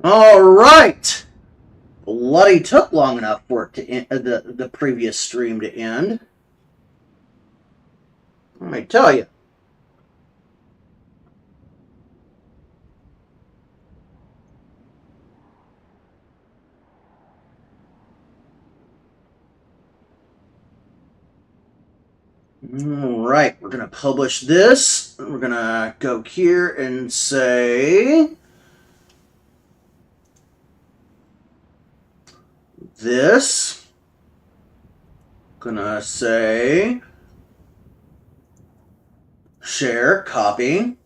All right. Bloody took long enough for it to end, the previous stream to end. Let me tell you. All right, we're gonna publish this. We're gonna go here and say this. Gonna say share, copy.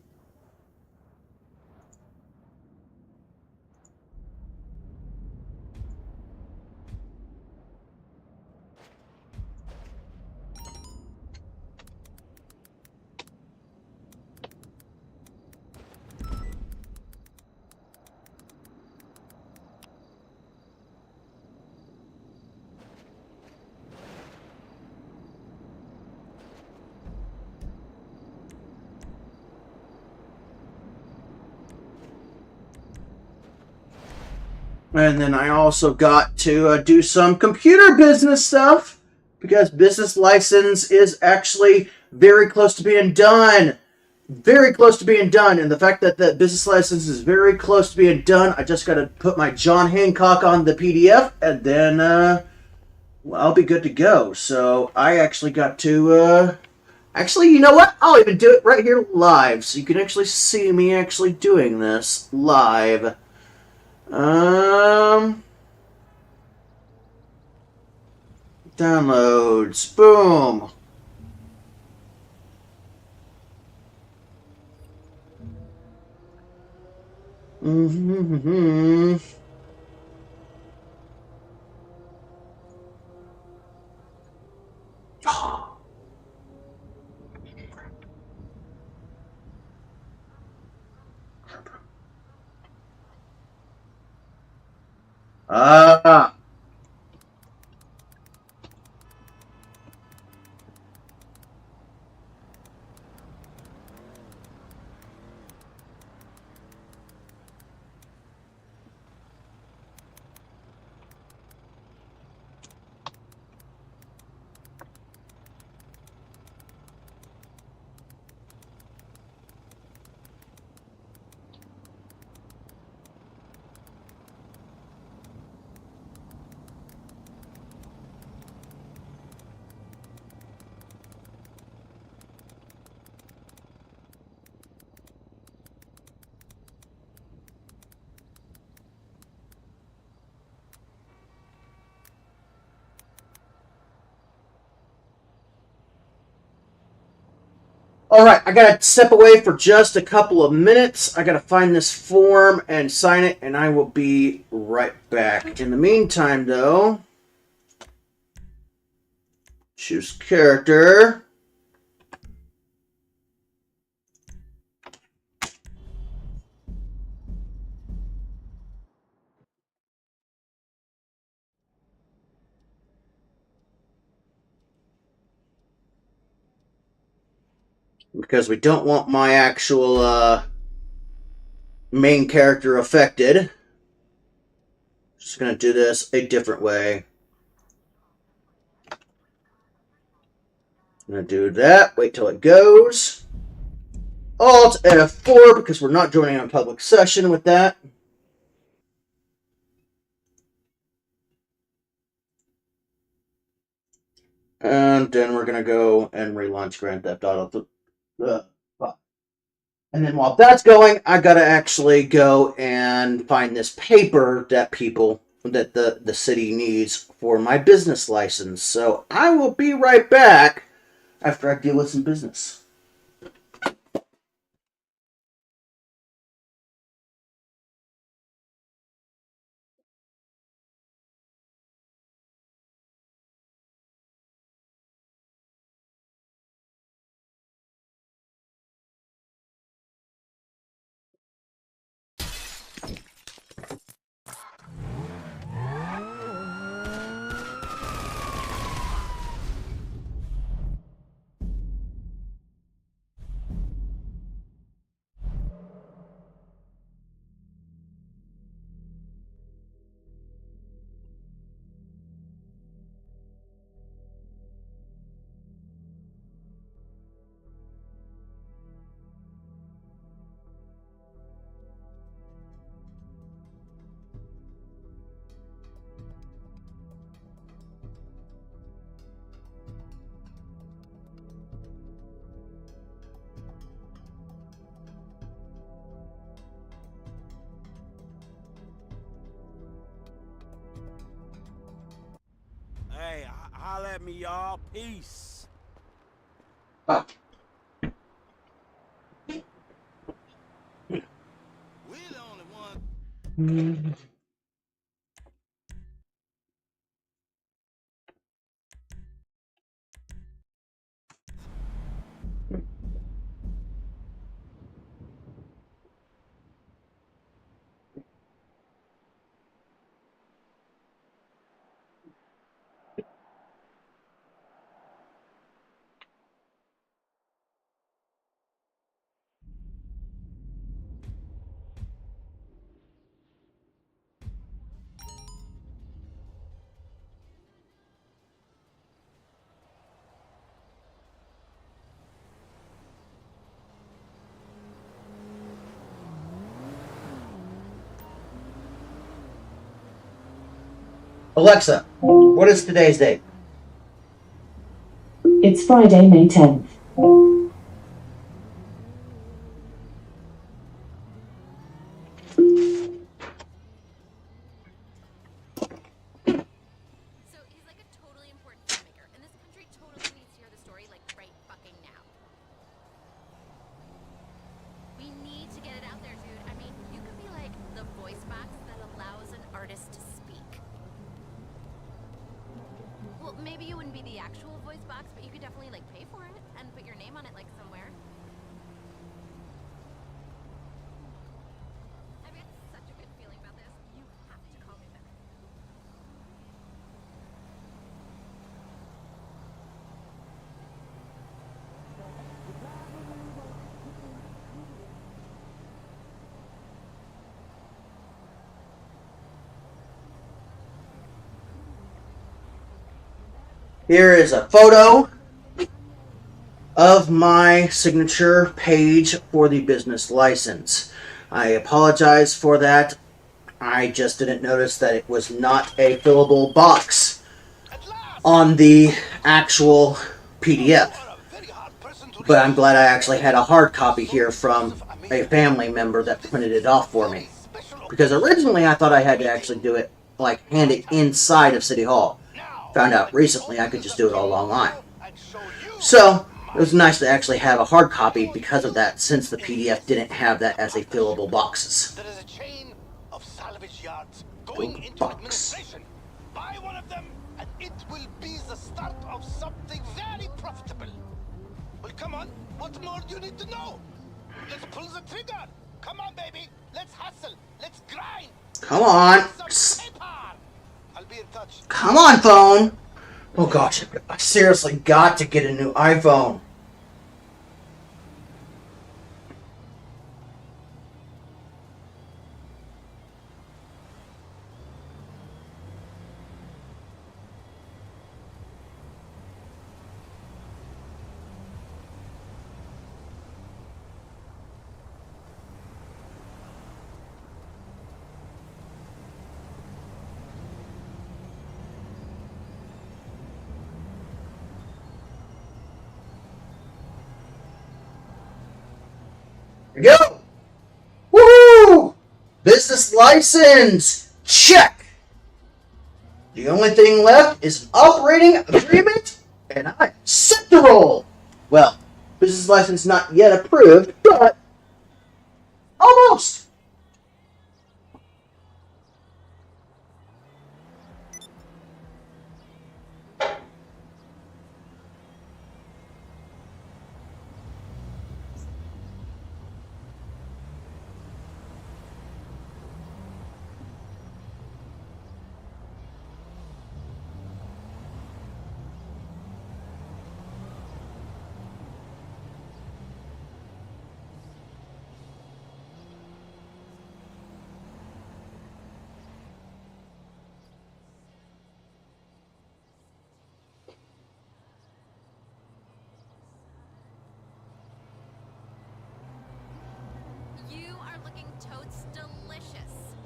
And then I also got to do some computer business stuff because business license is actually very close to being done. Very close to being done. And the fact that the business license is very close to being done, I just got to put my John Hancock on the PDF and then I'll be good to go. So I actually got to. Actually, you know what? I'll even do it right here live so you can actually see me actually doing this live. Downloads. Boom. Mm-hmm. Ah. All right, I gotta step away for just a couple of minutes. I gotta find this form and sign it, and I will be right back. In the meantime, though, choose character. Because we don't want my actual main character affected. Just gonna do this a different way. I'm gonna do that. Wait till it goes. Alt F4 because we're not joining a public session with that. And then we're gonna go and relaunch Grand Theft Auto. And then while that's going, I gotta actually go and find this paper that the city needs for my business license. So I will be right back after I deal with some business. Holla at me, y'all. Peace. Oh. We're the only ones. Alexa, what is today's date? It's Friday, May 10th. So he's like a totally important filmmaker, and this country totally needs to hear the story like right fucking now. We need to get it out there, dude. I mean, you could be like the voice box that allows an artist to speak. Well, maybe you wouldn't be the actual voice box, but you could definitely like pay for it and put your name on it like somewhere. I've got such a good feeling about this. You have to call me back. Here is a photo of my signature page for the business license. I apologize for that. I just didn't notice that it was not a fillable box on the actual PDF. But I'm glad I actually had a hard copy here from a family member that printed it off for me. Because originally I thought I had to actually do it, like hand it inside of City Hall. Found out recently I could just do it all online. So, it was nice to actually have a hard copy because of that, since the PDF didn't have that as a fillable boxes. There is a chain of salvage yards going into administration. Buy one of them, and it will be the start of something very profitable. Well, come on. What more do you need to know? Let's pull the trigger. Come on, baby. Let's hustle. Let's grind. Come on. Some paper. I'll be in touch. Come on, phone. Oh gosh, I seriously got to get a new iPhone. Here we go. Woo! Business license. Check. The only thing left is an operating agreement, and I'm set to roll. Well, business license not yet approved, but almost. You are looking totes delicious.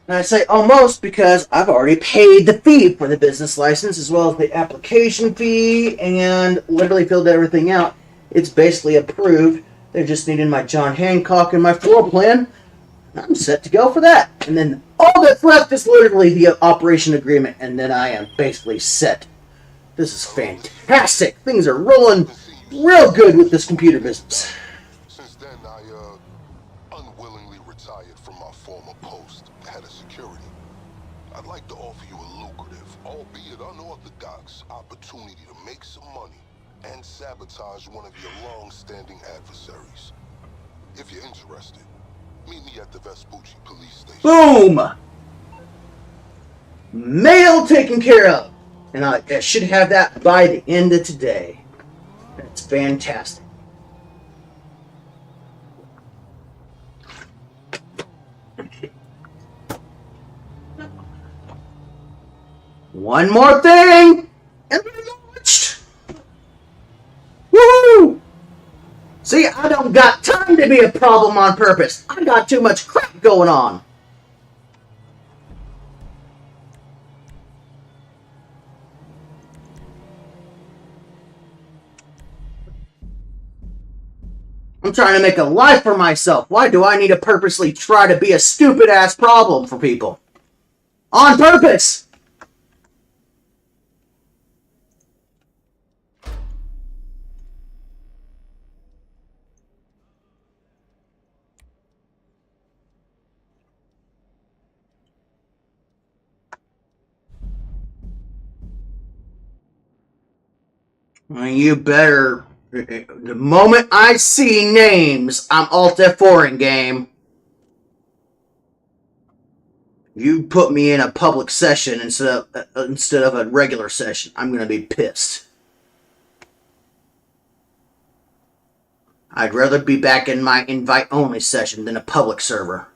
And I say almost because I've already paid the fee for the business license as well as the application fee and literally filled everything out. It's basically approved. They're just needing my John Hancock and my floor plan. I'm set to go for that. And then all that's left is literally the operation agreement, and then I am basically set. This is fantastic. Things are rolling real good with this computer business. Since then, I unwillingly retired from my former post, head of security. I'd like to offer you a lucrative, albeit unorthodox, opportunity to make some money and sabotage one of your long-standing adversaries. If you're interested, meet me at the Vespucci police station. Boom! Mail taken care of. And I should have that by the end of today. That's fantastic. One more thing, and we're launched. Woo! See, I don't got time to be a problem on purpose. I got too much crap going on. I'm trying to make a life for myself. Why do I need to purposely try to be a stupid-ass problem for people? On purpose! Well, you better... The moment I see names, I'm Alt F4 in game. You put me in a public session instead of a regular session, I'm gonna be pissed. I'd rather be back in my invite-only session than a public server.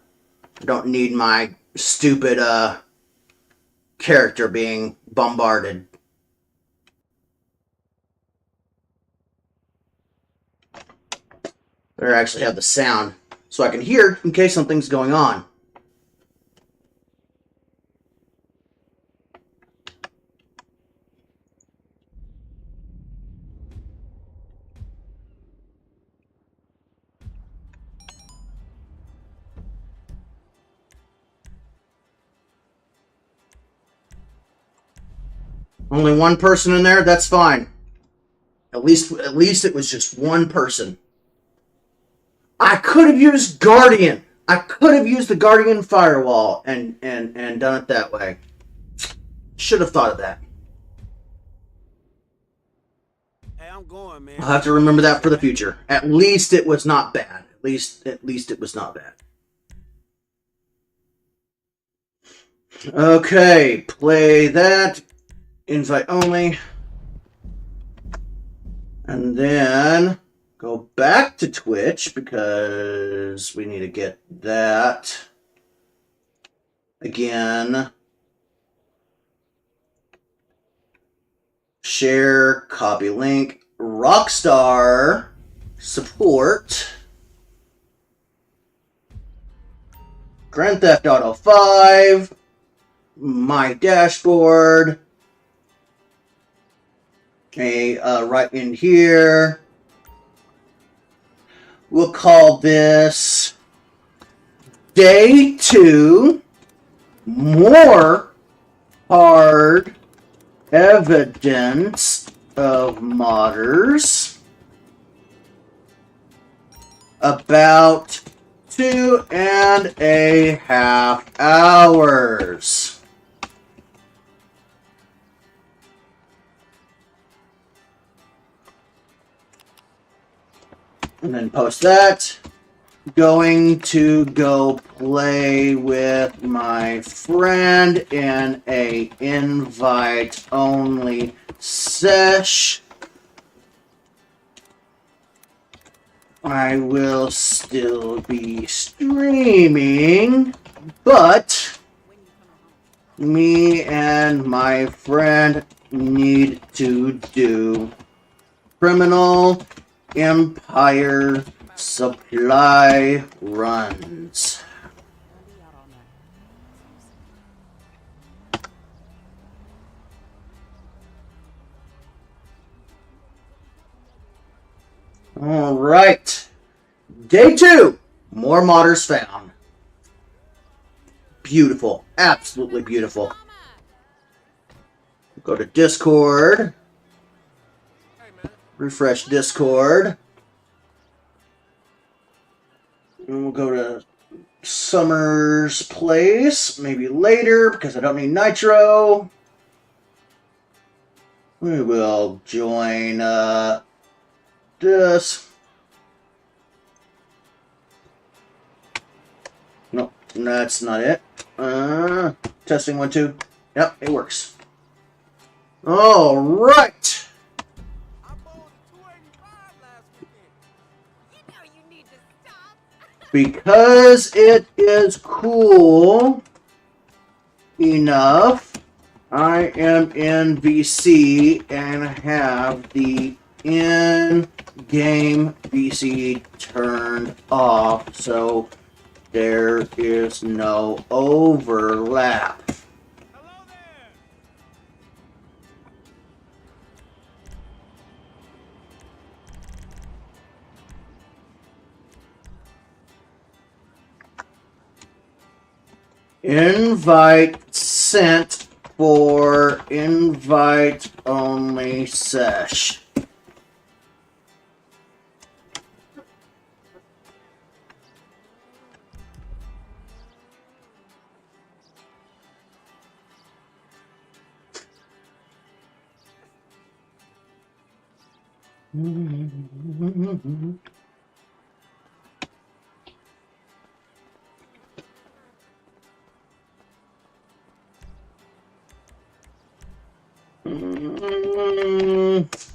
I don't need my stupid character being bombarded. Better actually have the sound so I can hear in case something's going on. Only one person in there? That's fine. At least it was just one person. I could have used Guardian. I could have used the Guardian firewall and done it that way. Should have thought of that. Hey, I'm going, man. I'll have to remember that for the future. At least it was not bad. At least it was not bad. Okay, play that. Invite only. And then go back to Twitch because we need to get that again. Share, copy link, Rockstar support, Grand Theft Auto 5, my dashboard, okay, right in here. We'll call this Day 2, More Hard Evidence of Modders. About 2.5 hours. And then post that. Going to go play with my friend in a invite-only sesh. I will still be streaming, but me and my friend need to do Criminal Empire supply runs. All right. Day 2. More modders found. Beautiful. Absolutely beautiful. Go to Discord. Refresh Discord. And we'll go to Summer's Place. Maybe later because I don't need Nitro. We will join this. Nope, that's not it. Testing 1, 2. Yep, it works. All right. I bowled a 285 last weekend. You know you need to stop. Because it is cool enough, I am in VC and have the in-game VC turned off, so there is no overlap. Hello there. Invite sent for invite only sesh.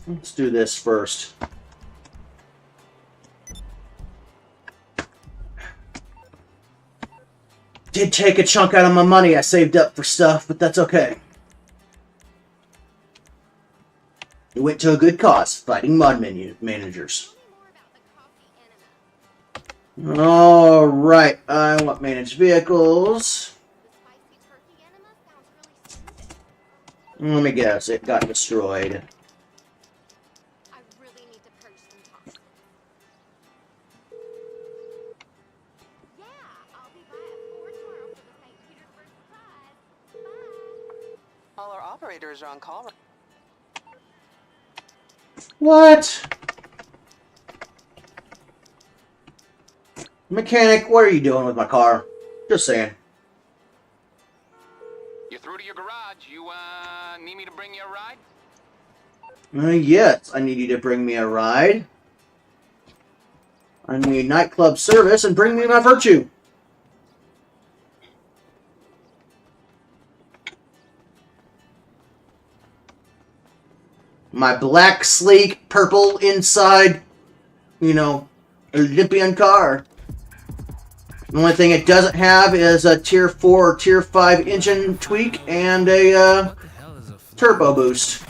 Let's do this first. Did take a chunk out of my money I saved up for stuff, but that's okay. It went to a good cause, fighting mod managers. Alright, I want managed vehicles. Let me guess, it got destroyed. I really need to purge some toxins. Yeah, I'll be by at 4 tomorrow for the St. Petersburg surprise. Bye. All our operators are on call. What? Mechanic, what are you doing with my car? Just saying. You're through to your garage. You, need me to bring you a ride? Yes, I need you to bring me a ride. I need nightclub service and bring me my virtue. My black, sleek, purple inside, Olympian car. The only thing it doesn't have is a Tier 4 or Tier 5 engine tweak and a turbo boost.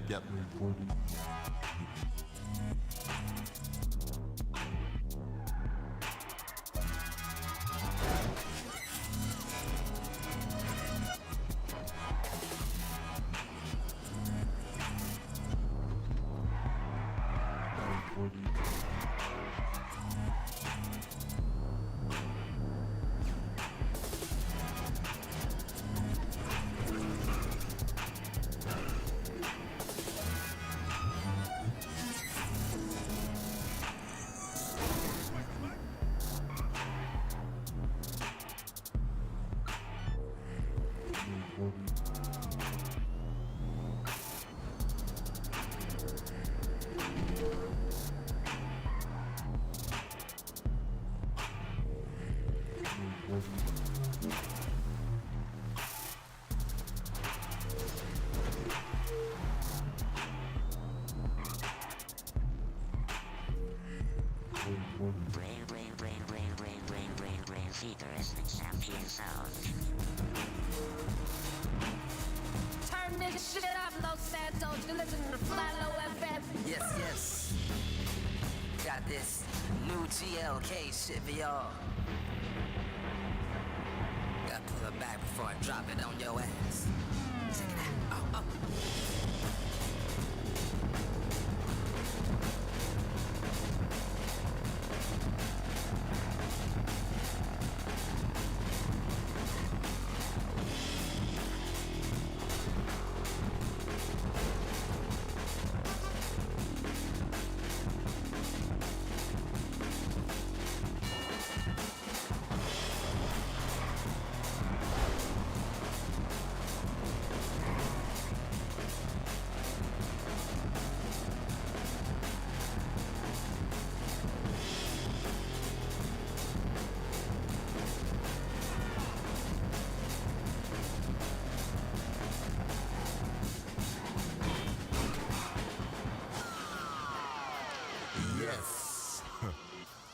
Yep. Brain feeders and champion sound. Turn this shit up, Los Santos. You listen to Fly Low FM. Yes. Got this new GLK shit for y'all. Gotta pull it back before I drop it on your ass. Check it out. Oh.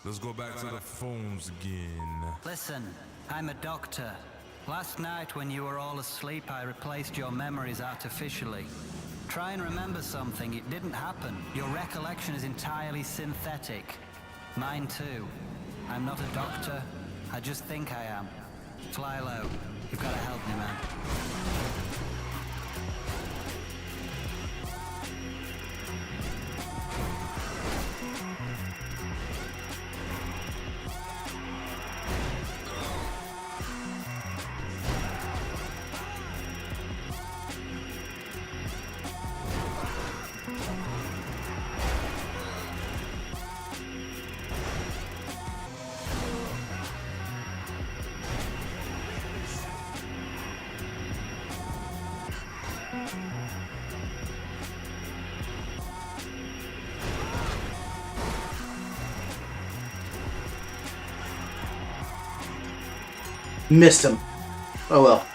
Let's go back to the phones again. Listen, I'm a doctor. Last night when you were all asleep, I replaced your memories artificially. Try and remember something. It didn't happen. Your recollection is entirely synthetic. Mine too. I'm not a doctor. I just think I am. Fly low. You've got to help me, man. Missed him. Oh well.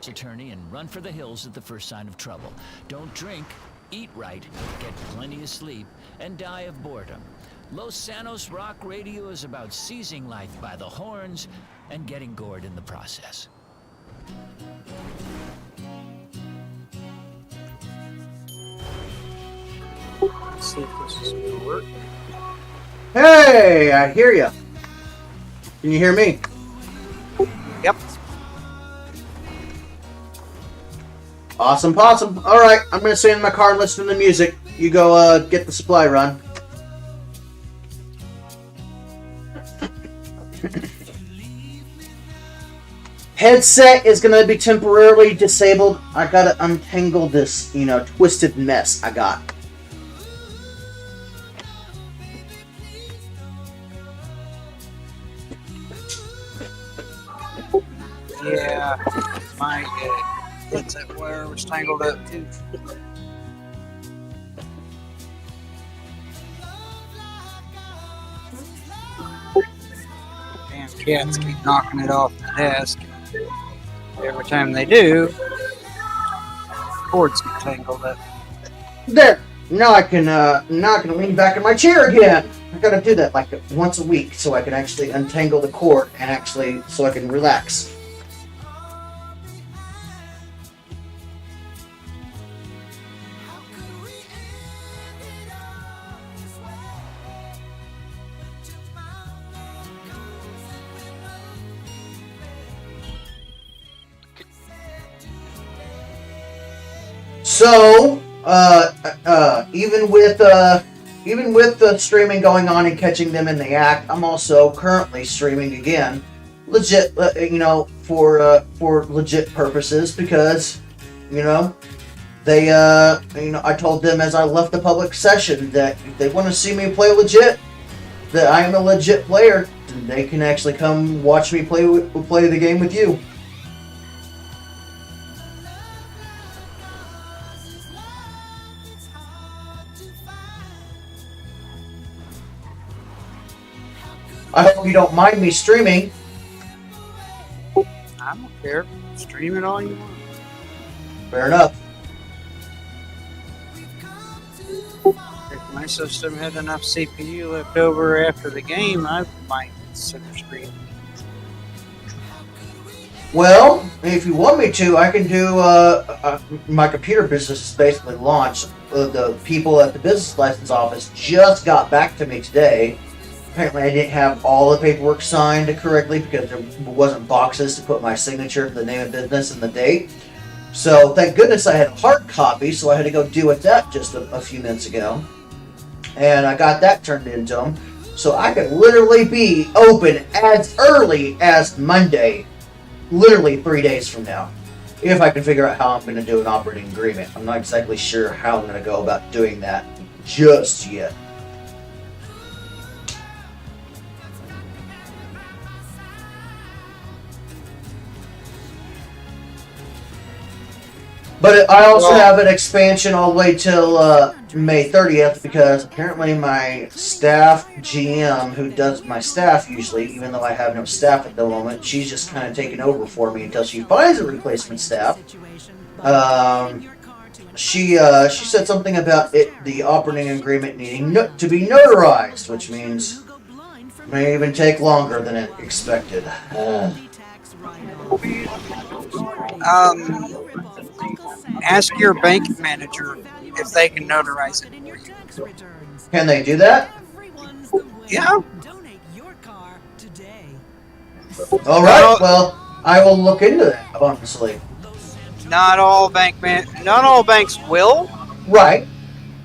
Attorney and run for the hills at the first sign of trouble. Don't drink, eat right, get plenty of sleep, and die of boredom. Los Santos Rock Radio is about seizing life by the horns and getting gored in the process. Let's see if this is going to work. Hey, I hear you. Can you hear me? Yep. Awesome possum. Alright, I'm gonna stay in my car and listen to the music. You go get the supply run. Headset is gonna be temporarily disabled. I gotta untangle this, twisted mess I got. Yeah, my headset wire was tangled up too. Damn cats keep knocking it off the desk. Every time they do, cords get tangled up. There. Now I can lean back in my chair again. I gotta do that like once a week so I can actually untangle the cord and actually so I can relax. So, even with the streaming going on and catching them in the act, I'm also currently streaming again, legit, for legit purposes because, they, I told them as I left the public session that if they want to see me play legit, that I am a legit player, then they can actually come watch me play the game with you. I hope you don't mind me streaming. I don't care. Stream it all you want. Fair enough. If my system had enough CPU left over after the game, I might consider streaming. Well, if you want me to, I can do. My computer business is basically launched. The people at the business license office just got back to me today. Apparently, I didn't have all the paperwork signed correctly because there wasn't boxes to put my signature, the name of business, and the date. So, thank goodness I had a hard copy, so I had to go deal with that just a few minutes ago. And I got that turned into them. So, I could literally be open as early as Monday. Literally 3 days from now. If I can figure out how I'm going to do an operating agreement. I'm not exactly sure how I'm going to go about doing that just yet. But I also have an expansion all the way till May 30th because apparently my staff GM, who does my staff usually, even though I have no staff at the moment, she's just kind of taking over for me until she finds a replacement staff. She said something about the operating agreement needing to be notarized, which means it may even take longer than expected. Ask your bank manager if they can notarize it for you. Can they do that? Yeah. All right. Well, I will look into that. Honestly, not all banks will. Right.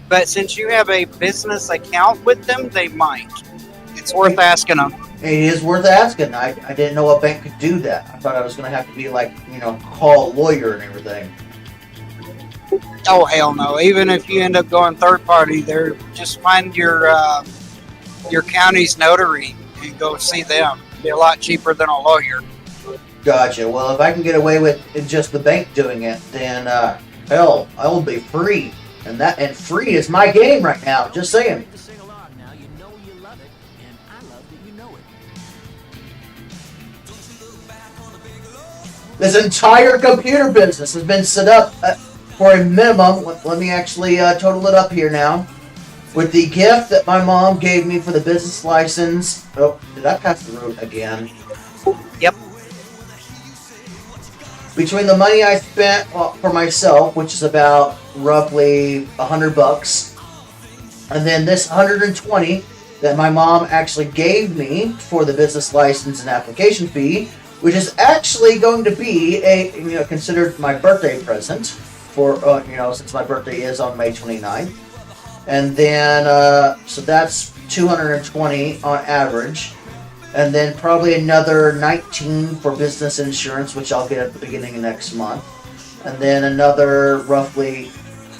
But since you have a business account with them, they might. It's worth asking them. It is worth asking. I didn't know a bank could do that. I thought I was going to have to be call a lawyer and everything. Oh, hell no. Even if you end up going third party, just find your county's notary and go see them. It'll be a lot cheaper than a lawyer. Gotcha. Well, if I can get away with just the bank doing it, then hell, I will be free. And free is my game right now. Just saying. This entire computer business has been set up for a minimum. Let me actually total it up here now. With the gift that my mom gave me for the business license. Oh, did I pass the road again? Yep. Between the money I spent for myself, which is about roughly $100, and then this $120 that my mom actually gave me for the business license and application fee, which is actually going to be considered my birthday present for since my birthday is on May 29th. And then so that's $220 on average, and then probably another $19 for business insurance, which I'll get at the beginning of next month, and then another roughly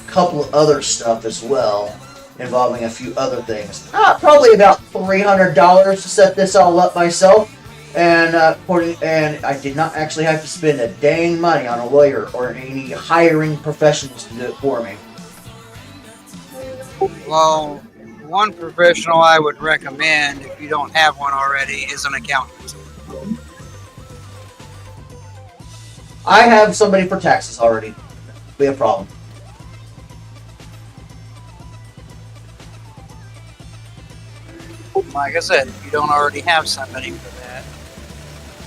couple of other stuff as well, involving a few other things. Probably about $300 to set this all up myself. And I did not actually have to spend a dang money on a lawyer or any hiring professionals to do it for me. Well, one professional I would recommend, if you don't have one already, is an accountant. I have somebody for taxes already. Be a problem. Like I said, if you don't already have somebody for that,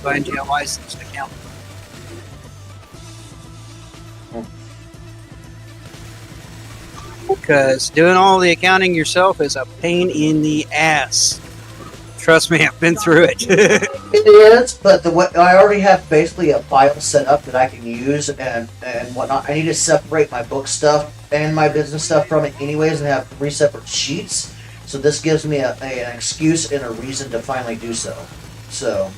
find you a licensed accountant. Because doing all the accounting yourself is a pain in the ass. Trust me, I've been through it. It is, but the way I already have basically a file set up that I can use and whatnot. I need to separate my book stuff and my business stuff from it anyways and have 3 separate sheets. So this gives me an excuse and a reason to finally do so. So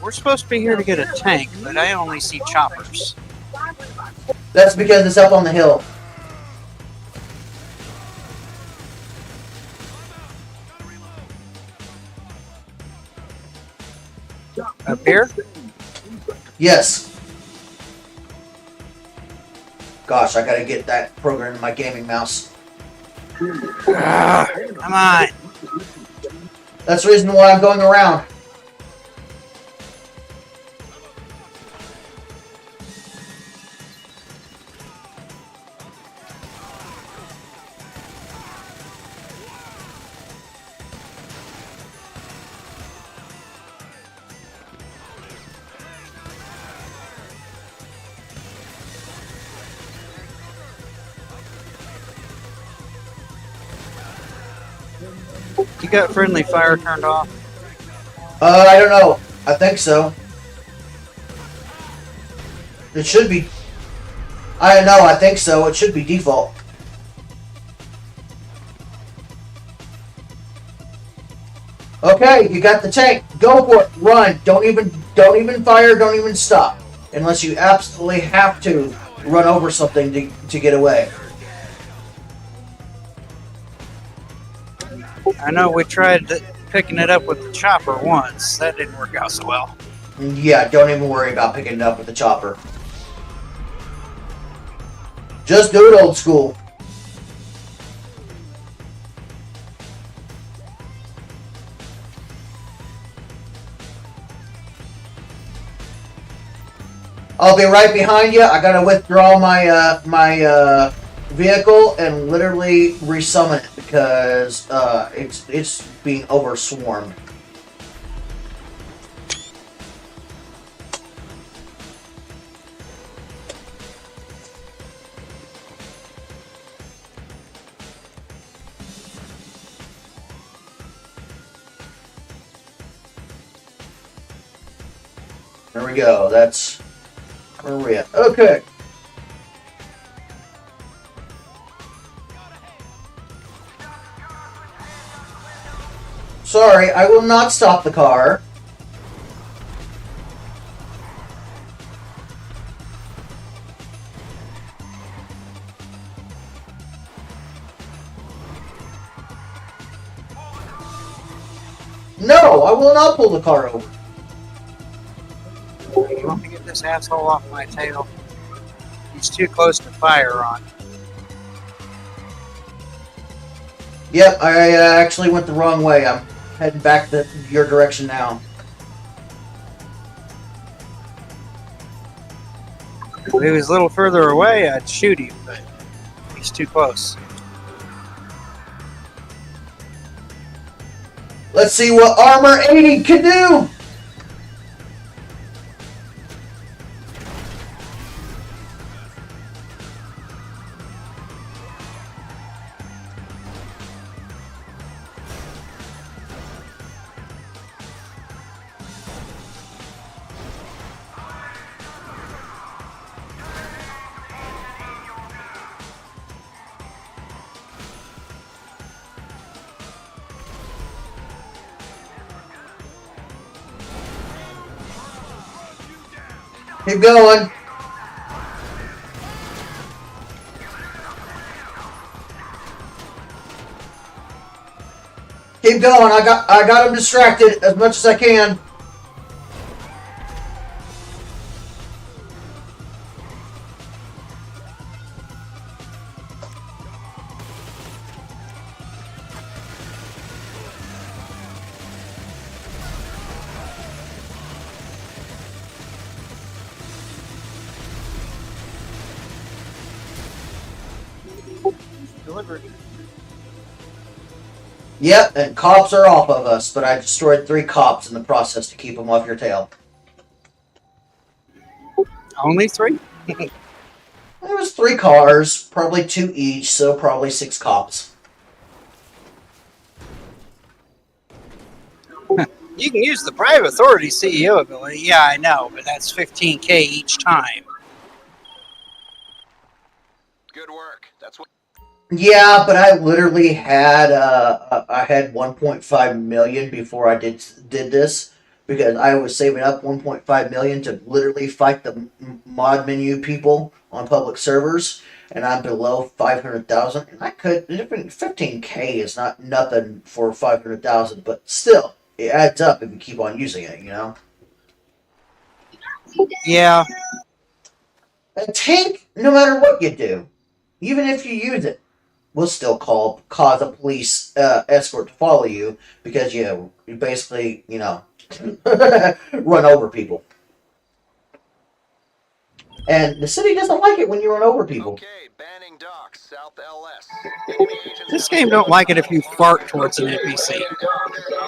We're supposed to be here to get a tank, but I only see choppers. that's because it's up on the hill. Up here? Yes. Gosh, I gotta get that program in my gaming mouse. Come on. That's the reason why I'm going around. You got friendly fire turned off? I don't know. I think so. It should be. I don't know. I think so. It should be default. Okay, you got the tank. Go for it. Run. Don't even fire. Don't even stop. Unless you absolutely have to run over something to get away. I know we tried picking it up with the chopper once. That didn't work out so well. Yeah, don't even worry about picking it up with the chopper. Just do it old school. I'll be right behind you. I gotta withdraw my my vehicle and literally resummon it because it's being overswarmed. There we go. That's where we're at. Okay. Sorry, I will not stop the car. No, I will not pull the car over. You want me to get this asshole off my tail? He's too close to fire on. Yep, I actually went the wrong way. I'm heading back your direction now. If he was a little further away, I'd shoot him, but he's too close. Let's see what Armor 80 can do! Keep going. Keep going. I got him distracted as much as I can. delivered. Yep, and cops are off of us, but I destroyed 3 cops in the process to keep them off your tail. Only 3? There was 3 cars, probably 2 each, so probably 6 cops. You can use the private authority CEO ability. Yeah, I know, but that's $15K each time. Good work. That's what. Yeah, but I literally had I had 1.5 million before I did this because I was saving up 1.5 million to literally fight the mod menu people on public servers, and I'm below 500,000. And I could 15K is not nothing for 500,000, but still it adds up if you keep on using it. You know. Yeah. A tank, no matter what you do, even if you use it, will still cause a police escort to follow you because you basically, run over people. And the city doesn't like it when you run over people. Okay, banning docks, South LS. This game don't like it if you fart towards an NPC.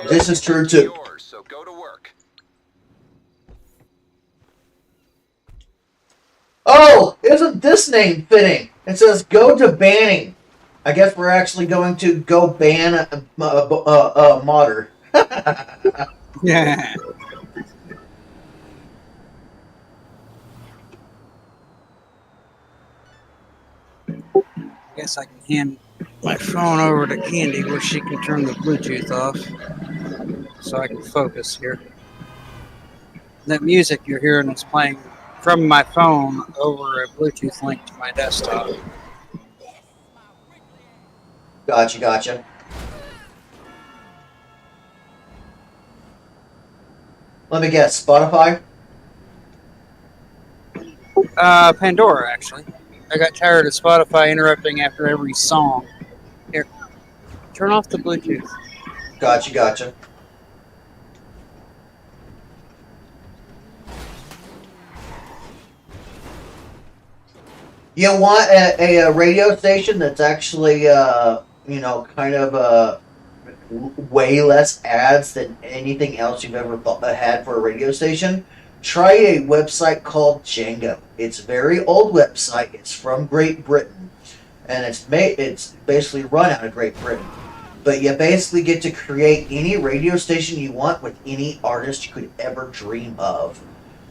This is true too. So go to work. Oh, isn't this name fitting? It says go to banning. I guess we're actually going to go ban a modder. Yeah. Guess I can hand my phone over to Candy where she can turn the Bluetooth off so I can focus here. That music you're hearing is playing from my phone over a Bluetooth link to my desktop. Gotcha. Let me guess, Spotify? Pandora, actually. I got tired of Spotify interrupting after every song. Here, turn off the Bluetooth. Gotcha. You want a radio station that's actually, kind of way less ads than anything else you've ever had for a radio station? Try a website called Django. It's a very old website. It's from Great Britain, and it's basically run out of Great Britain. But you basically get to create any radio station you want with any artist you could ever dream of,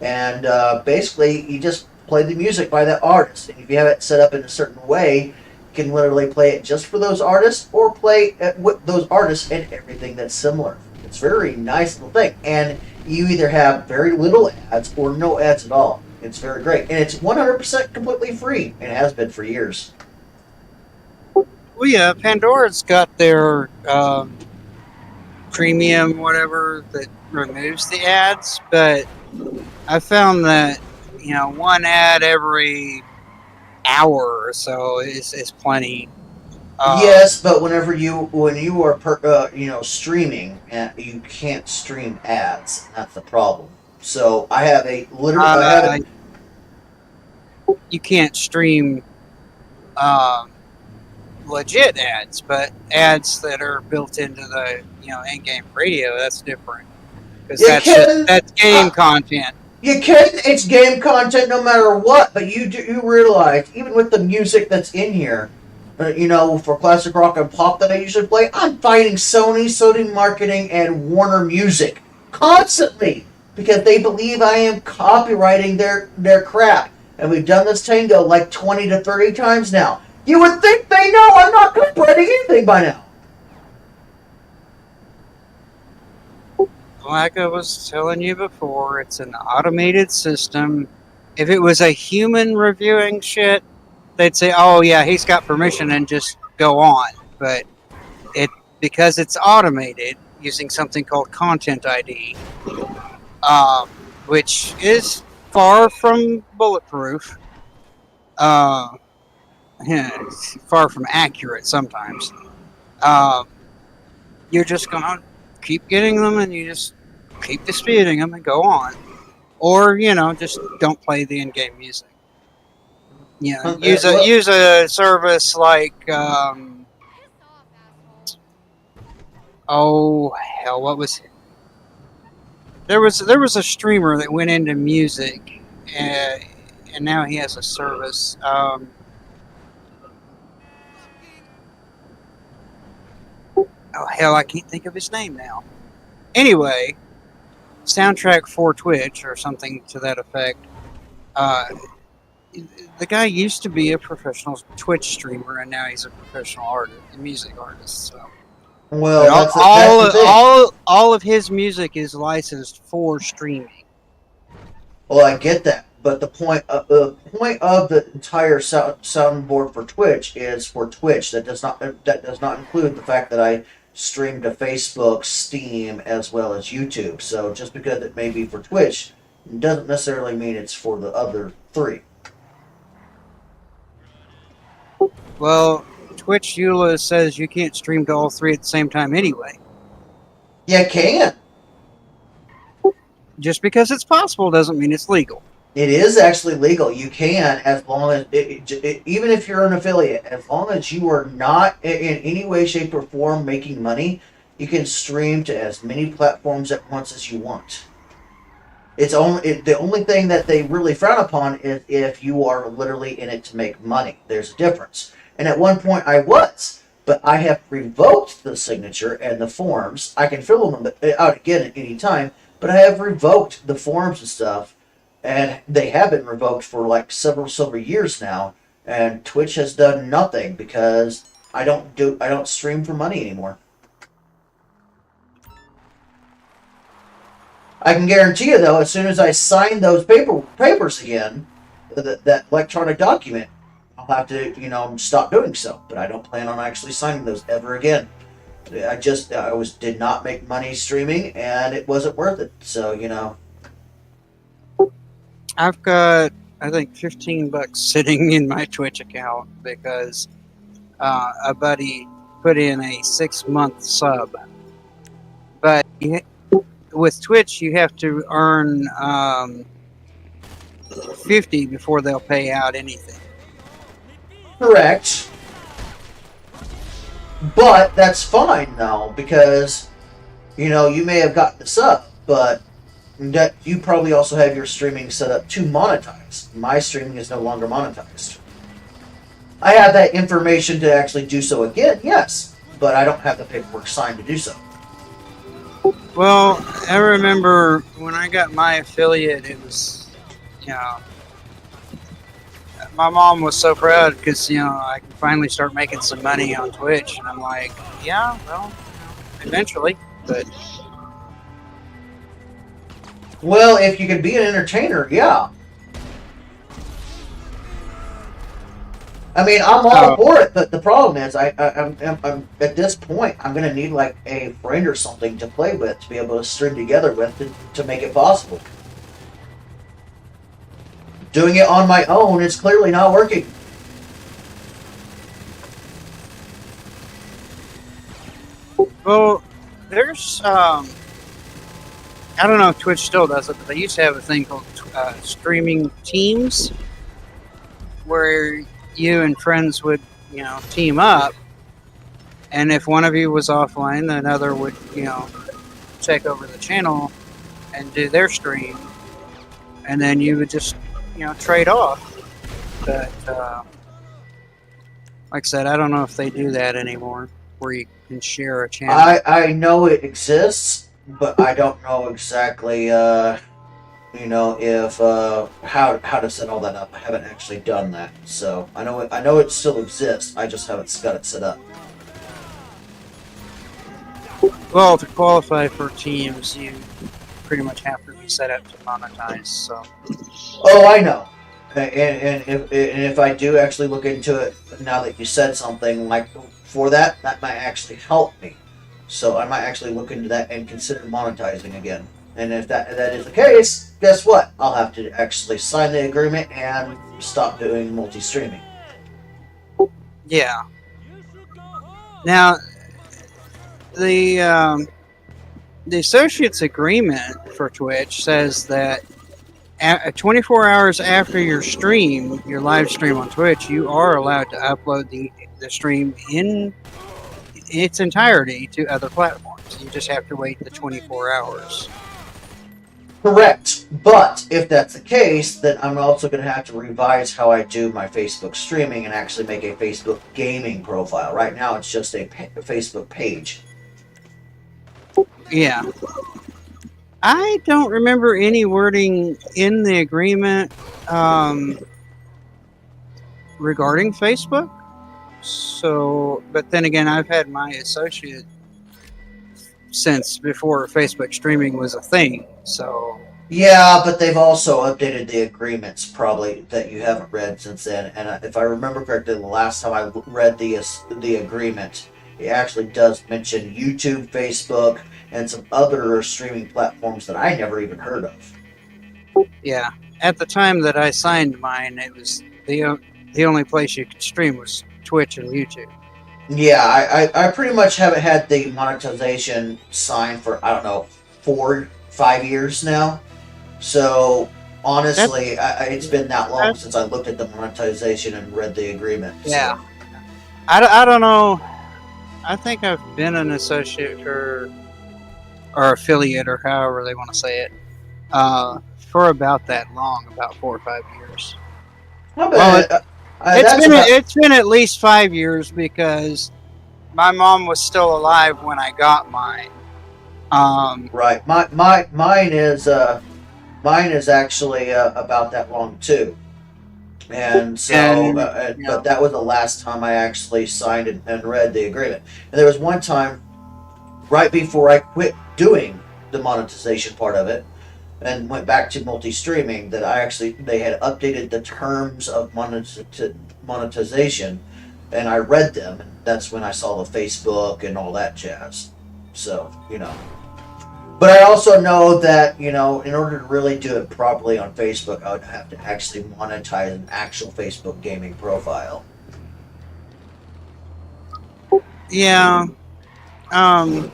and basically you just play the music by that artist. And if you have it set up in a certain way, you can literally play it just for those artists, or play with those artists and everything that's similar. It's a very nice little thing, and you either have very little ads or no ads at all. It's very great, and it's 100% completely free, and has been for years. Well, yeah, Pandora's got their premium whatever that removes the ads, but I found that one ad every hour or so is plenty. Yes, but when you are streaming, you can't stream ads. That's the problem. So I have you can't stream legit ads, but ads that are built into the in-game radio, that's different because that's game content. You can. It's game content no matter what, but you realize even with the music that's in here. For classic rock and pop that I usually play, I'm fighting Sony Marketing, and Warner Music constantly because they believe I am copyrighting their crap. And we've done this tango like 20 to 30 times now. You would think they know I'm not copyrighting anything by now. Like I was telling you before, it's an automated system. If it was a human reviewing shit, they'd say, "Oh yeah, he's got permission," and just go on. But because it's automated using something called Content ID, which is far from bulletproof. It's far from accurate sometimes. You're just gonna keep getting them, and you just keep disputing them and go on, or just don't play the in-game music. You know, Okay, well- use a service like oh hell, what was there was a streamer that went into music, and now he has a service. Oh hell, I can't think of his name now. Anyway, soundtrack for Twitch or something to that effect. The guy used to be a professional Twitch streamer, and now he's a professional artist, music artist. So, Well, but that's the thing. all of his music is licensed for streaming. Well, I get that, but the point of the entire soundboard for Twitch is for Twitch. That does not include the fact that I stream to Facebook, Steam, as well as YouTube. So just because it may be for Twitch doesn't necessarily mean it's for the other three. Well, Twitch EULA says you can't stream to all three at the same time anyway. You can. Just because it's possible doesn't mean it's legal. It is actually legal. You can, as long as even if you're an affiliate, as long as you are not in any way, shape, or form making money, you can stream to as many platforms at once as you want. It's the only thing that they really frown upon is if you are literally in it to make money. There's a difference. And at one point I was, but I have revoked the signature and the forms. I can fill them out again at any time, but I have revoked the forms and stuff. And they have been revoked for like several years now, and Twitch has done nothing because I don't stream for money anymore. I can guarantee you though, as soon as I sign those papers again, that electronic document, I'll have to stop doing so. But I don't plan on actually signing those ever again. I did not make money streaming, and it wasn't worth it. So I've got, I think, $15 sitting in my Twitch account because a buddy put in a 6-month sub. But with Twitch, you have to earn 50 before they'll pay out anything. Correct. But that's fine though, because you may have got the sub, but that you probably also have your streaming set up to monetize. My streaming is no longer monetized. I have that information to actually do so again, yes, but I don't have the paperwork signed to do so. Well, I remember when I got my affiliate, it was, my mom was so proud because, I could finally start making some money on Twitch. And I'm like, yeah, well, eventually, but... Well, if you can be an entertainer, yeah. I mean, I'm all for it, but the problem is, I'm at this point, I'm gonna need like a friend or something to play with to be able to string together with to make it possible. Doing it on my own is clearly not working. Well, there's I don't know if Twitch still does it, but they used to have a thing called streaming teams, where you and friends would, team up, and if one of you was offline, the other would, take over the channel and do their stream, and then you would just, trade off. But like I said, I don't know if they do that anymore, where you can share a channel. I know it exists, but I don't know exactly, if how to set all that up. I haven't actually done that, so I know it still exists. I just haven't got it set up. Well, to qualify for teams, you pretty much have to be set up to monetize. So. Oh, I know. And if I do actually look into it now that you said something like for that might actually help me. So I might actually look into that and consider monetizing again. And if that is the case, guess what? I'll have to actually sign the agreement and stop doing multi-streaming. Yeah. Now, the associates agreement for Twitch says that 24 hours after your stream, your live stream on Twitch, you are allowed to upload the stream in its entirety to other platforms. You just have to wait the 24 hours. Correct. But if that's the case, then I'm also going to have to revise how I do my Facebook streaming and actually make a Facebook gaming profile. Right now, it's just a Facebook page. Yeah. I don't remember any wording in the agreement regarding Facebook. So, but then again, I've had my associate since before Facebook streaming was a thing. So Yeah, but they've also updated the agreements probably that you haven't read since then. And if I remember correctly, the last time I read the agreement, it actually does mention YouTube, Facebook, and some other streaming platforms that I never even heard of. yeah, at the time that I signed mine, it was the only place you could stream was Twitch and YouTube. Yeah, I pretty much haven't had the monetization signed for, I don't know, 4-5 years now. So, honestly, it's been that long since I looked at the monetization and read the agreement. Yeah. So. I don't know. I think I've been an associate or affiliate, or however they want to say it, for about that long, about 4 or 5 years. It's been at least 5 years because my mom was still alive when I got mine. Right. Mine is actually about that long too. And so, but that was the last time I actually signed and read the agreement. And there was one time, right before I quit doing the monetization part of it, and went back to multi-streaming, that they had updated the terms of monetization, and I read them, and that's when I saw the Facebook and all that jazz. So, But I also know that, in order to really do it properly on Facebook, I would have to actually monetize an actual Facebook gaming profile. Yeah. I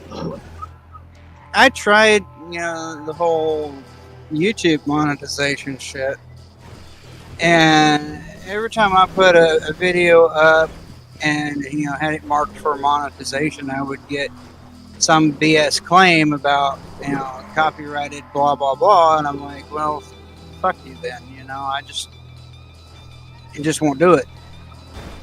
tried, the whole YouTube monetization shit. And every time I put a video up and, had it marked for monetization, I would get some BS claim about, copyrighted blah, blah, blah. And I'm like, well, fuck you then, I just won't do it.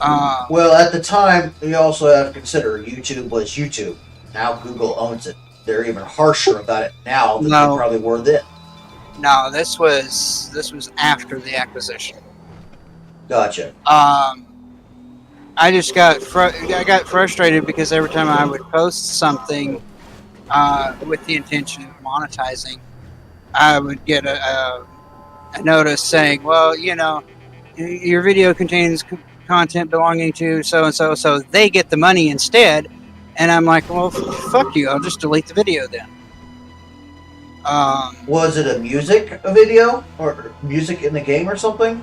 Well, at the time, you also have to consider YouTube was YouTube. Now Google owns it. They're even harsher about it now than they probably were then. No, this was after the acquisition. Gotcha. I just got frustrated because every time I would post something with the intention of monetizing, I would get a notice saying, well, your video contains content belonging to so-and-so, so they get the money instead. And I'm like, well, fuck you. I'll just delete the video then. Was it a music video or music in the game or something?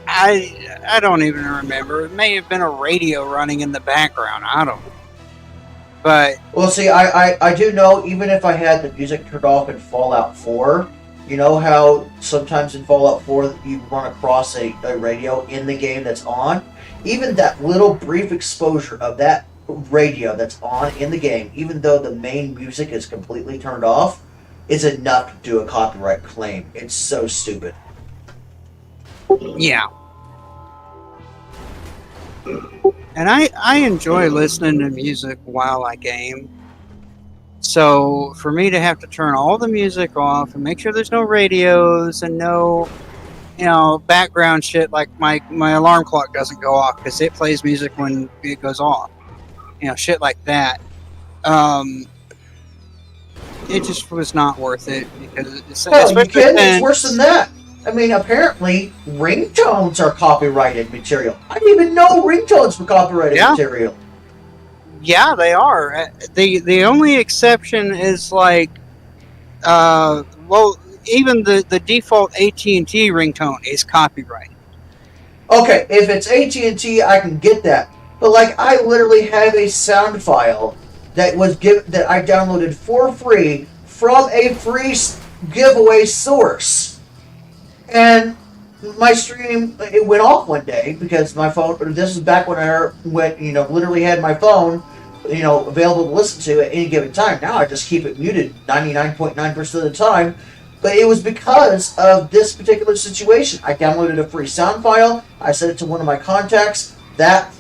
I don't even remember. It may have been a radio running in the background. I don't know. But well, see, I do know, even if I had the music turned off in Fallout 4, you know how sometimes in Fallout 4 you run across a radio in the game that's on? Even that little brief exposure of that radio that's on in the game, even though the main music is completely turned off, is enough to do a copyright claim. It's so stupid. Yeah. And I enjoy listening to music while I game. So for me to have to turn all the music off and make sure there's no radios and no, background shit, like my alarm clock doesn't go off because it plays music when it goes off. Shit like that. It just was not worth it because it's worse than that. I mean, apparently ringtones are copyrighted material. I didn't even know ringtones were copyrighted material. Yeah, they are. The only exception is like, even the default AT&T ringtone is copyrighted. Okay, if it's AT&T, I can get that. But I literally have a sound file that I downloaded for free from a free giveaway source. And my stream, it went off one day because my phone, this is back when I went, literally had my phone, available to listen to at any given time. Now I just keep it muted 99.9% of the time. But it was because of this particular situation. I downloaded a free sound file. I sent it to one of my contacts. That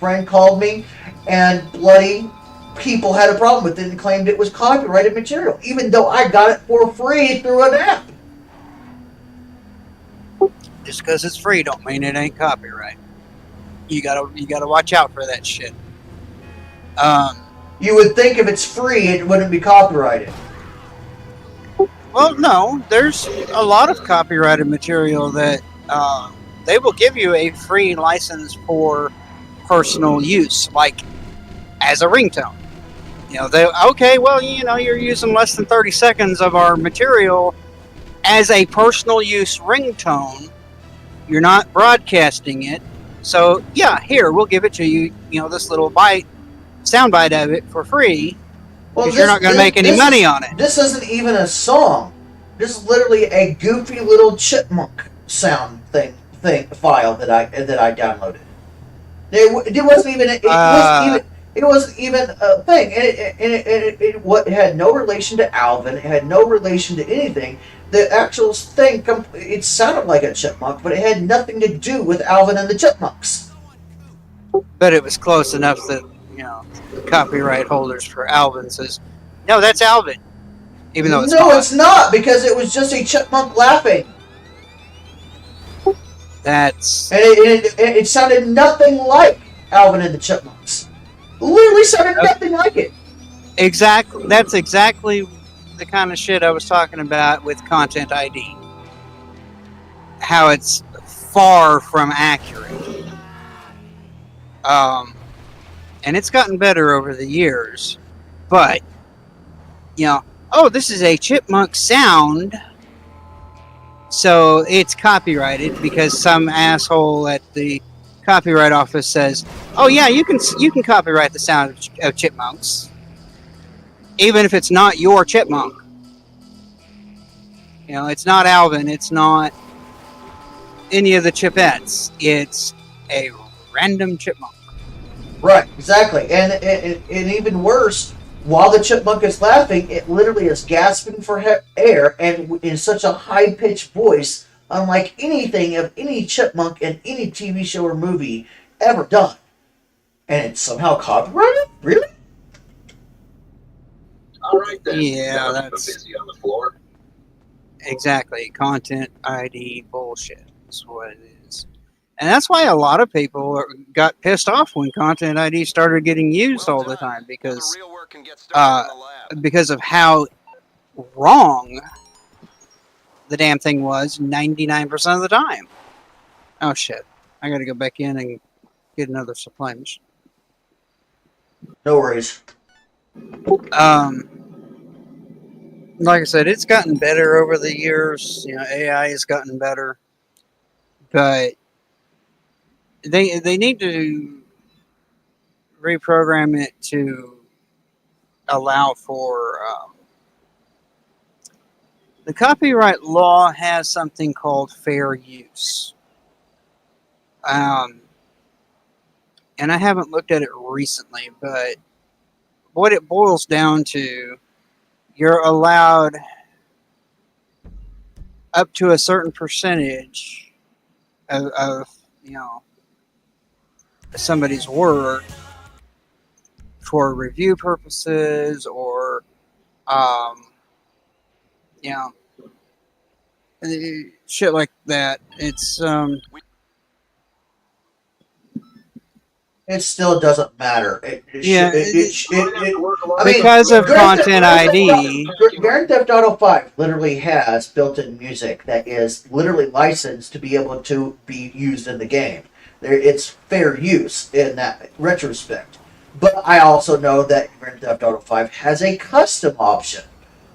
friend called me, and bloody people had a problem with it and claimed it was copyrighted material, even though I got it for free through an app. Just because it's free don't mean it ain't copyright. You gotta watch out for that shit. You would think if it's free, it wouldn't be copyrighted. Well, no. There's a lot of copyrighted material that they will give you a free license for personal use, like as a ringtone. You're using less than 30 seconds of our material as a personal use ringtone. You're not broadcasting it. So, yeah, here, we'll give it to you, this little sound bite of it for free. Because you're not going to make any money on it. This isn't even a song. This is literally a goofy little chipmunk sound file that I downloaded. It wasn't even a thing, and it had no relation to Alvin. It had no relation to anything. The actual thing, it sounded like a chipmunk, but it had nothing to do with Alvin and the Chipmunks. But it was close enough that the copyright holders for Alvin says, no, that's Alvin. Even though it's not, because it was just a chipmunk laughing. And it sounded nothing like Alvin and the Chipmunks. Literally sounded nothing like it. Exactly. That's exactly the kind of shit I was talking about with Content ID. How it's far from accurate. And it's gotten better over the years. But, this is a chipmunk sound, so it's copyrighted because some asshole at the copyright office says, oh yeah, you can copyright the sound of chipmunks, even if it's not your chipmunk. It's not Alvin, it's not any of the chipettes, it's a random chipmunk. Right, exactly. And even worse, while the chipmunk is laughing, it literally is gasping for air and in such a high-pitched voice, unlike anything of any chipmunk in any TV show or movie ever done. And it's somehow copyrighted? Really? All right then. Yeah, that's busy on the floor. Exactly. Content ID bullshit is what it is. And that's why a lot of people got pissed off when Content ID started getting used all the time, because of how wrong the damn thing was 99% of the time. Oh shit. I gotta go back in and get another supply mission. No worries. Like I said, it's gotten better over the years. AI has gotten better. But they need to reprogram it to allow for the copyright law has something called fair use. And I haven't looked at it recently, but what it boils down to, you're allowed up to a certain percentage of somebody's work for review purposes or shit like that. It's it still doesn't matter. Because of Content ID. Grand Theft Auto 5 literally has built-in music that is literally licensed to be able to be used in the game. It's fair use in that retrospect. But I also know that Grand Theft Auto 5 has a custom option.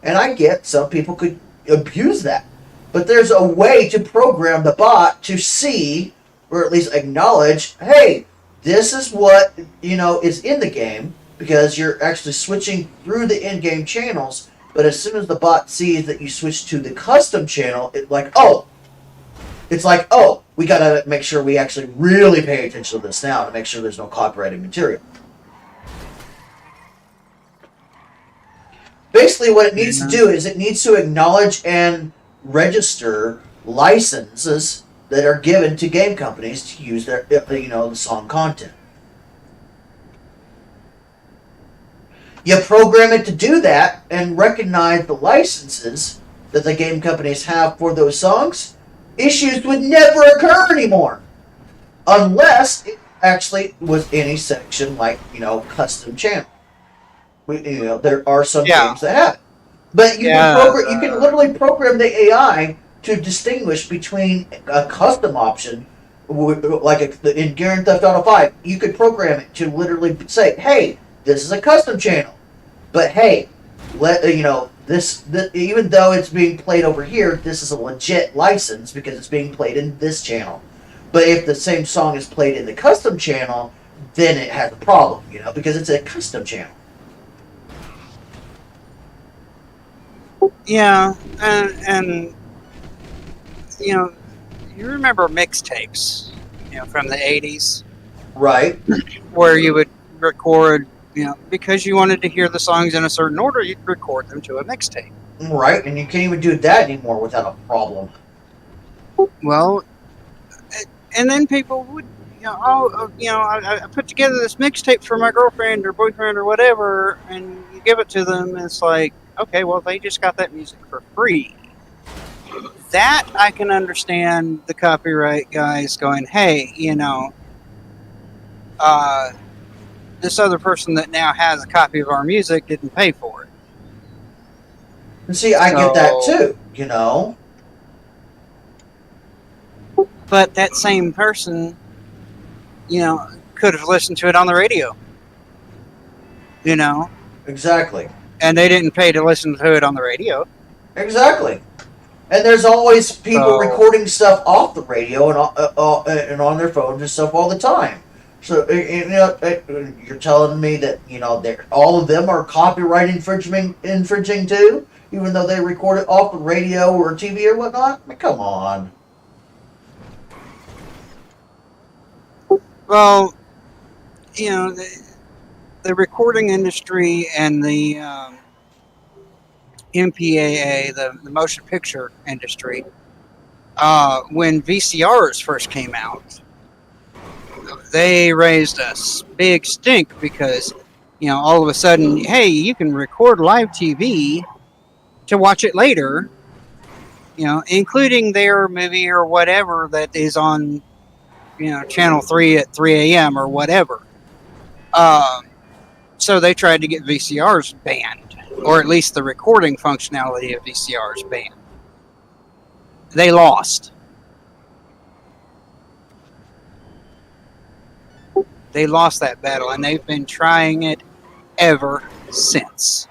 And I get some people could abuse that. But there's a way to program the bot to see, or at least acknowledge, hey, this is what, is in the game, because you're actually switching through the in-game channels, but as soon as the bot sees that you switch to the custom channel, it's like, oh, It's like, oh, we got to make sure we actually really pay attention to this now to make sure there's no copyrighted material. Basically, what it needs to do is it needs to acknowledge and register licenses that are given to game companies to use their, the song content. You program it to do that and recognize the licenses that the game companies have for those songs. Issues would never occur anymore. Unless it actually was any section like, custom channel. There are some games that have it. But you can literally program the AI to distinguish between a custom option, like in Grand Theft Auto 5, you could program it to literally say, hey, this is a custom channel. But hey, this even though it's being played over here, this is a legit license because it's being played in this channel. But if the same song is played in the custom channel, then it has a problem, because it's a custom channel. Yeah, and you remember mixtapes, from the 80s? Right. Where you would record, because you wanted to hear the songs in a certain order, you'd record them to a mixtape. Right, and you can't even do that anymore without a problem. Well, and then people would, I put together this mixtape for my girlfriend or boyfriend or whatever, and you give it to them, and it's like, okay, well, they just got that music for free. That I can understand the copyright guys going, hey, this other person that now has a copy of our music didn't pay for it. And see, I get that too, But that same person, could have listened to it on the radio. Exactly. And they didn't pay to listen to it on the radio. Exactly. And there's always people recording stuff off the radio and on their phones and stuff all the time. So you're telling me that all of them are copyright infringing too, even though they record it off the radio or TV or whatnot. I mean, come on. Well, the recording industry and the MPAA, the motion picture industry, when VCRs first came out, they raised a big stink because, all of a sudden, hey, you can record live TV to watch it later, including their movie or whatever that is on, Channel 3 at 3 a.m. or whatever. So they tried to get VCRs banned, or at least the recording functionality of VCRs banned. They lost. They lost that battle, and they've been trying it ever since.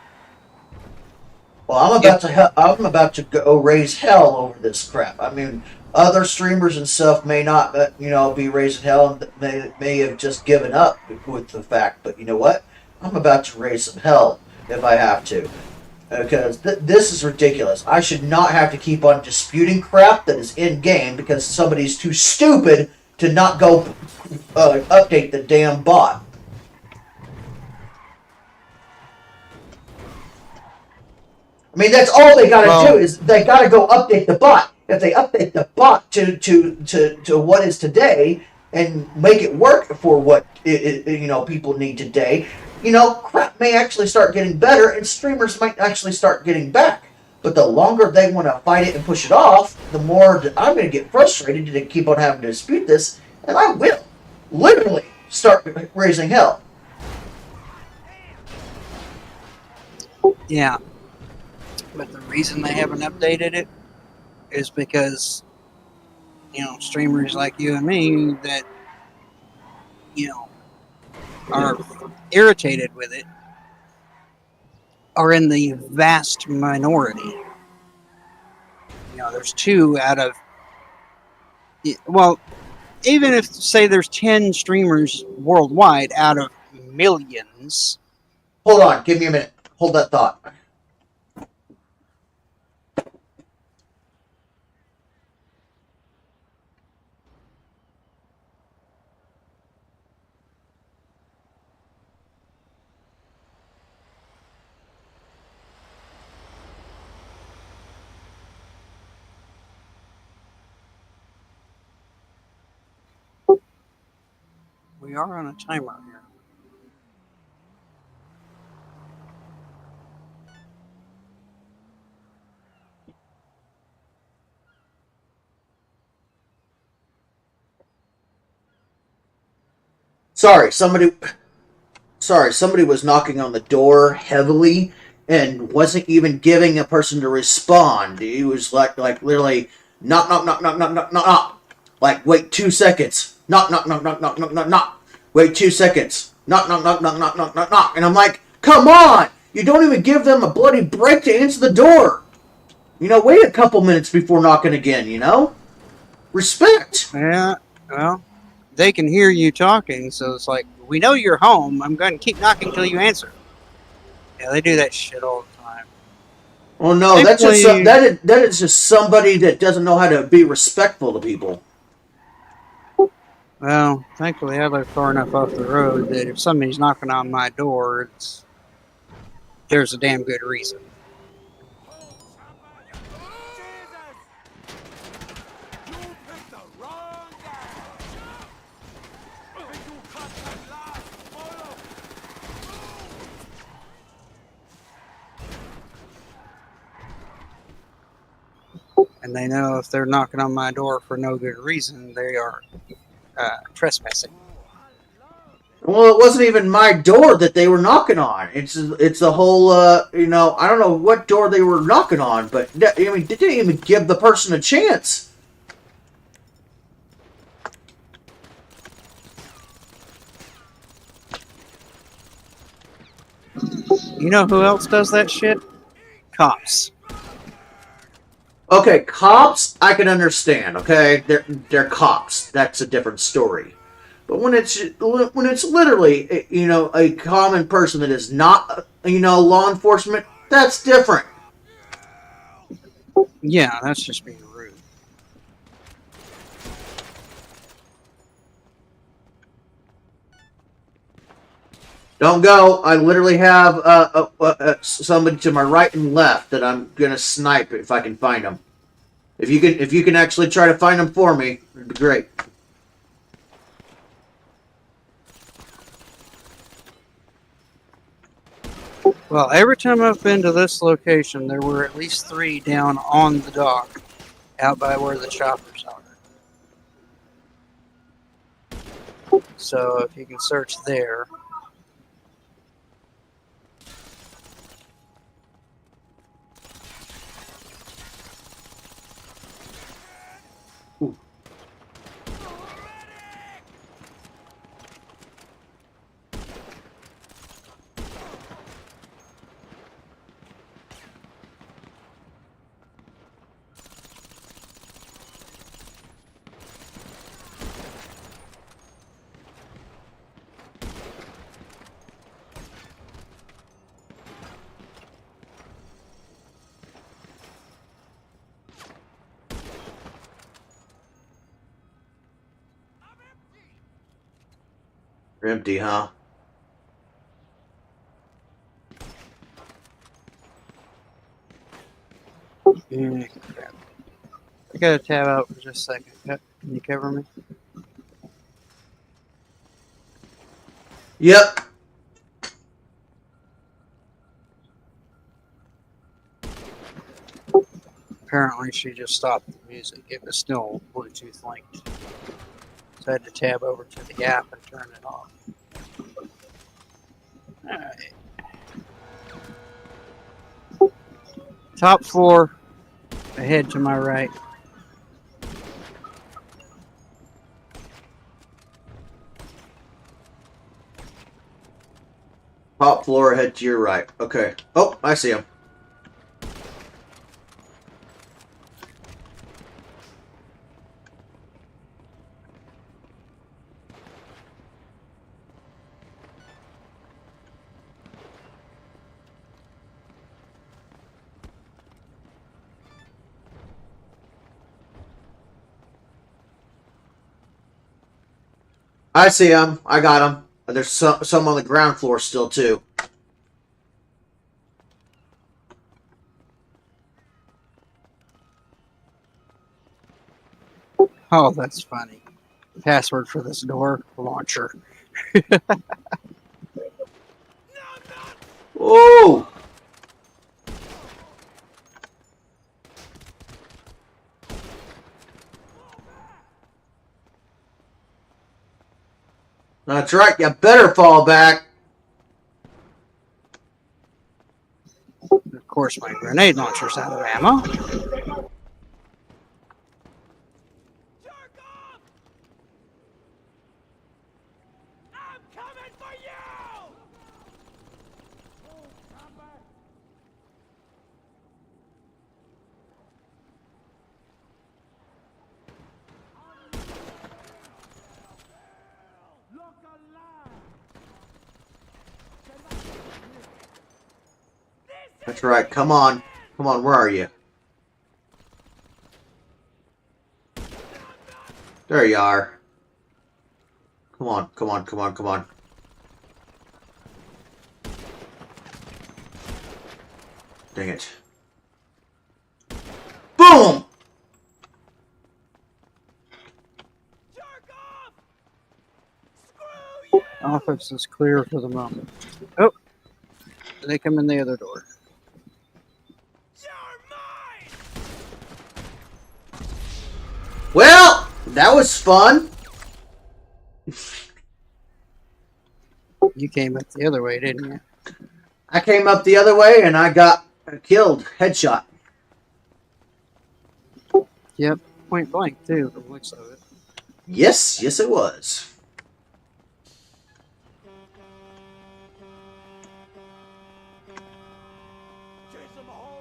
Well, I'm about to go raise hell over this crap. I mean, other streamers and stuff may not, be raising hell, and may have just given up with the fact. But you know what? I'm about to raise some hell if I have to, because this is ridiculous. I should not have to keep on disputing crap that is in game because somebody's too stupid to not go update the damn bot. I mean, that's all they gotta do is they gotta go update the bot. If they update the bot to what is today and make it work for what people need today, crap may actually start getting better and streamers might actually start getting back. But the longer they want to fight it and push it off, the more I'm going to get frustrated to keep on having to dispute this, and I will literally start raising hell. Yeah. But the reason they haven't updated it is because, streamers like you and me that, are irritated with it are in the vast minority. There's 2 out of, even if, say, there's 10 streamers worldwide out of millions. Hold on, give me a minute. Hold that thought. We are on a timer here. Sorry, somebody was knocking on the door heavily and wasn't even giving a person to respond. He was like literally knock knock knock knock knock knock knock knock. Like wait 2 seconds. Knock knock knock knock knock knock knock knock. Wait 2 seconds. Knock knock knock knock knock knock knock knock. And I'm like, come on! You don't even give them a bloody break to answer the door. You know, wait a couple minutes before knocking again. You know, respect. Yeah. Well, they can hear you talking, so it's like, we know you're home. I'm going to keep knocking until you answer. Yeah, they do that shit all the time. Well, no, that's just that is just somebody that doesn't know how to be respectful to people. Well, thankfully I live far enough off the road that if somebody's knocking on my door, there's a damn good reason. And they know if they're knocking on my door for no good reason, they are trespassing. Well, it wasn't even my door that they were knocking on. It's the whole, you know, I don't know what door they were knocking on, but I mean, they didn't even give the person a chance. You know who else does that shit? Cops. Okay, cops, I can understand. Okay, they're cops. That's a different story. But when it's literally, you know, a common person that is not, you know, law enforcement, that's different. Yeah, that's just being rude. Don't go. I literally have somebody to my right and left that I'm gonna snipe if I can find them. If you can actually try to find them for me, it'd be great. Well, every time I've been to this location, there were at least 3 down on the dock, out by where the choppers are. So if you can search there. You're empty, huh? Crap. I gotta tab out for just a second. Can you cover me? Yep. Apparently she just stopped the music. It was still Bluetooth linked. So I had to tab over to the app and turn it off. Alright. Top floor, ahead to my right. Top floor, head to your right. Okay. Oh, I see him. I see him. I got him. There's some on the ground floor still, too. Oh, that's funny. Password for this door launcher. Oh! That's right, you better fall back. Of course, my grenade launcher's out of ammo. I'm coming for you! Look alive! That's right, come on. Come on, where are you? There you are. Come on, come on, come on, come on. Dang it. Boom! Office is clear for the moment. Oh, they come in the other door. Well, that was fun. You came up the other way, didn't you? I came up the other way and I got killed. Headshot. Yep, point blank too, from the looks of it. Yes, yes it was. Chase them home!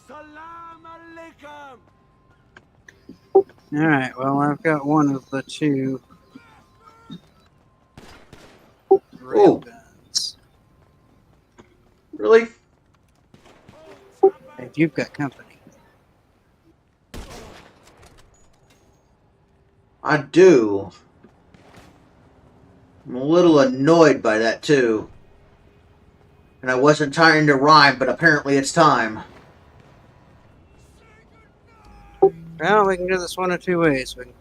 Salam alaikum! Alright, well, I've got one of the two railguns. Really? If you've got company. I do. I'm a little annoyed by that too. And I wasn't trying to rhyme, but apparently it's time. Well, we can do this one of two ways. We can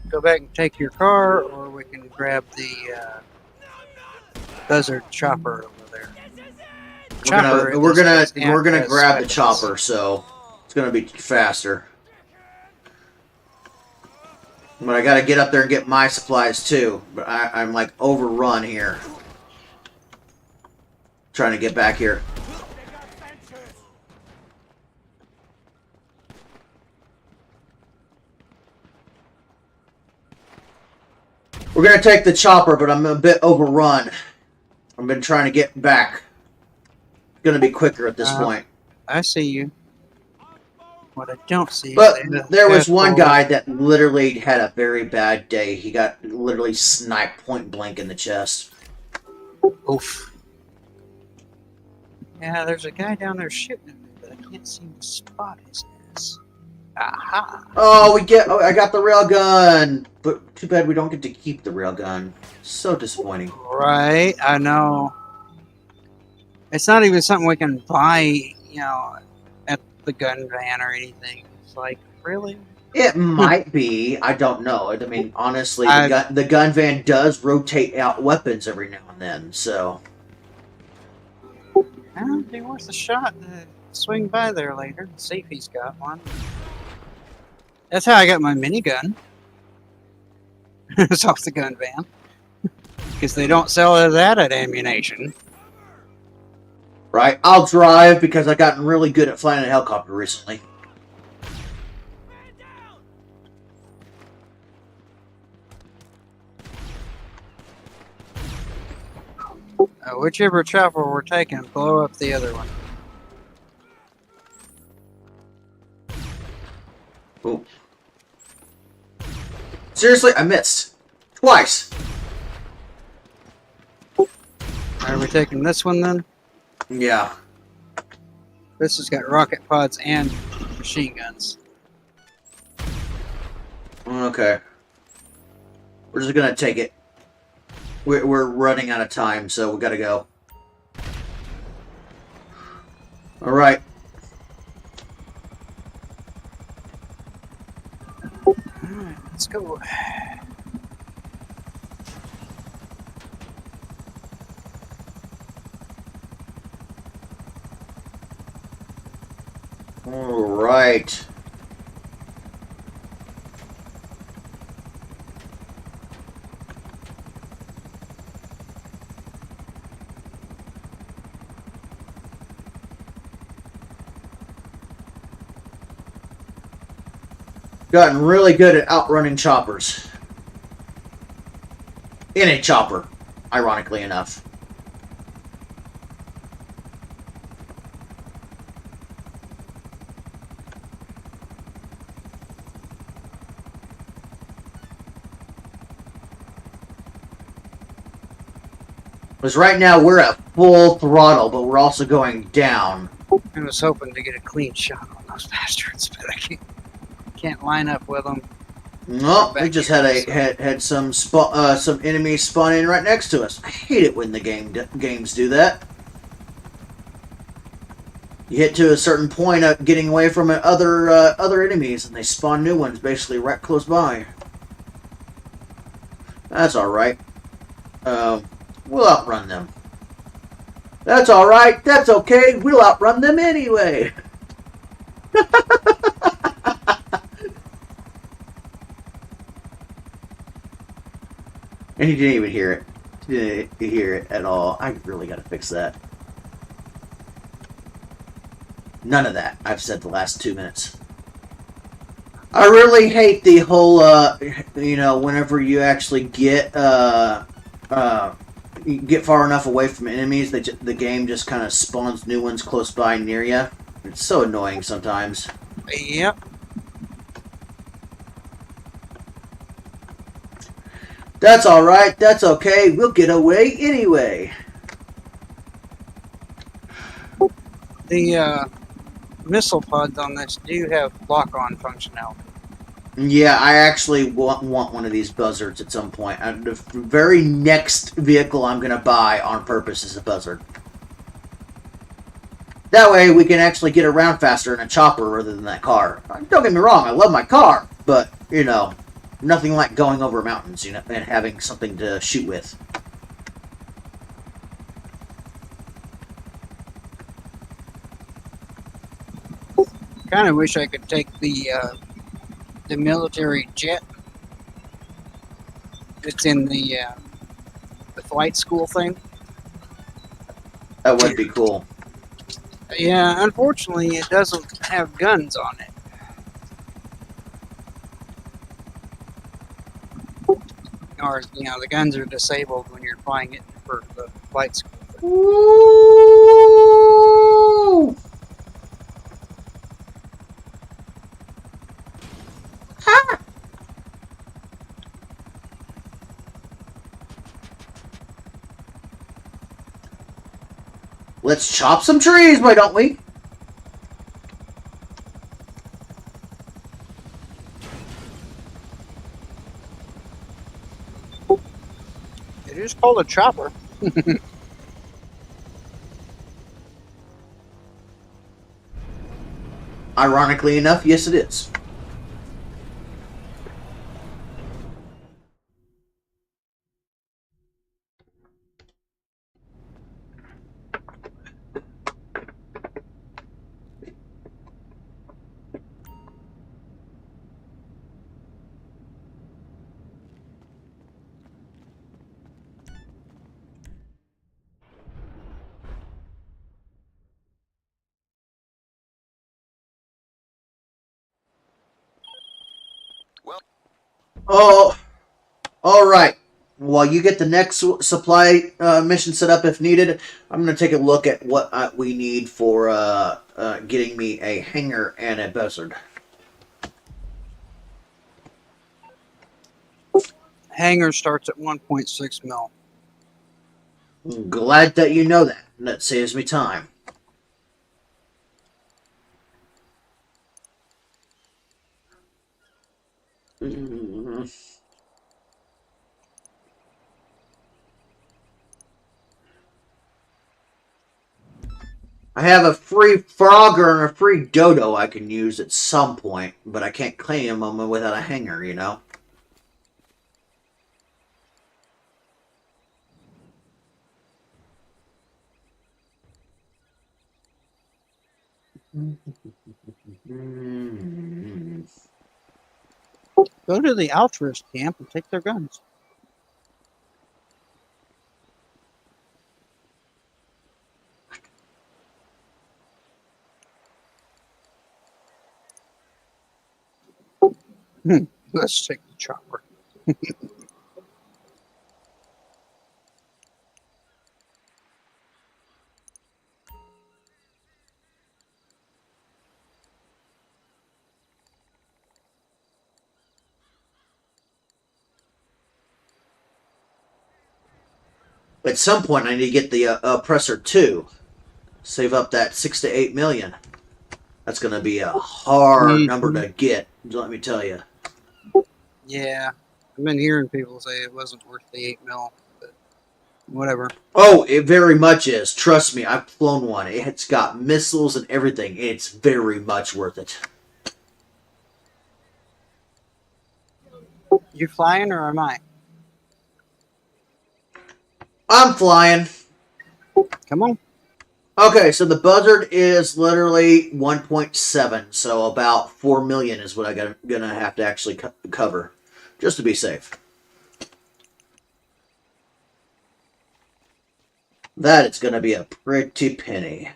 go back and take your car, or we can grab the Buzzard chopper over there. We're gonna grab the chopper, so it's gonna be faster. But I gotta get up there and get my supplies too. But I'm like overrun here. Trying to get back here. We're gonna take the chopper, but I'm a bit overrun. I've been trying to get back. It's gonna be quicker at this point. I see you. What I don't see. But there was one guy that literally had a very bad day. He got literally sniped point blank in the chest. Oof. Yeah, there's a guy down there shooting at me, but I can't seem to spot his ass. Aha! Oh, I got the railgun, but too bad we don't get to keep the railgun. So disappointing. Right, I know. It's not even something we can buy, you know, at the gun van or anything. It's like, really? It might be. I don't know. I mean, honestly, the gun van does rotate out weapons every now and then, so. It'd be worth a shot to swing by there later and see if he's got one. That's how I got my minigun. It's off the gun van. Because they don't sell that at ammunition. Right, I'll drive because I've gotten really good at flying a helicopter recently. Whichever chopper we're taking, blow up the other one. Ooh. Seriously, I missed. Twice. Are we taking this one then? Yeah. This has got rocket pods and machine guns. Okay. We're just gonna take it. We're running out of time, so we gotta go. Alright. Alright, let's go. All right. Gotten really good at outrunning choppers. In a chopper, ironically enough. Because right now we're at full throttle, but we're also going down. I was hoping to get a clean shot on those bastards, but I can't line up with them. No, we just had some enemies spawn in right next to us. I hate it when the games do that. You hit to a certain point of getting away from other enemies, and they spawn new ones basically right close by. That's all right. We'll outrun them. That's all right. That's okay. We'll outrun them anyway. And he didn't even hear it. Didn't hear it at all. I really got to fix that. None of that I've said the last 2 minutes. I really hate the whole, whenever you actually get you get far enough away from enemies, the game just kind of spawns new ones close by near you. It's so annoying sometimes. Yep. That's alright, that's okay, we'll get away anyway. The missile pods on this do have lock-on functionality. Yeah, I actually want one of these buzzards at some point. The very next vehicle I'm going to buy on purpose is a buzzard. That way we can actually get around faster in a chopper rather than that car. Don't get me wrong, I love my car, but, nothing like going over mountains, and having something to shoot with. Kind of wish I could take the military jet that's in the flight school thing. That would be cool. Yeah, unfortunately, it doesn't have guns on it. Or, the guns are disabled when you're flying it for the flight school thing. Ooh. Ah. Let's chop some trees, why don't we? It is called a chopper. Ironically enough, yes it is. Oh, all right. While you get the next supply mission set up if needed, I'm going to take a look at what we need for getting me a hanger and a buzzard. Hanger starts at 1.6 mil. Glad that you know that. That saves me time. I have a free Frogger and a free Dodo I can use at some point, but I can't claim them without a hanger, Go to the altruist camp and take their guns. Let's take the chopper. At some point, I need to get the Oppressor 2. Save up that 6 to 8 million. That's going to be a hard number to get, let me tell you. Yeah, I've been hearing people say it wasn't worth the 8 mil, but whatever. Oh, it very much is. Trust me, I've flown one. It's got missiles and everything. It's very much worth it. You flying or am I? I'm flying. Come on. Okay, so the Buzzard is literally 1.7, so about 4 million is what I'm gonna have to actually cover, just to be safe. That is gonna be a pretty penny.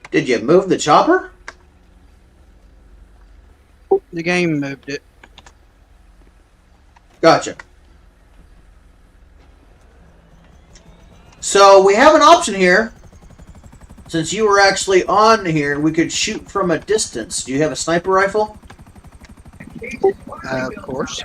Did you move the chopper? The game moved it. Gotcha. So we have an option here. Since you were actually on here, we could shoot from a distance. Do you have a sniper rifle? Of course.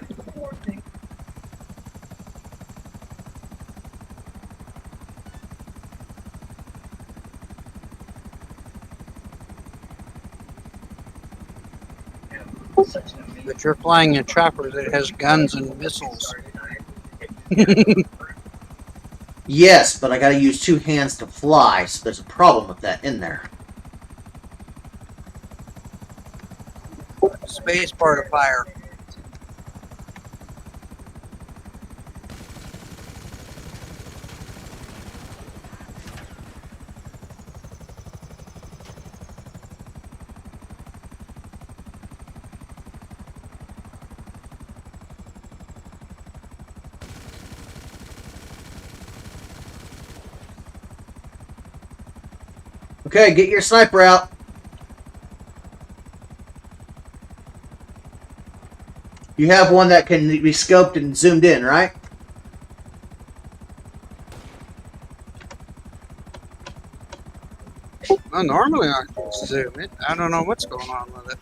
But you're flying a chopper that has guns and missiles. Yes, but I gotta use 2 hands to fly, so there's a problem with that in there. Space bar to fire. Okay, get your sniper out. You have one that can be scoped and zoomed in, right? Well, normally I can zoom it. I don't know what's going on with it.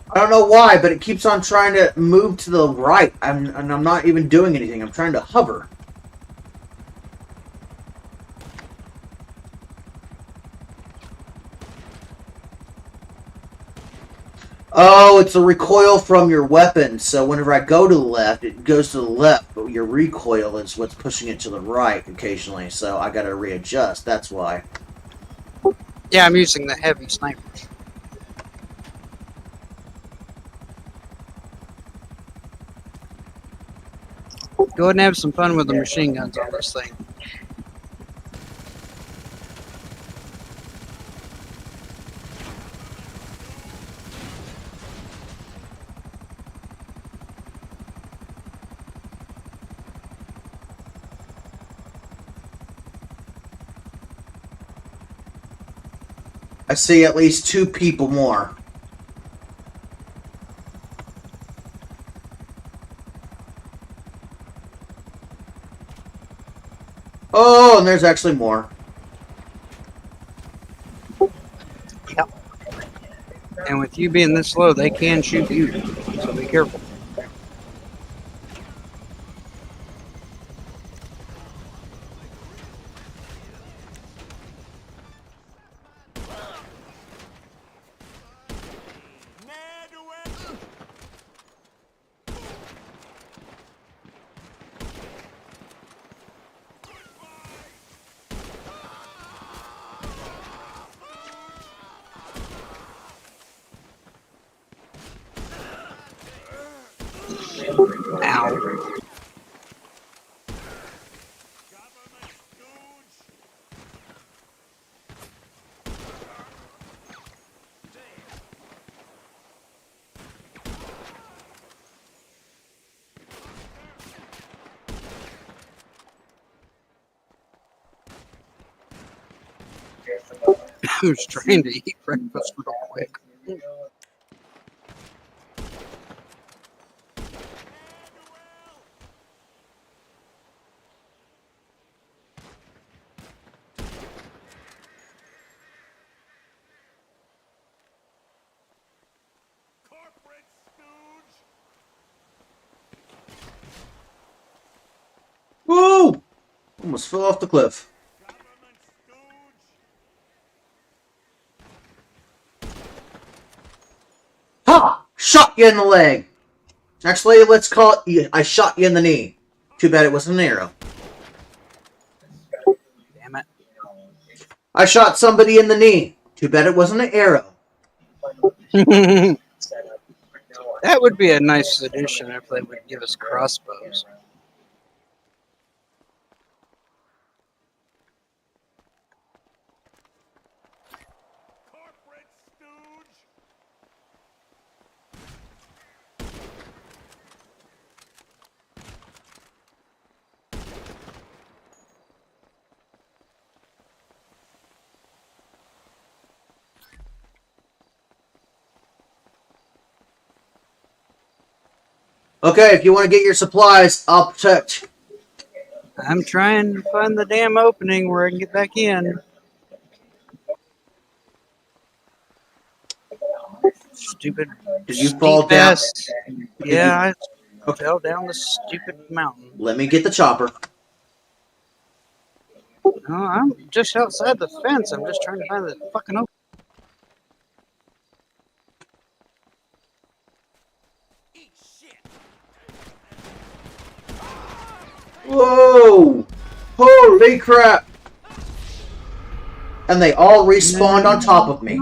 I don't know why, but it keeps on trying to move to the right. And I'm not even doing anything. I'm trying to hover. Oh, it's a recoil from your weapon. So whenever I go to the left, it goes to the left. But your recoil is what's pushing it to the right occasionally. So I got to readjust. That's why. Yeah, I'm using the heavy sniper. Go ahead and have some fun with the machine guns on this thing. I see at least 2 people more. Oh, and there's actually more. Yep. And with you being this low, they can shoot you. So be careful. Ow. I was trying to eat breakfast real quick. Corporate stooge! Woo! Almost fell off the cliff. Government stooge! Ha! Shot you in the leg. Actually, let's call it I shot you in the knee. Too bad it wasn't an arrow. Damn it. I shot somebody in the knee. Too bad it wasn't an arrow. That would be a nice addition if they would give us crossbows. Corporate stooge! Okay, if you want to get your supplies, I'll protect. I'm trying to find the damn opening where I can get back in. Stupid. Did you fall down? ass. Yeah, I fell down the stupid mountain. Let me get the chopper. No, I'm just outside the fence. I'm just trying to find the fucking opening. Whoa! Holy crap! And they all respawned on top of me.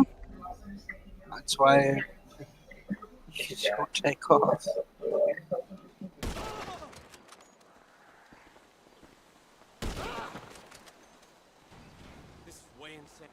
That's why you don't take off. This is way insane.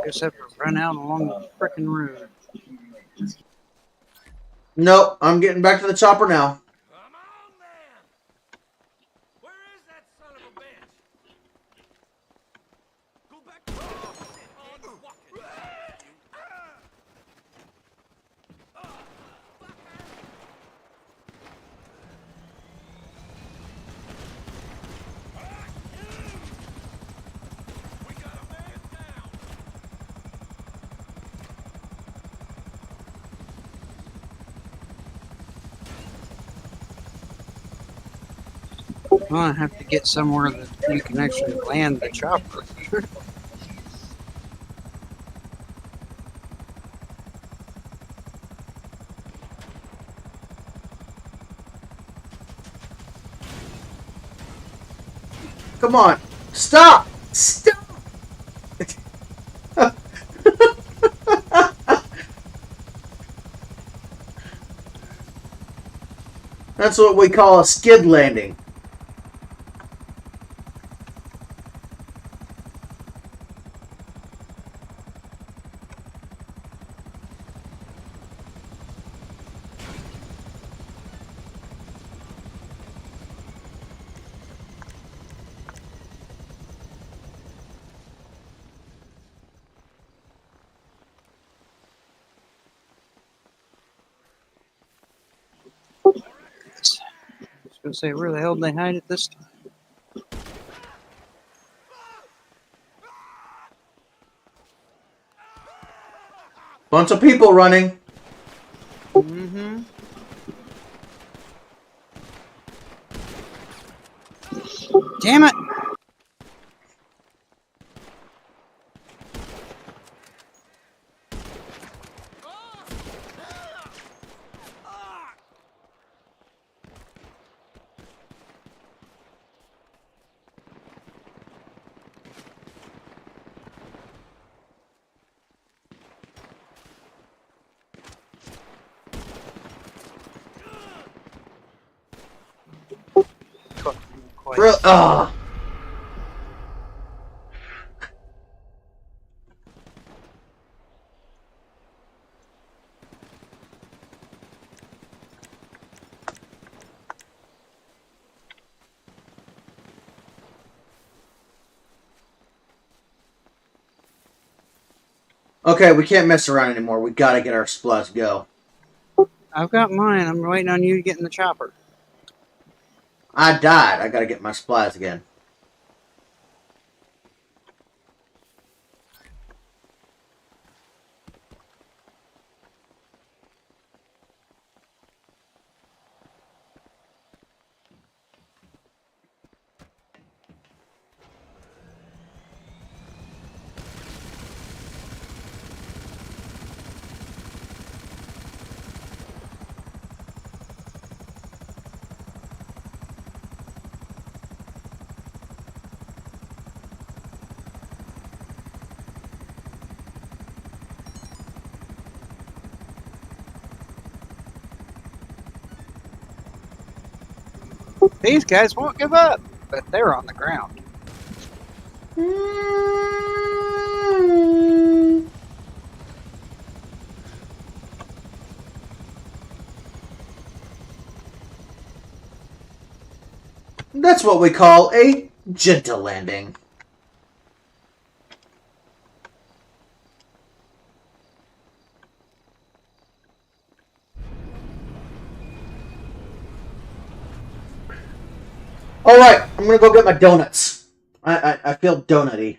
Just have to run out along the frickin' road. Nope, I'm getting back to the chopper now. Come on, man! Where is that son of a bitch? Go back to on walking. We got a man down! Well, I have to get somewhere that you can actually land the chopper. Come on. Stop! Stop! That's what we call a skid landing. I was gonna say, where the hell did they hide it this time? Bunch of people running. Mm-hmm. Damn it! Bro, ah. Okay, we can't mess around anymore. We gotta get our supplies to go. I've got mine. I'm waiting on you to get in the chopper. I died. I gotta get my supplies again. These guys won't give up, but they're on the ground. That's what we call a gentle landing. Alright, I'm gonna go get my donuts. I feel donutty.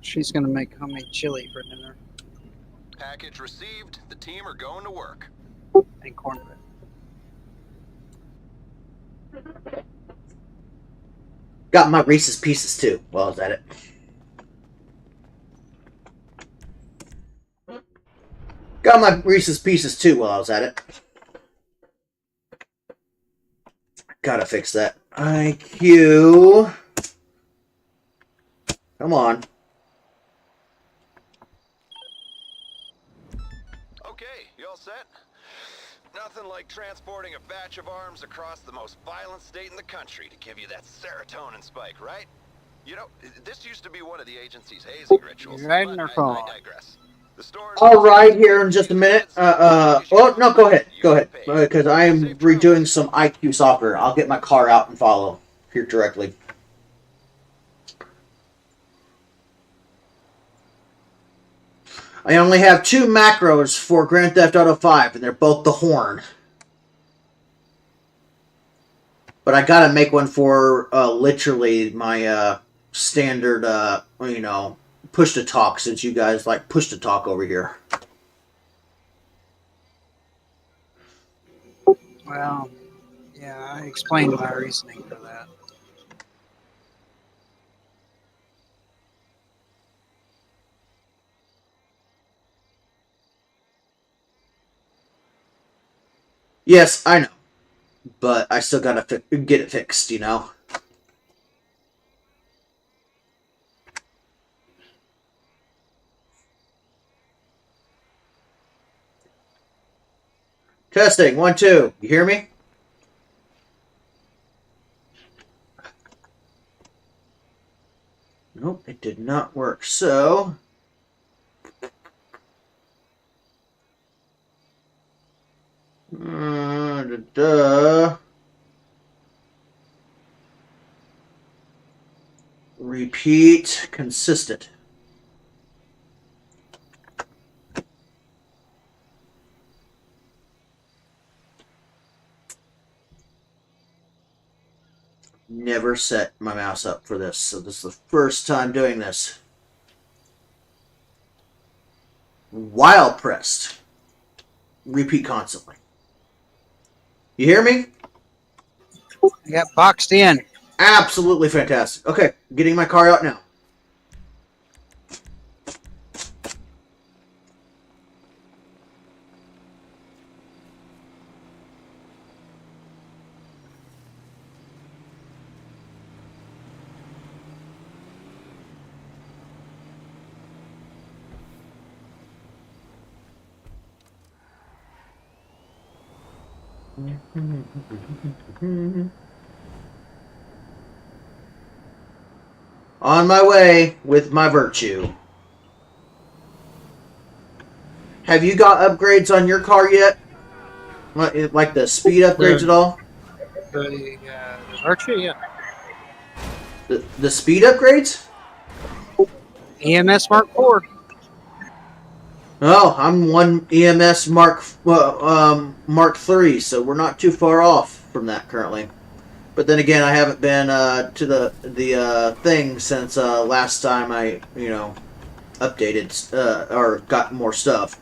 She's gonna make homemade chili for dinner. Package received. The team are going to work. And cornbread. Got my Reese's Pieces too. Well, I was at it. Got my Reese's Pieces too while I was at it. Gotta fix that. IQ. Come on. Okay, you all set? Nothing like transporting a batch of arms across the most violent state in the country to give you that serotonin spike, right? You know, this used to be one of the agency's hazing rituals. You're riding her phone. I digress. I'll ride here in just a minute. Oh, no, go ahead. Go ahead. Because I am redoing some IQ soccer. I'll get my car out and follow here directly. I only have 2 macros for Grand Theft Auto 5, and they're both the horn. But I gotta make one for literally my standard, you know, push to talk, since you guys like push to talk over here. Well, yeah, I explained my reasoning for that. Yes, I know. But I still gotta get it fixed, you know? Testing, 1, 2. You hear me? Nope, it did not work. So... Repeat, consistent. Never set my mouse up for this, so this is the first time doing this. While pressed. repeat constantly. You hear me? I got boxed in. Absolutely fantastic. Okay, getting my car out now. On my way with my virtue. Have you got upgrades on your car yet? Like the speed upgrades at all? The Virtue, yeah. The speed upgrades? EMS Mark 4. Oh, I'm one EMS Mark 3, so we're not too far off from that currently. But then again, I haven't been to the thing since last time I updated or got more stuff.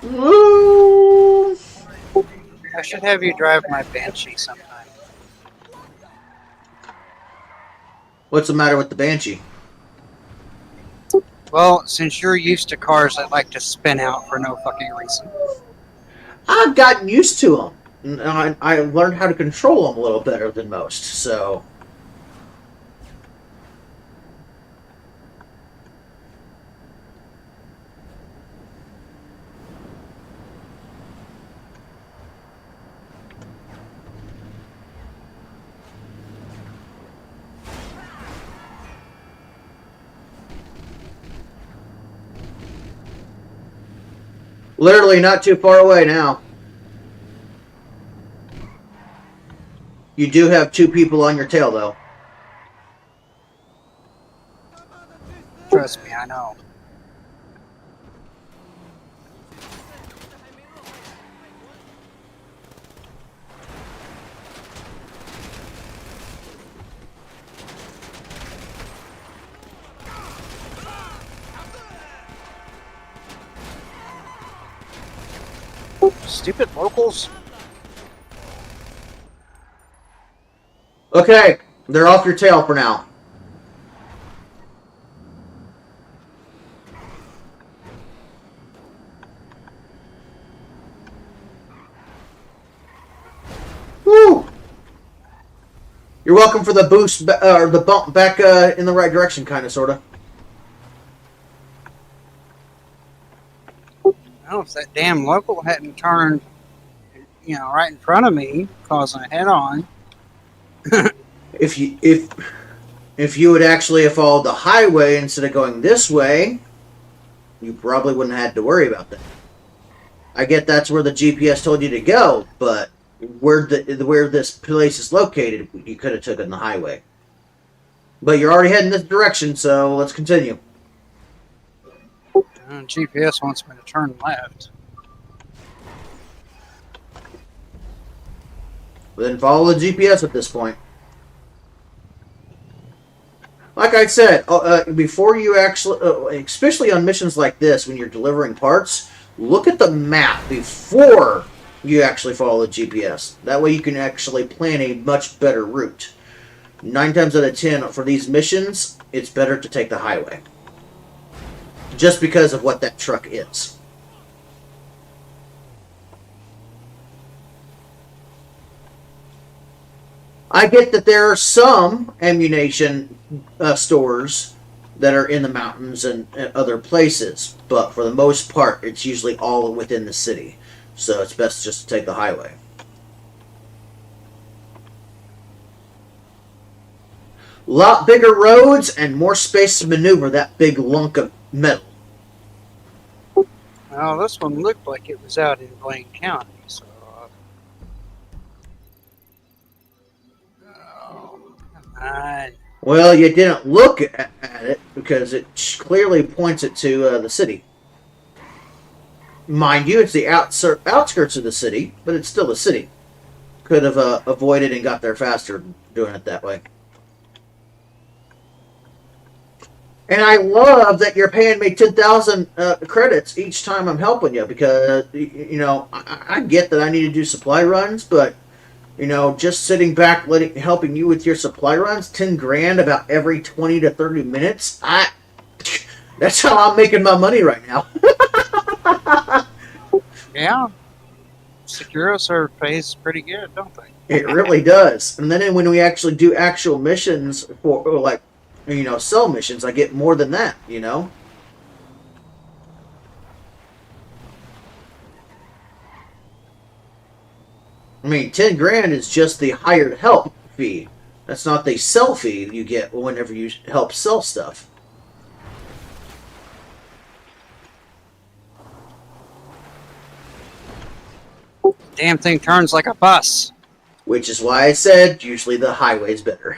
Woo! I should have you drive my Banshee sometime. What's the matter with the Banshee? Well, since you're used to cars that like to spin out for no fucking reason. I've gotten used to them. I learned how to control them a little better than most, so... Literally not too far away now. You do have 2 people on your tail, though. Trust me, I know. Stupid locals. Okay, they're off your tail for now. Woo! You're welcome for the boost, or the bump back in the right direction, kind of, sort of. I don't know if that damn local hadn't turned, right in front of me, causing a head-on. If you would actually have followed the highway instead of going this way, you probably wouldn't have had to worry about that. I get that's where the GPS told you to go, but where this place is located, you could have taken the highway. But you're already heading this direction, so let's continue. GPS wants me to turn left. Then follow the GPS at this point. Like I said, before you actually, especially on missions like this, when you're delivering parts, look at the map before you actually follow the GPS. That way you can actually plan a much better route. 9 times out of 10, for these missions, it's better to take the highway. Just because of what that truck is. I get that there are some ammunition stores that are in the mountains and other places, but for the most part, it's usually all within the city. So it's best just to take the highway. Lot bigger roads and more space to maneuver that big lunk of metal. Well, this one looked like it was out in Blaine County, so... come on. Well, you didn't look at it because it clearly points it to the city. Mind you, it's the outskirts of the city, but it's still a city. Could have avoided and got there faster doing it that way. And I love that you're paying me 10,000 credits each time I'm helping you because, you know, I get that I need to do supply runs, but, you know, just sitting back helping you with your supply runs, 10 grand about every 20 to 30 minutes, that's how I'm making my money right now. Yeah. SecuroServe pays pretty good, don't they? It really does. And then when we actually do actual missions or like, you know, sell missions, I get more than that, you know? I mean, 10 grand is just the hired help fee. That's not the sell fee you get whenever you help sell stuff. Damn thing turns like a bus. Which is why I said usually the highway's better.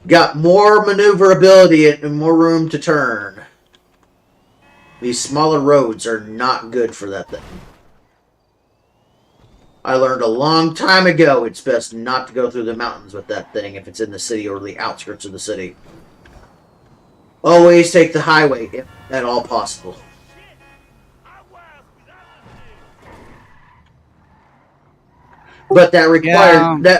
Got more maneuverability and more room to turn. These smaller roads are not good for that thing. I learned a long time ago it's best not to go through the mountains with that thing if it's in the city or the outskirts of the city. Always take the highway if at all possible. But that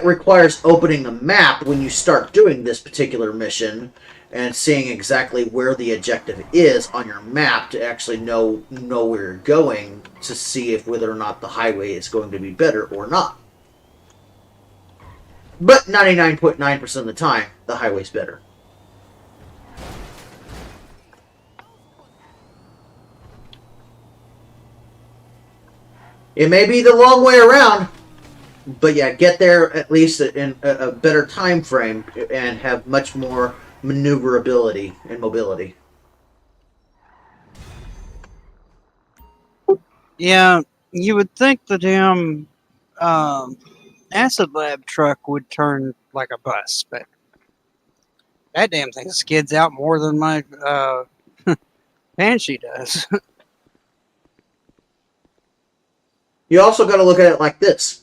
requires opening the map when you start doing this particular mission and seeing exactly where the objective is on your map to actually know where you're going to see if whether or not the highway is going to be better or not. But 99.9% of the time, the highway's better. It may be the long way around, but yeah, get there at least in a better time frame and have much more maneuverability and mobility. Yeah, you would think the damn acid lab truck would turn like a bus, but that damn thing skids out more than my Banshee does. You also got to look at it like this.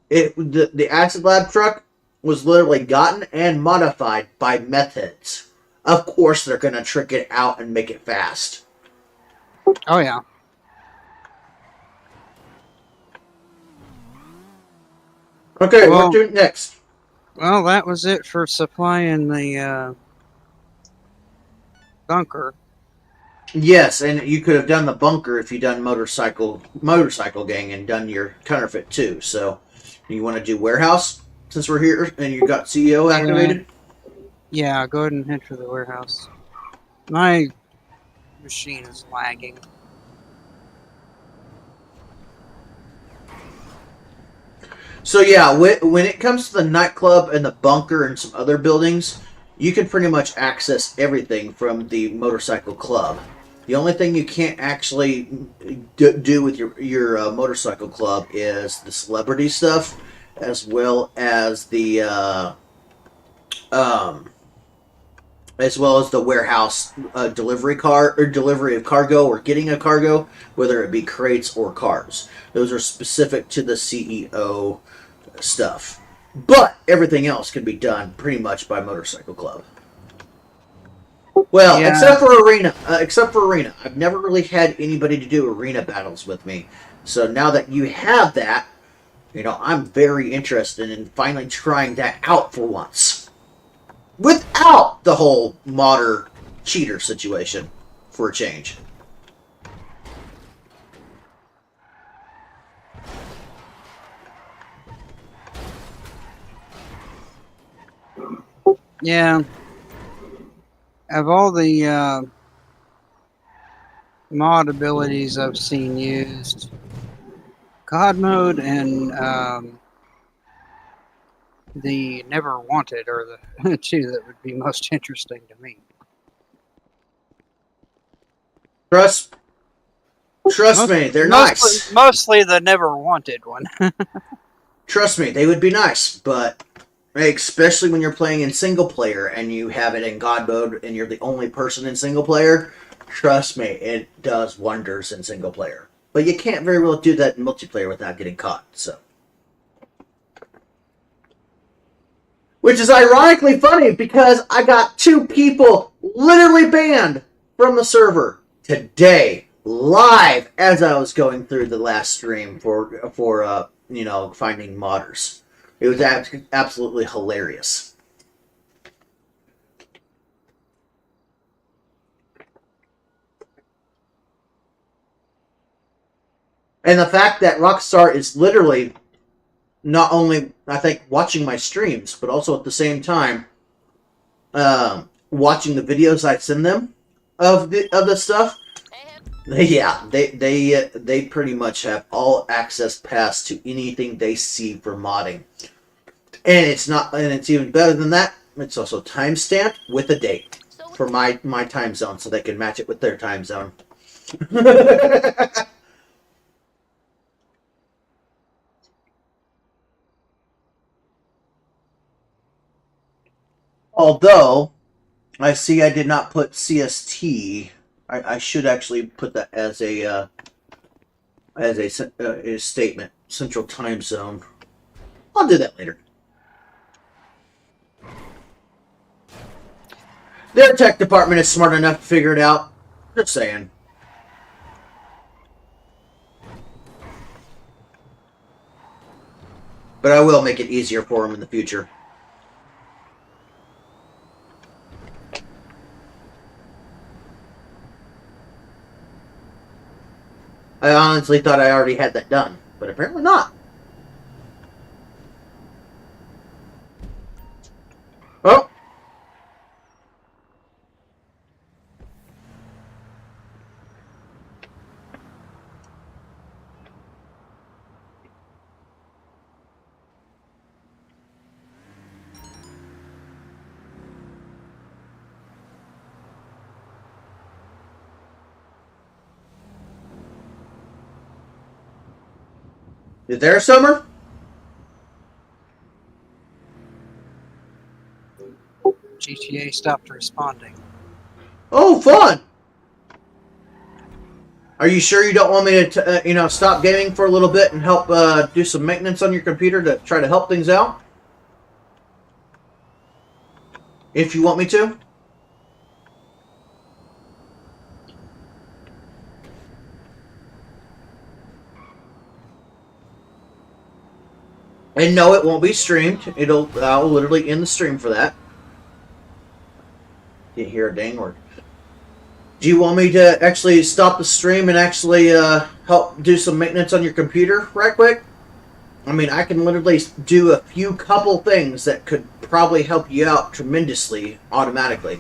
The acid lab truck was literally gotten and modified by meth heads. Of course they're going to trick it out and make it fast. Oh, yeah. Okay, what do next? Well, that was it for supplying the bunker. Yes, and you could have done the bunker if you done motorcycle gang and done your counterfeit too. So, you want to do warehouse since we're here and you got CEO activated? Yeah, go ahead and head for the warehouse. My machine is lagging. So yeah, when it comes to the nightclub and the bunker and some other buildings, you can pretty much access everything from the motorcycle club. The only thing you can't actually do with your motorcycle club is the celebrity stuff, as well as the warehouse delivery of cargo or getting a cargo, whether it be crates or cars. Those are specific to the CEO stuff. But everything else can be done pretty much by Motorcycle Club. Well, Yeah. except for arena. I've never really had anybody to do arena battles with me. So now that you have that, you know, I'm very interested in finally trying that out for once. Without the whole modder cheater situation for a change. Yeah. Of all the mod abilities I've seen used, God mode and the Never Wanted are the two that would be most interesting to me. Trust me, they're nice. Mostly the Never Wanted one. Trust me, they would be nice, but especially when you're playing in single player and you have it in God mode and you're the only person in single player, trust me, it does wonders in single player. But you can't very well do that in multiplayer without getting caught, so. Which is ironically funny because I got 2 people literally banned from the server today, live, as I was going through the last stream for finding modders. It was absolutely hilarious. And the fact that Rockstar is literally not only, I think, watching my streams, but also at the same time watching the videos I send them of the stuff. Yeah, they pretty much have all access pass to anything they see for modding. And it's even better than that. It's also time stamped with a date for my time zone, so they can match it with their time zone. Although, I see I did not put CST. I should actually put that as a statement. Central Time Zone. I'll do that later. Their tech department is smart enough to figure it out. Just saying. But I will make it easier for them in the future. I honestly thought I already had that done, but apparently not. Oh. Is there Summer? GTA stopped responding. Oh, fun! Are you sure you don't want me to, stop gaming for a little bit and help do some maintenance on your computer to try to help things out? If you want me to? And no, it won't be streamed. I'll literally end the stream for that. Didn't hear a dang word. Do you want me to actually stop the stream and actually help do some maintenance on your computer right quick? I mean, I can literally do a couple things that could probably help you out tremendously automatically.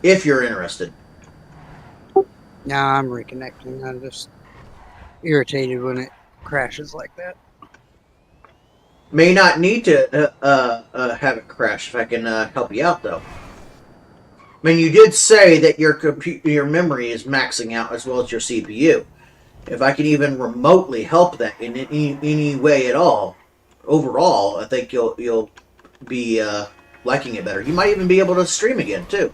If you're interested. No, I'm reconnecting. I'm just irritated when it crashes like that. May not need to have it crash if I can help you out, though. I mean, you did say that your memory is maxing out as well as your CPU. If I can even remotely help that in any way at all, overall, I think you'll be liking it better. You might even be able to stream again too.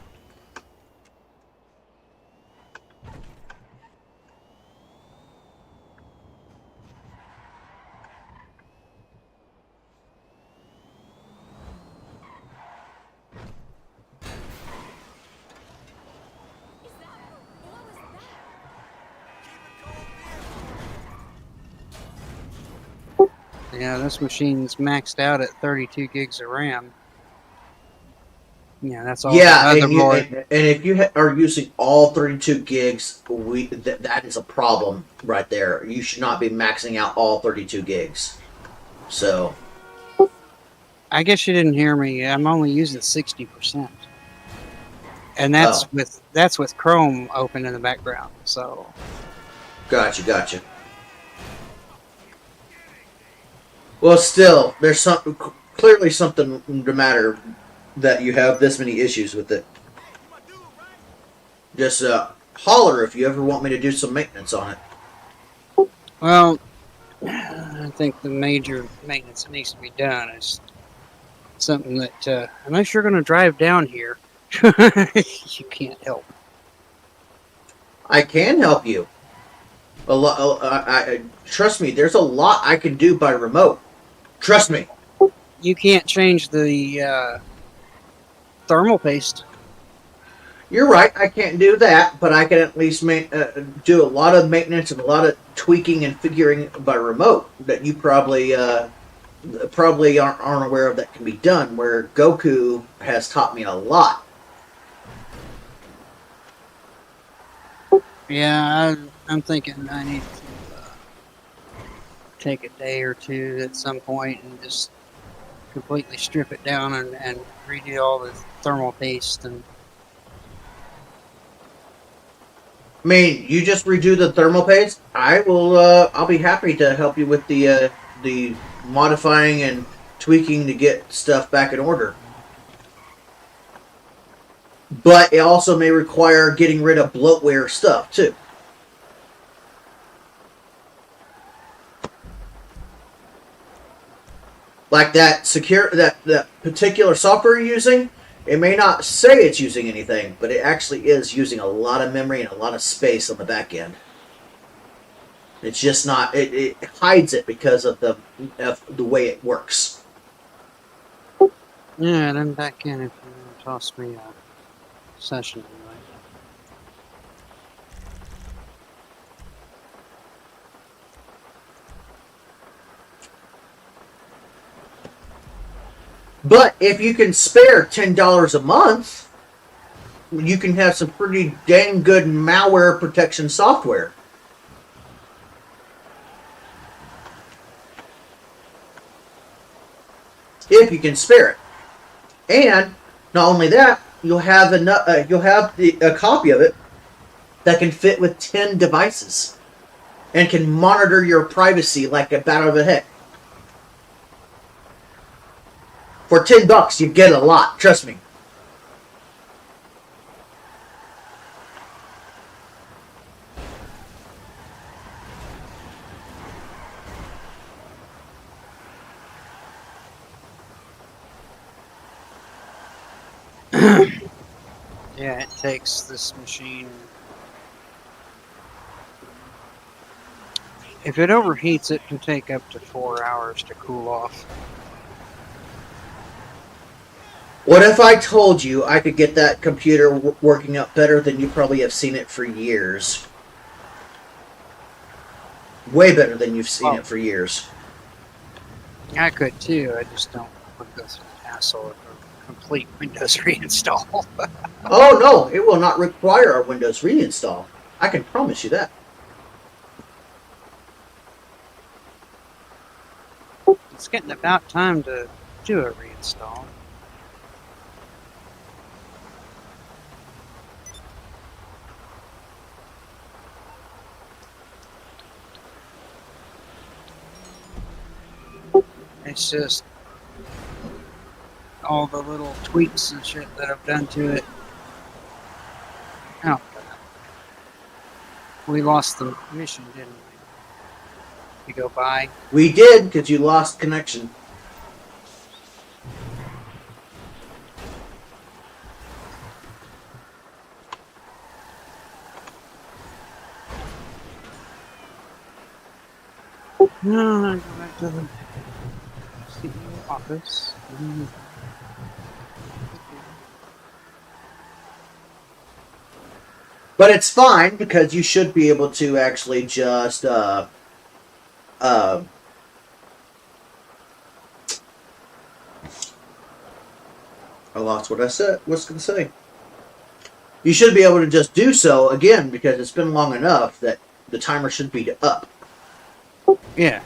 Yeah, this machine's maxed out at 32 gigs of RAM. Yeah, that's all. Yeah, and if you are using all 32 gigs, that is a problem right there. You should not be maxing out all 32 gigs. So, I guess you didn't hear me. I'm only using 60%, and that's with Chrome open in the background. So, gotcha. Well, still, there's clearly something the matter that you have this many issues with it. Just holler if you ever want me to do some maintenance on it. Well, I think the major maintenance that needs to be done is something that, unless you're going to drive down here, you can't help. I can help you. Trust me, there's a lot I can do by remote. Trust me, You can't change the thermal paste. You're right, I can't do that, but I can at least do a lot of maintenance and a lot of tweaking and figuring by remote that you probably aren't aware of that can be done, where Goku has taught me a lot. Yeah, I'm thinking I need to take a day or two at some point and just completely strip it down and redo all the thermal paste. And I mean, you just redo the thermal paste. I'll be happy to help you with the modifying and tweaking to get stuff back in order. But it also may require getting rid of bloatware stuff too. Like that particular software you're using, it may not say it's using anything, but it actually is using a lot of memory and a lot of space on the back end. It's just not, it hides it because of the way it works. yeah, then back in if you toss me a session. But if you can spare $10 a month, you can have some pretty dang good malware protection software. If you can spare it. And not only that, you'll have a copy of it that can fit with 10 devices and can monitor your privacy like a bat out of a heck. For $10, you get a lot. Trust me. Yeah, it takes this machine. If it overheats, it can take up to 4 hours to cool off. What if I told you I could get that computer working out better than you probably have seen it for years? Way better than you've seen it for years. I could too, I just don't want to go through the hassle of a complete Windows reinstall. Oh no, it will not require a Windows reinstall. I can promise you that. It's getting about time to do a reinstall. It's just all the little tweaks and shit that I've done to it. Oh, we lost the mission, didn't we? You go by. We did, because you lost connection. No, I go back to the CEO office. But it's fine, because you should be able to actually just, oh, I lost what I said. What's going to say? You should be able to just do so, again, because it's been long enough that the timer should be up. Yeah.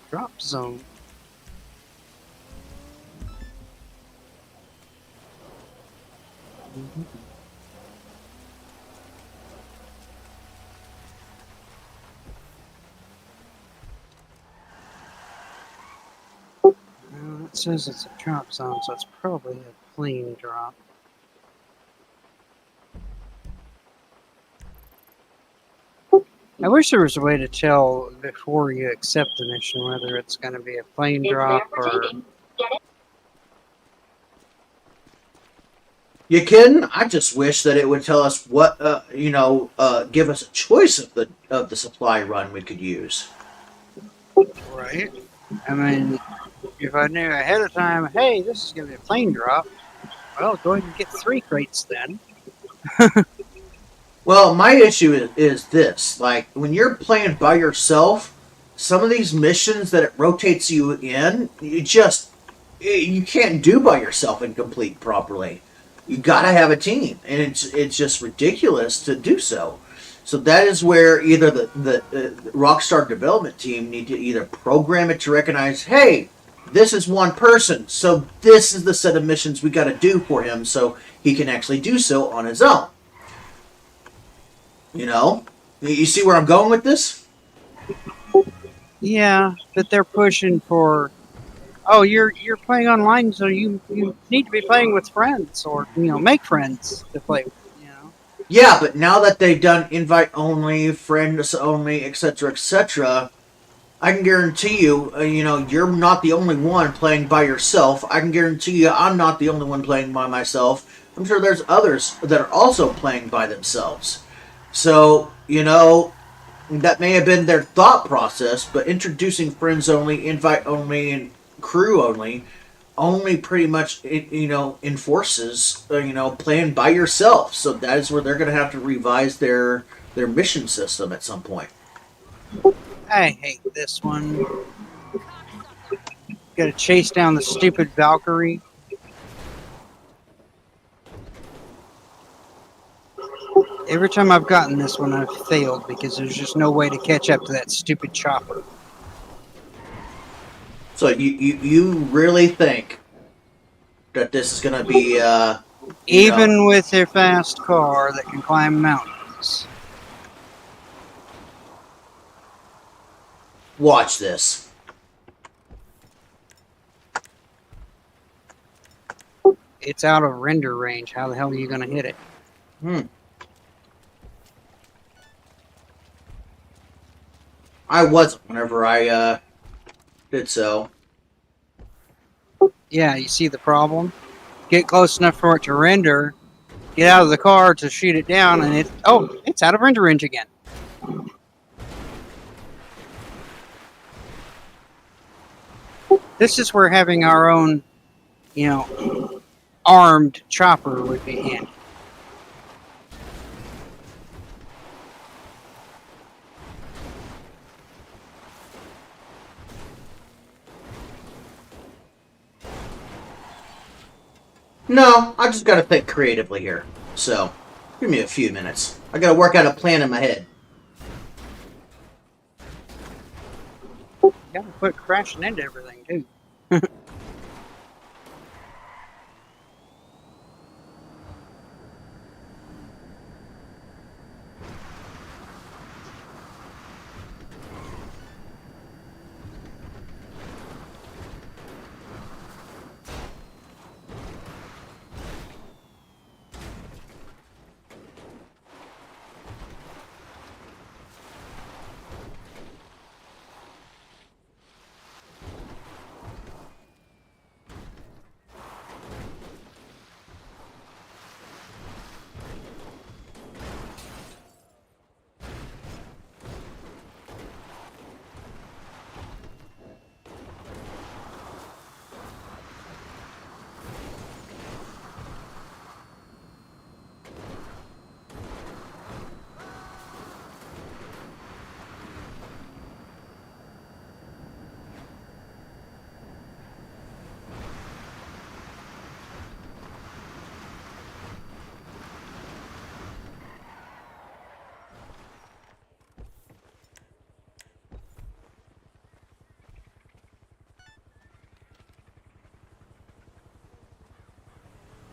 Drop zone. Well, it says it's a drop zone, so it's probably a plane drop. I wish there was a way to tell before you accept the mission whether it's going to be a plane drop or... You kidding? I just wish that it would tell us what, give us a choice of the supply run we could use. Right. I mean, if I knew ahead of time, hey, this is going to be a plane drop, well, go ahead and get 3 crates then. Well, my issue is this. Like, when you're playing by yourself, some of these missions that it rotates you in, you can't do by yourself and complete properly. You gotta have a team, and it's just ridiculous to do so. So that is where either the Rockstar development team need to either program it to recognize, hey, this is one person, so this is the set of missions we got to do for him, so he can actually do so on his own. You see where I'm going with this? Yeah, but they're pushing for, oh, you're playing online, so you need to be playing with friends, or make friends to play with. Yeah, but now that they've done invite only, friends only, etc., etc., I can guarantee you, you're not the only one playing by yourself. I can guarantee you I'm not the only one playing by myself. I'm sure there's others that are also playing by themselves. So, that may have been their thought process, but introducing friends only, invite only, and crew only pretty much, enforces, playing by yourself. So that is where they're going to have to revise their mission system at some point. I hate this one. Gotta chase down the stupid Valkyrie. Every time I've gotten this one, I've failed because there's just no way to catch up to that stupid chopper. So you really think that this is going to be... Even with a fast car that can climb mountains. Watch this. It's out of render range. How the hell are you going to hit it? I wasn't whenever I did so. Yeah, you see the problem? Get close enough for it to render, get out of the car to shoot it down, and it's out of render range again. This is where having our own, armed chopper would be handy. No, I just gotta think creatively here. So, give me a few minutes. I gotta work out a plan in my head. You gotta quit crashing into everything, too.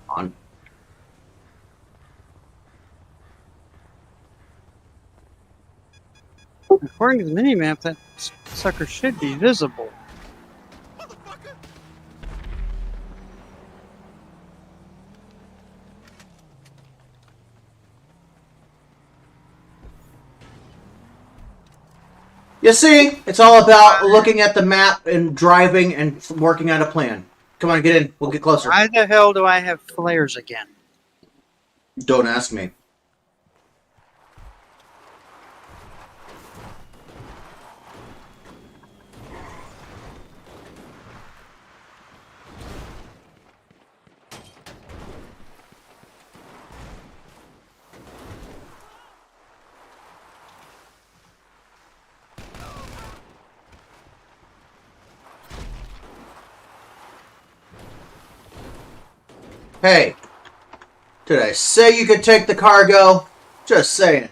On. According to the minimap, that sucker should be visible. You see, it's all about looking at the map and driving and working out a plan. Come on, get in. We'll get closer. Why the hell do I have flares again? Don't ask me. Hey, did I say you could take the cargo? Just saying.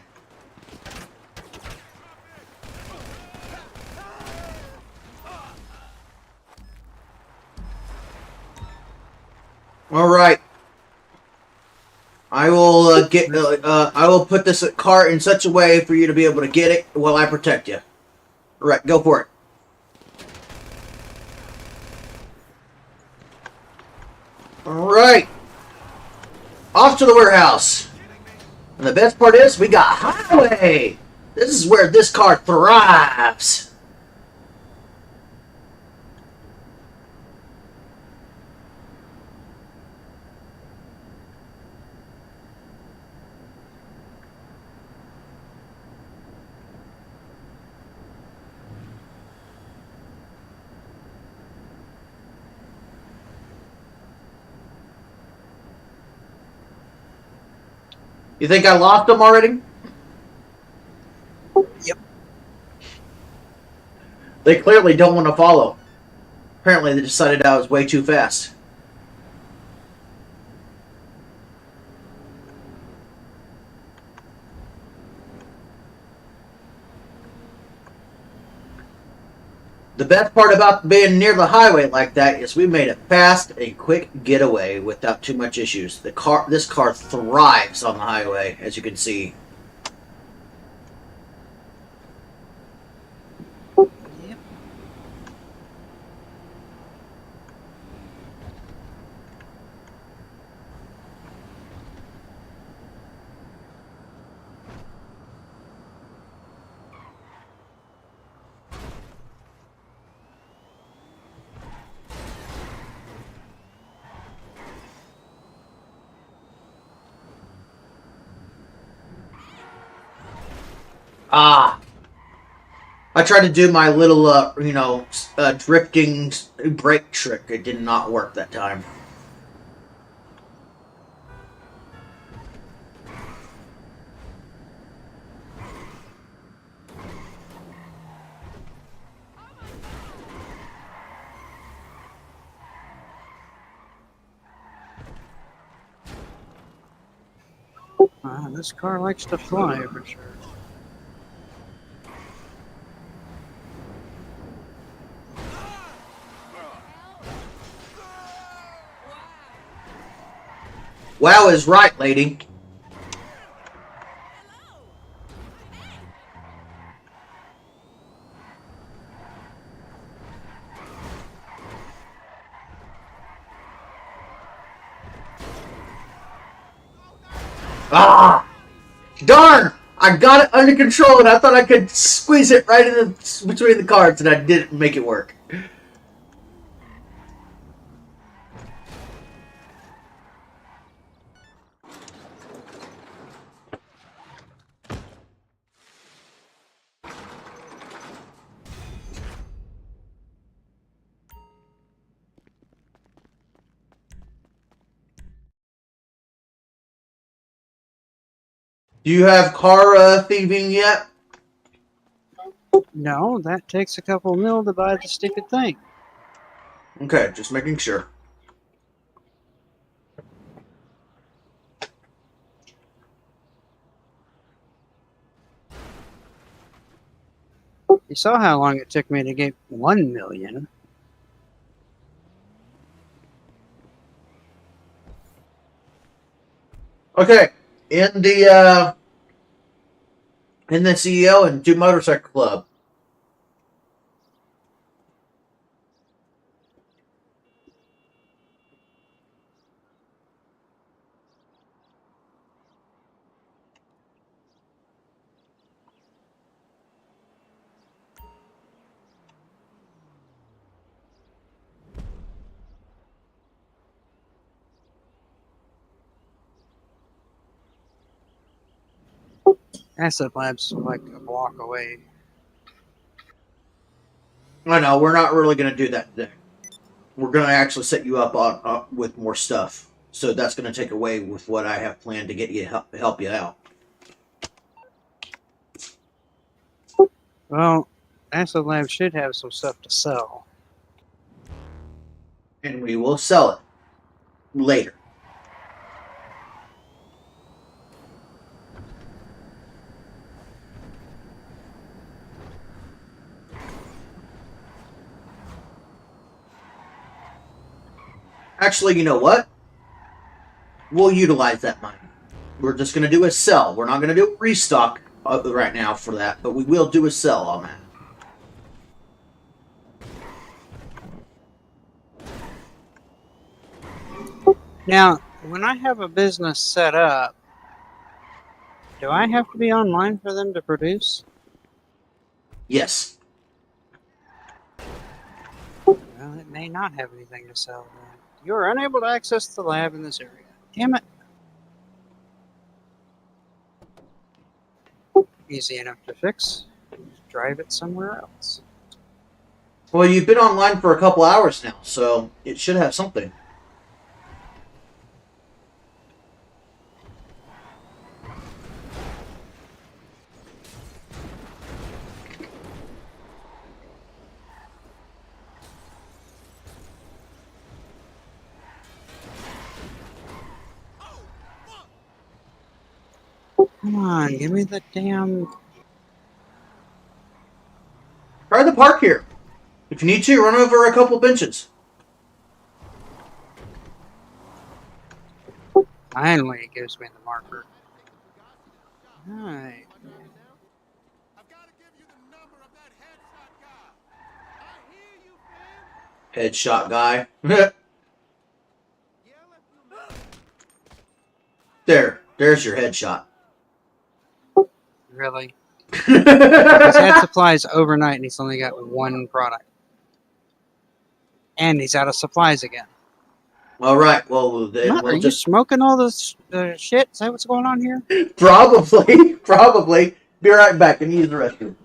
All right. I will I will put this cart in such a way for you to be able to get it while I protect you. All right, go for it. All right. Off to the warehouse. And the best part is we got highway. This is where this car thrives. You think I lost them already? Yep. They clearly don't want to follow. Apparently they decided I was way too fast. The best part about being near the highway like that is we made a fast and quick getaway without too much issues. This car thrives on the highway, as you can see. Yep. Ah! I tried to do my little, drifting brake trick. It did not work that time. This car likes to fly for sure. Wow is right, lady. Ah! Darn! I got it under control and I thought I could squeeze it right in between the cards and I didn't make it work. Do you have car thieving yet? No, that takes a couple mil to buy the stupid thing. Okay, just making sure. You saw how long it took me to get 1 million. Okay, in the CEO and do Motorcycle Club. Asset Lab's like a block away. I know, we're not really going to do that today. We're going to actually set you up on with more stuff. So that's going to take away with what I have planned to get you help you out. Well, Asset Lab should have some stuff to sell. And we will sell it later. Actually, you know what? We'll utilize that money. We're just going to do a sell. We're not going to do a restock right now for that, but we will do a sell on that. Now, when I have a business set up, do I have to be online for them to produce? Yes. Well, it may not have anything to sell then. You are unable to access the lab in this area. Damn it. Easy enough to fix. Just drive it somewhere else. Well, you've been online for a couple hours now, so it should have something. Come on, give me the damn... Try the park here. If you need to, run over a couple benches. Finally, it gives me the marker. Alright. Headshot guy. There's your headshot. Really? He's had supplies overnight and he's only got one product. And he's out of supplies again. All right. Well, then Matt, we'll are you smoking all this shit? Is that what's going on here? Probably. Probably. Be right back and use the restroom.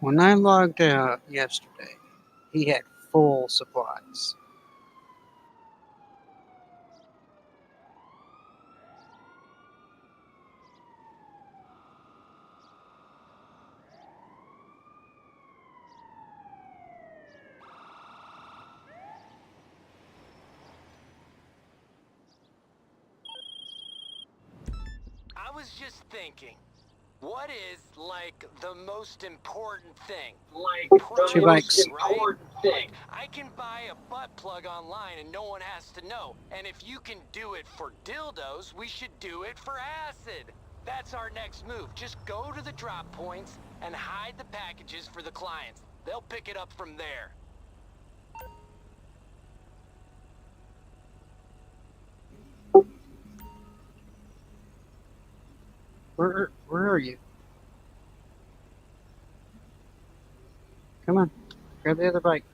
When I logged out yesterday, he had full supplies. I was just thinking, what is, like, the most important thing? Like, Two bikes. Right? I can buy a butt plug online and no one has to know. And if you can do it for dildos, we should do it for acid. That's our next move. Just go to the drop points and hide the packages for the clients. They'll pick it up from there. Where are you? Come on, grab the other bike.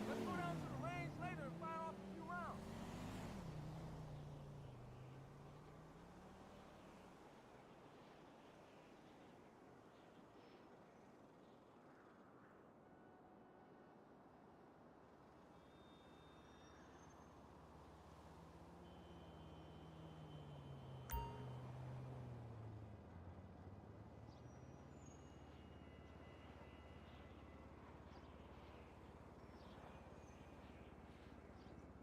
Let's go down to the range later and fire off a few rounds.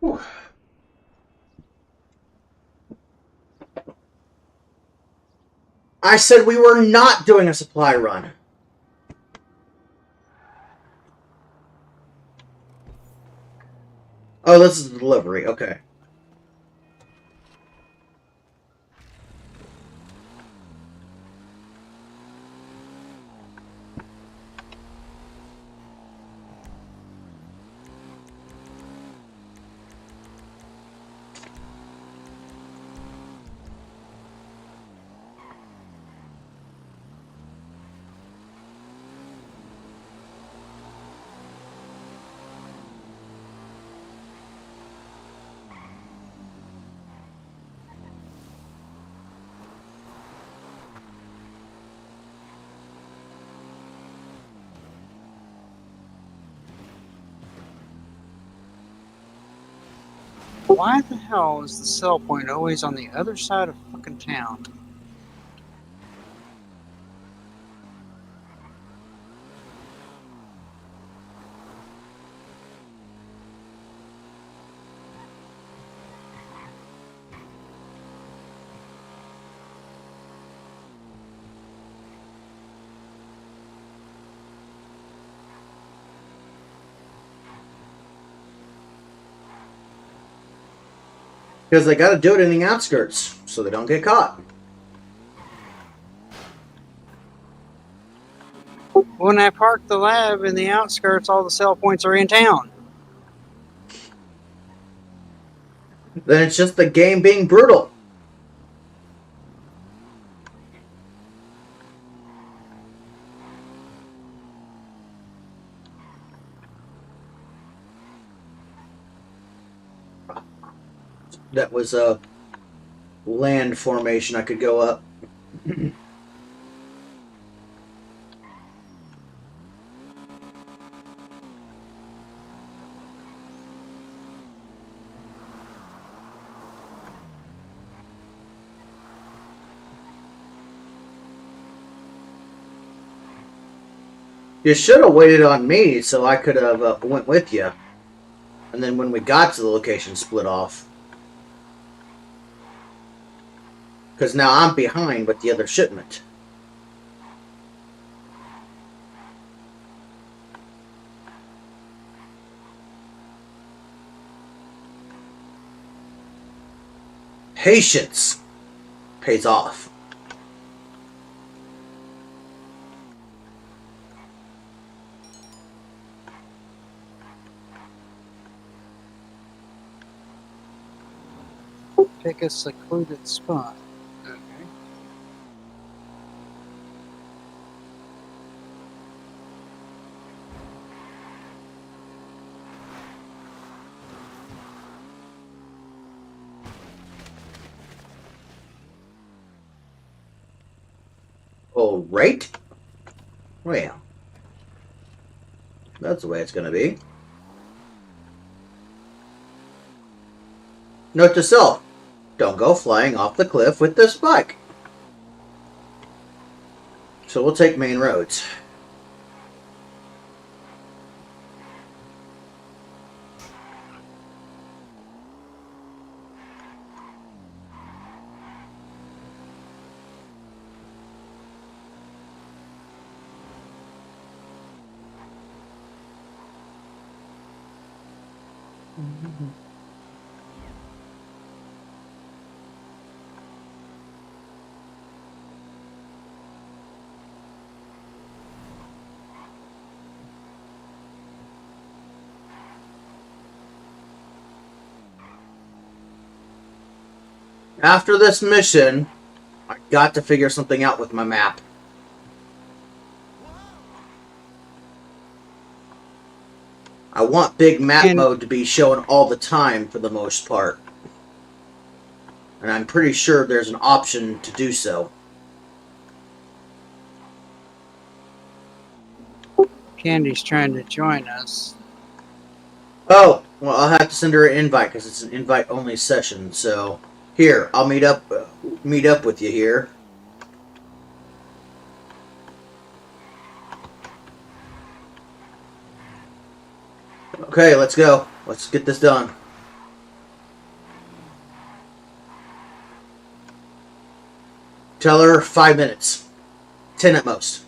Whew. I said we were not doing a supply run. Oh, this is the delivery. Okay. Why the hell is the sell point always on the other side of fucking town? Because they got to do it in the outskirts so they don't get caught. When I park the lab in the outskirts, all the sell points are in town. Then it's just the game being brutal. That was a land formation I could go up. You should have waited on me so I could have went with you. And then when we got to the location, split off. Because now I'm behind with the other shipment. Patience pays off. Pick a secluded spot. Okay. All right. Well, that's the way it's going to be. Note to self. Don't go flying off the cliff with this bike. So we'll take main roads. After this mission, I got to figure something out with my map. I want big map mode to be shown all the time for the most part. And I'm pretty sure there's an option to do so. Candy's trying to join us. Oh, well, I'll have to send her an invite because it's an invite-only session. So here, I'll meet up with you here. Okay, let's go. Let's get this done. Tell her 5 minutes. 10 at most.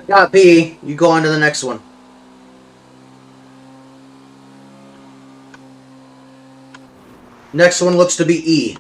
Got B. You go on to the next one. Next one looks to be E.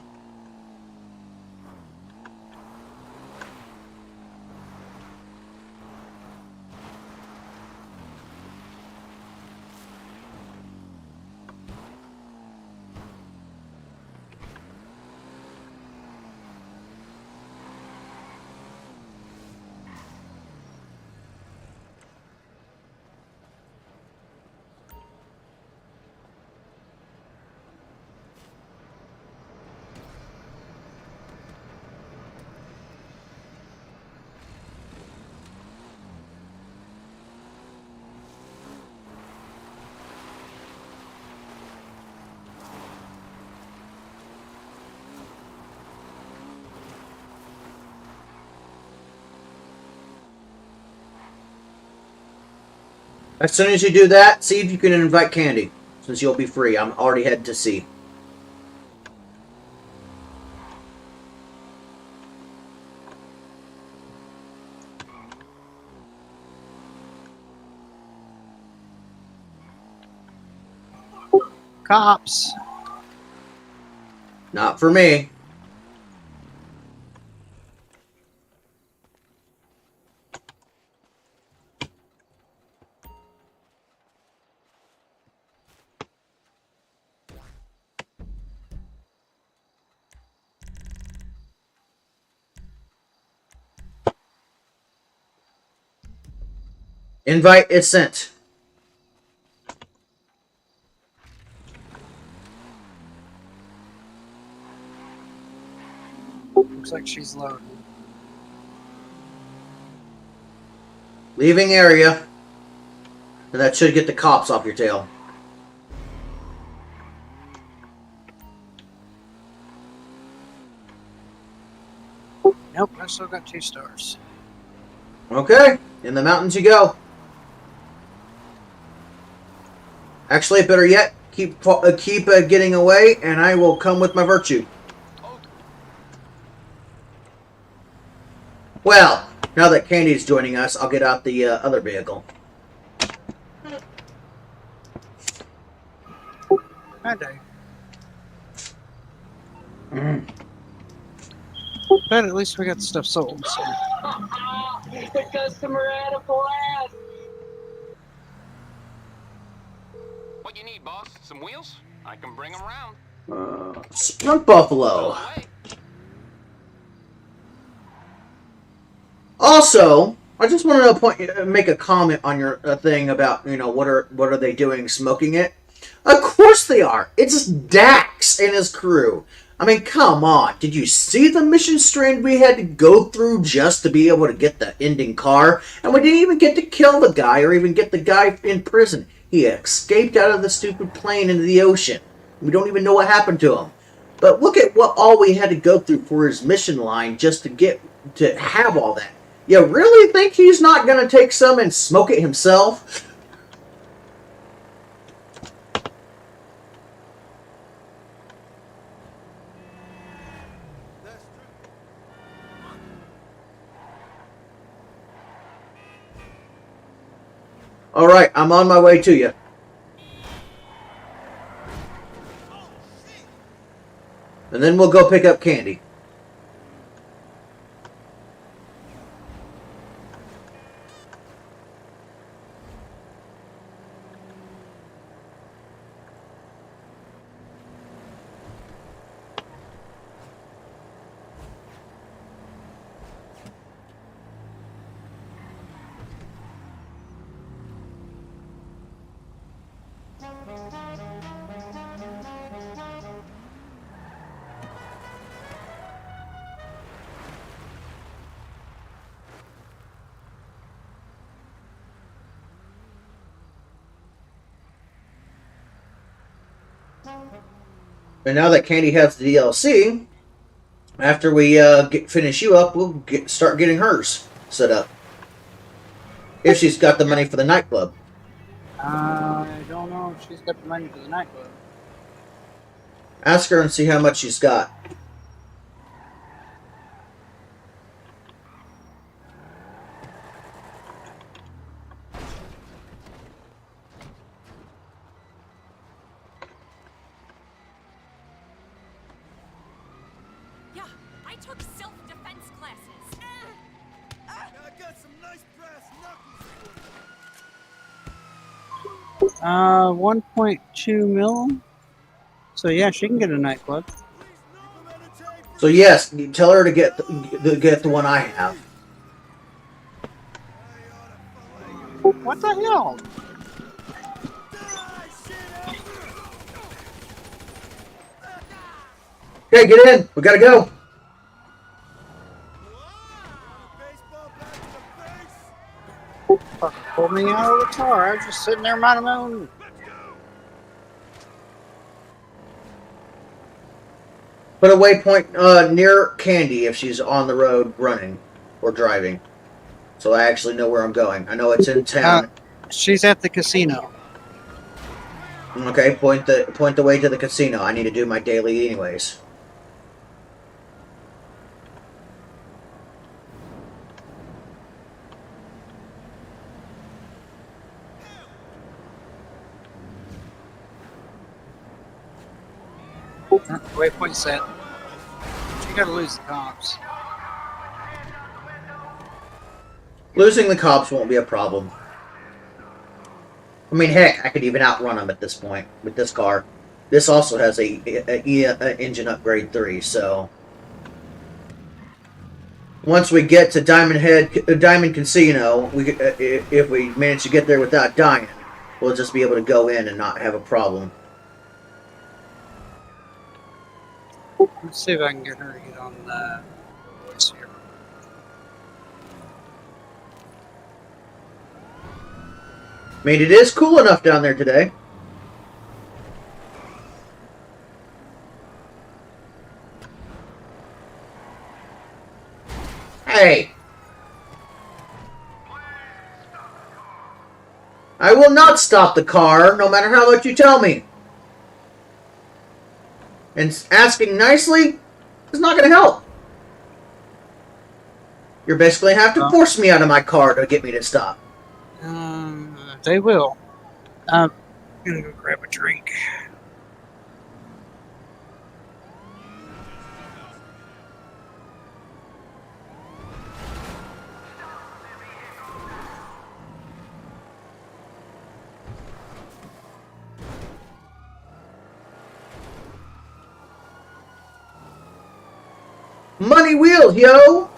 As soon as you do that, see if you can invite Candy, since you'll be free. I'm already headed to C. Cops. Not for me. Invite is sent. Looks like she's loaded. Leaving area. And that should get the cops off your tail. Nope, I still got 2 stars. Okay, in the mountains you go. Actually, better yet, keep getting away, and I will come with my virtue. Well, now that Candy's joining us, I'll get out the other vehicle. Hi, Dave. But at least we got the stuff sold. So. The customer had a blast. What you need, boss? Some wheels? I can bring them around. Sprunk Buffalo. Also, I just wanted to make a comment on your thing about, you know, what are they doing, smoking it? Of course they are. It's Dax and his crew. I mean, come on. Did you see the mission strain we had to go through just to be able to get the ending car? And we didn't even get to kill the guy or even get the guy in prison. He escaped out of the stupid plane into the ocean. We don't even know what happened to him. But look at what all we had to go through for his mission line just to have all that. You really think he's not going to take some and smoke it himself? Alright, I'm on my way to you. And then we'll go pick up Candy. And now that Candy has the DLC, after we finish you up, we'll start getting hers set up. If she's got the money for the nightclub. I don't know if she's got the money for the nightclub. Ask her and see how much she's got. I took self-defense classes. I got some nice brass knuckles. 1.2 mil. So yeah, she can get a nightclub. So yes, you tell her to get the one I have. What the hell? Okay, get in. We gotta go. Fucking pulled me out of the car. I was just sitting there minding my own. Put a waypoint near Candy if she's on the road running or driving, so I actually know where I'm going. I know it's in town. She's at the casino. Okay, point the way to the casino. I need to do my daily anyways. Waypoint set. You gotta lose the cops. Losing the cops won't be a problem. I mean, heck, I could even outrun them at this point with this car. This also has a engine upgrade 3, so once we get to Diamond Casino, if we manage to get there without dying, we'll just be able to go in and not have a problem. Let's see if I can get her to get on the voice here. I mean, it is cool enough down there today. Hey! I will not stop the car, no matter how much you tell me. And asking nicely is not going to help. You're basically have to force me out of my car to get me to stop. They will. I'm gonna go grab a drink. Money wheels, yo!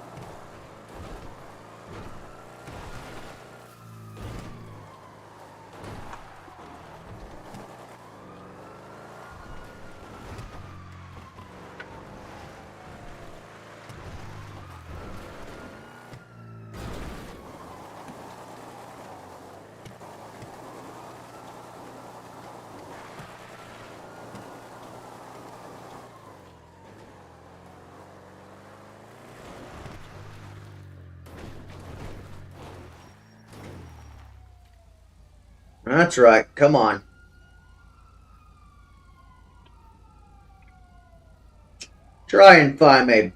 That's right. Come on. Try and find me.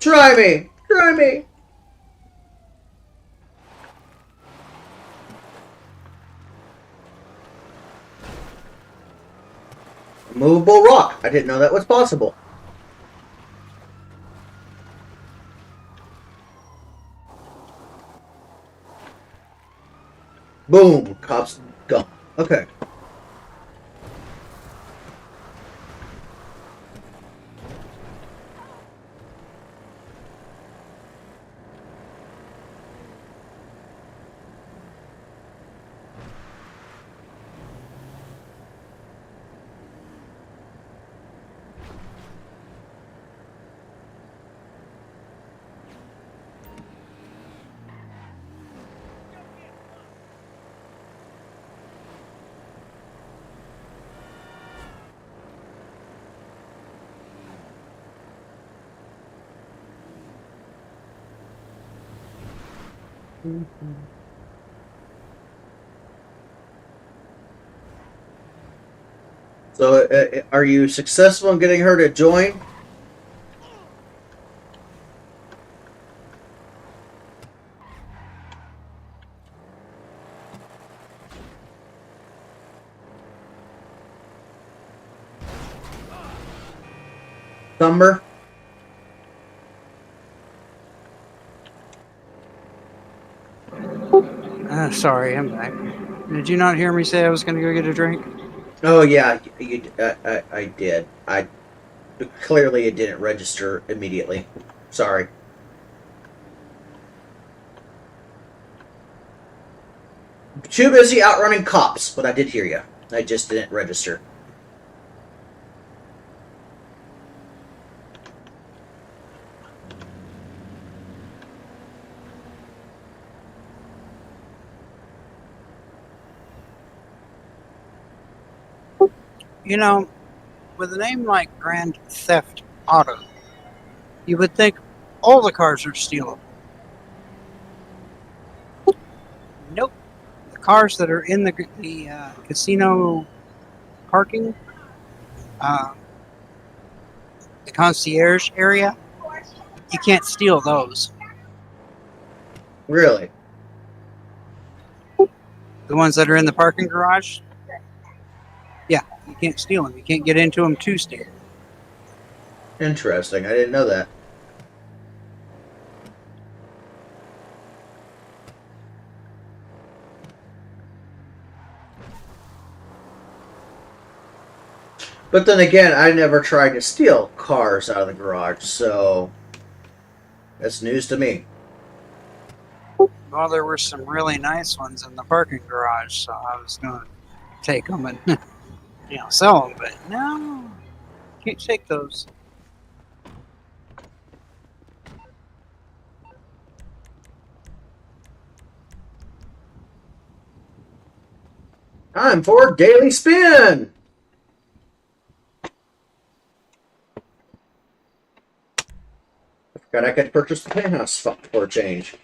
Try me. Try me. Movable rock. I didn't know that was possible. Boom. Cops gone. Okay. So, are you successful in getting her to join? Thumber? Sorry, I'm back. Did you not hear me say I was going to go get a drink? Oh yeah, I did. Clearly it didn't register immediately. Sorry. Too busy outrunning cops, but I did hear you. I just didn't register. You know, with a name like Grand Theft Auto, you would think all the cars are stealable. Nope. The cars that are in the casino parking, the concierge area, you can't steal those. Really? The ones that are in the parking garage? Yeah, you can't steal them. You can't get into them to steal. Interesting. I didn't know that. But then again, I never tried to steal cars out of the garage, so that's news to me. Well, there were some really nice ones in the parking garage, so I was going to take them and sell them, but no, can't take those. Time for Daily Spin! I forgot I could purchase the penthouse for a change.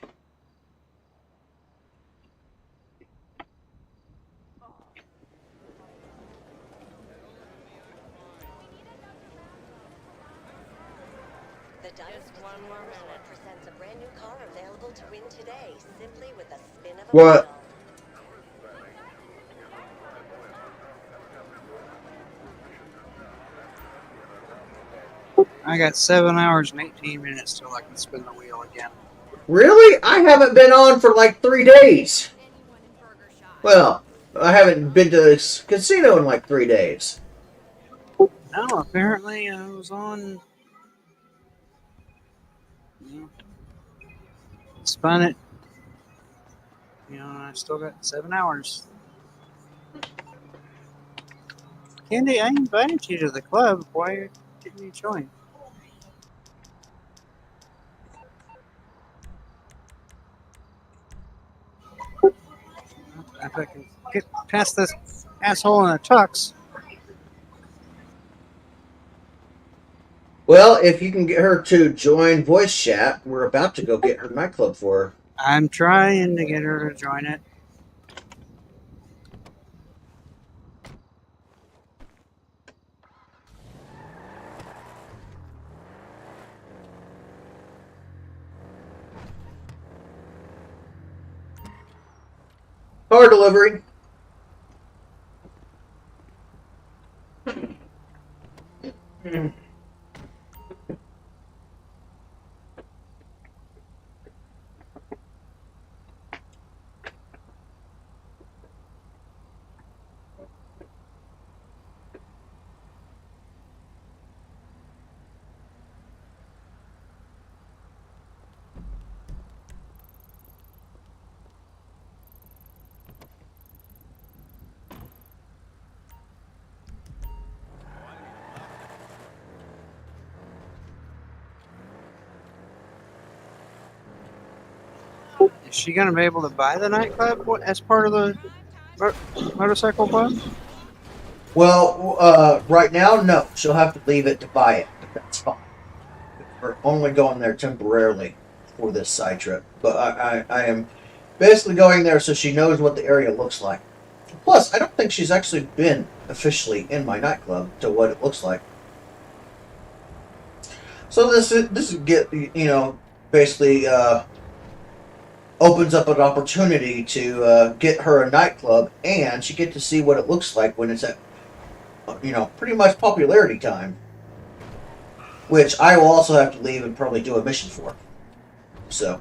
What? I got 7 hours and 18 minutes till I can spin the wheel again. Really? I haven't been on for like 3 days. Well, I haven't been to this casino in like 3 days. No, apparently I was on. Spun it. I still got 7 hours. Candy, I invited you to the club. Why didn't you join? If I can get past this asshole in a tux. Well, if you can get her to join voice chat, we're about to go get her nightclub for her. I'm trying to get her to join it. Car delivery. Is she going to be able to buy the nightclub as part of the motorcycle club? Well, right now, no. She'll have to leave it to buy it, but that's fine. We're only going there temporarily for this side trip. But I am basically going there so she knows what the area looks like. Plus, I don't think she's actually been officially in my nightclub to what it looks like. So this is basically opens up an opportunity to get her a nightclub, and she get to see what it looks like when it's at pretty much popularity time, which I will also have to leave and probably do a mission for. So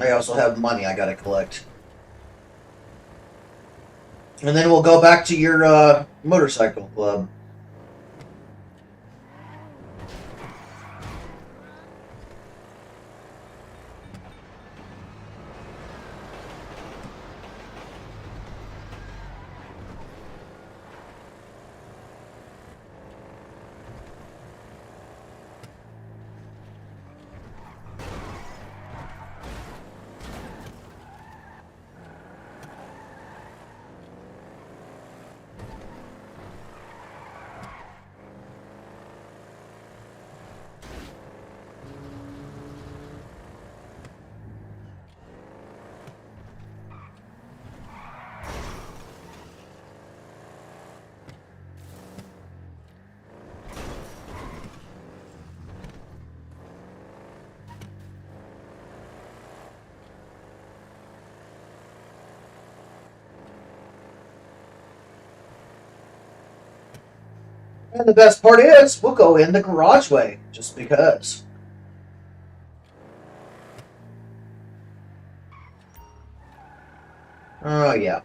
I also have money I gotta collect. And then we'll go back to your motorcycle club. And the best part is, we'll go in the garageway, just because. Oh, yeah.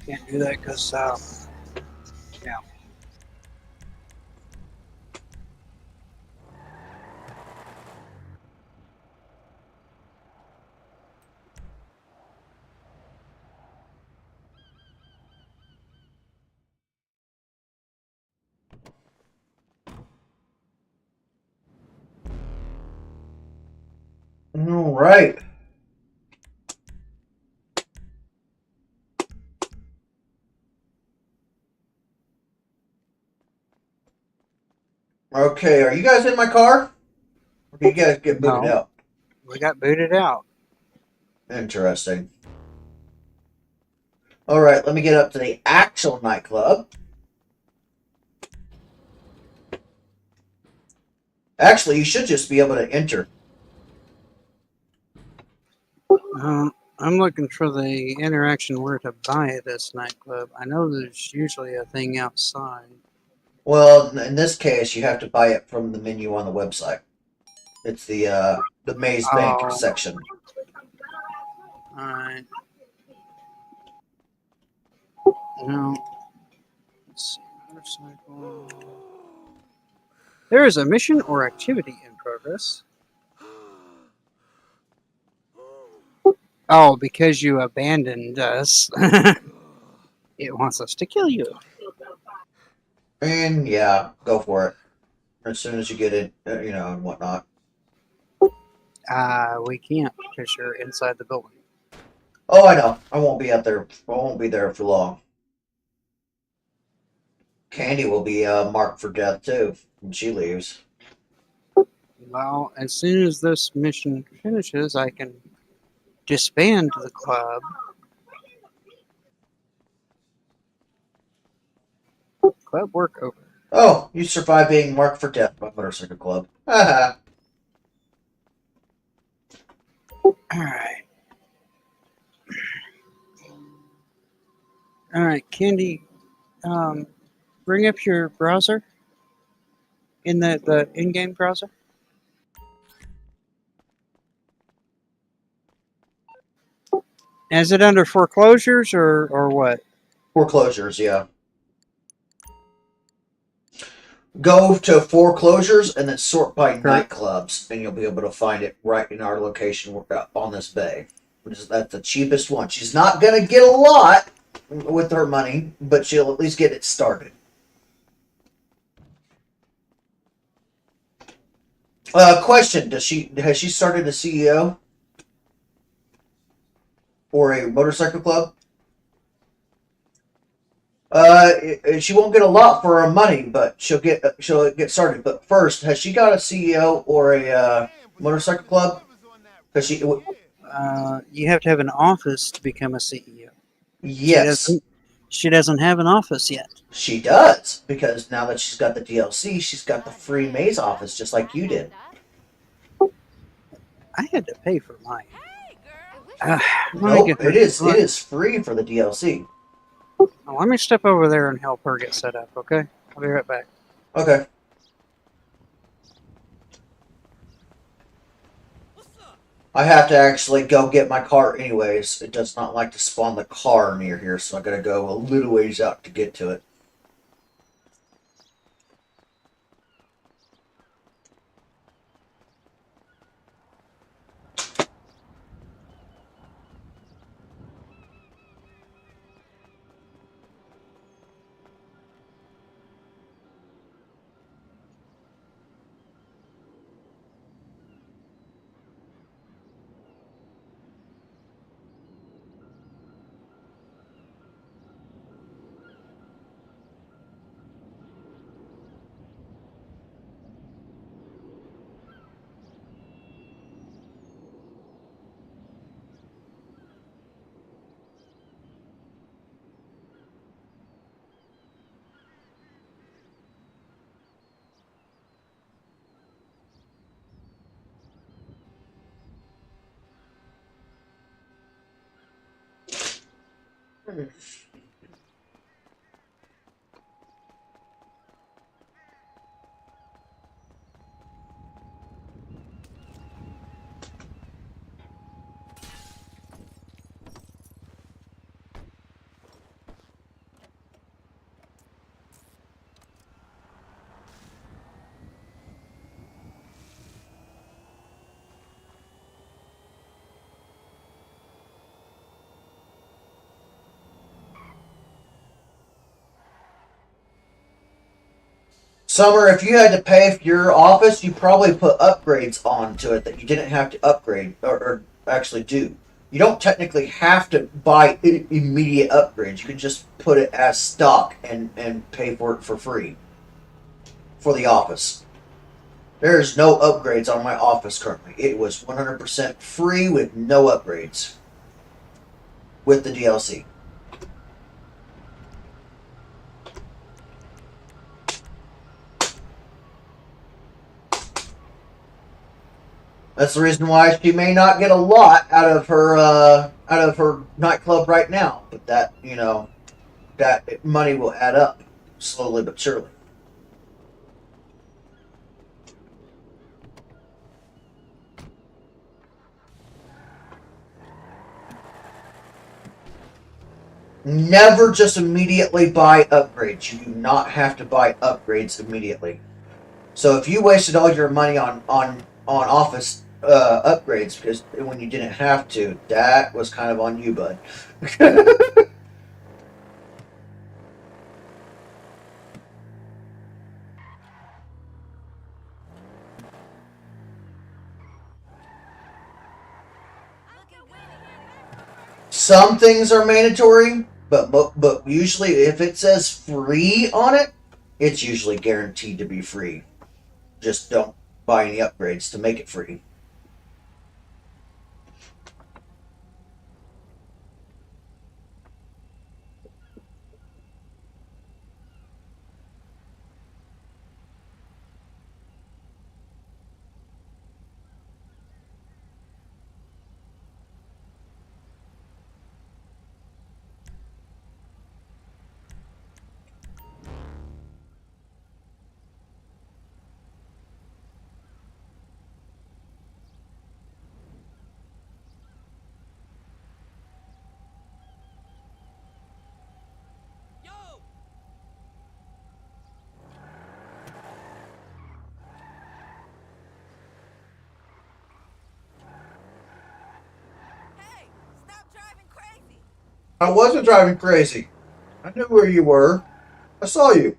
Can't do that because, yeah. All right. Okay, are you guys in my car? Or do you guys get booted No. out? We got booted out. Interesting. All right, let me get up to the actual nightclub. Actually, you should just be able to enter. I'm looking for the interaction where to buy at this nightclub. I know there's usually a thing outside. Well, in this case, you have to buy it from the menu on the website. It's the Maze Bank Oh. section. Alright. No. Let's see. Motorcycle. There is a mission or activity in progress. Oh, because you abandoned us. It wants us to kill you. And yeah, go for it. As soon as you get it, and whatnot. We can't because you're inside the building. Oh, I know. I won't be out there. I won't be there for long. Candy will be marked for death too when she leaves. Well, as soon as this mission finishes, I can disband the club. Club work over. Oh, you survived being marked for death by Motorcycle Club. Haha. Alright. Alright, Candy, bring up your browser. In the in-game browser. Is it under foreclosures or what? Foreclosures, yeah. Go to foreclosures and then sort by nightclubs, and you'll be able to find it right in our location on this bay. That's the cheapest one. She's not going to get a lot with her money, but she'll at least get it started. Question: has she started a CEO or a motorcycle club? She won't get a lot for her money, but she'll get started. But first, has she got a CEO or a motorcycle club? Because you have to have an office to become a CEO. Yes, she doesn't have an office yet. She does, because now that she's got the DLC, she's got the free Maze office, just like you did. I had to pay for mine. Nope, it is free for the DLC. Let me step over there and help her get set up, okay? I'll be right back. Okay. I have to actually go get my car anyways. It does not like to spawn the car near here, so I gotta go a little ways out to get to it. Summer, if you had to pay for your office, you probably put upgrades onto it that you didn't have to upgrade or actually do. You don't technically have to buy immediate upgrades. You can just put it as stock and pay for it for free for the office. There's no upgrades on my office currently. It was 100% free with no upgrades with the DLC. That's the reason why she may not get a lot out of her nightclub right now. But that, you know, that money will add up slowly but surely. Never just immediately buy upgrades. You do not have to buy upgrades immediately. So if you wasted all your money on office upgrades because when you didn't have to, that was kind of on you, bud. Some things are mandatory, but usually if it says free on it, it's usually guaranteed to be free. Just don't buy any upgrades to make it free. I wasn't driving crazy. I knew where you were. I saw you.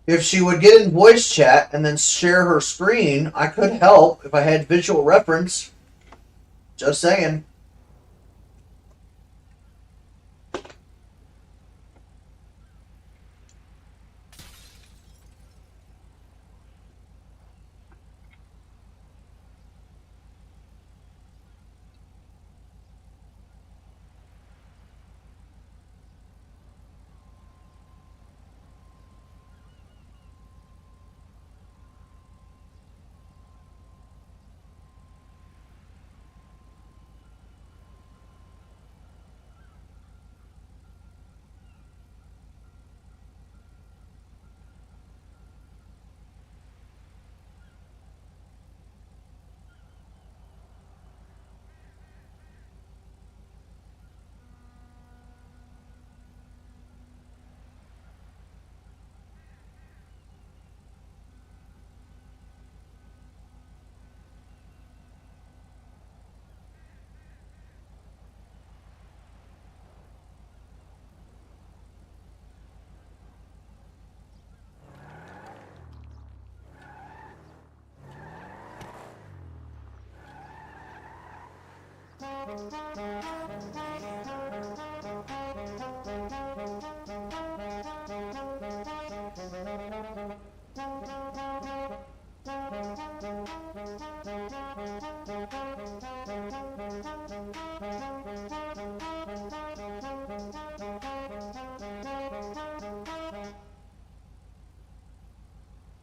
If she would get in voice chat and then share her screen, I could help if I had visual reference. Just saying.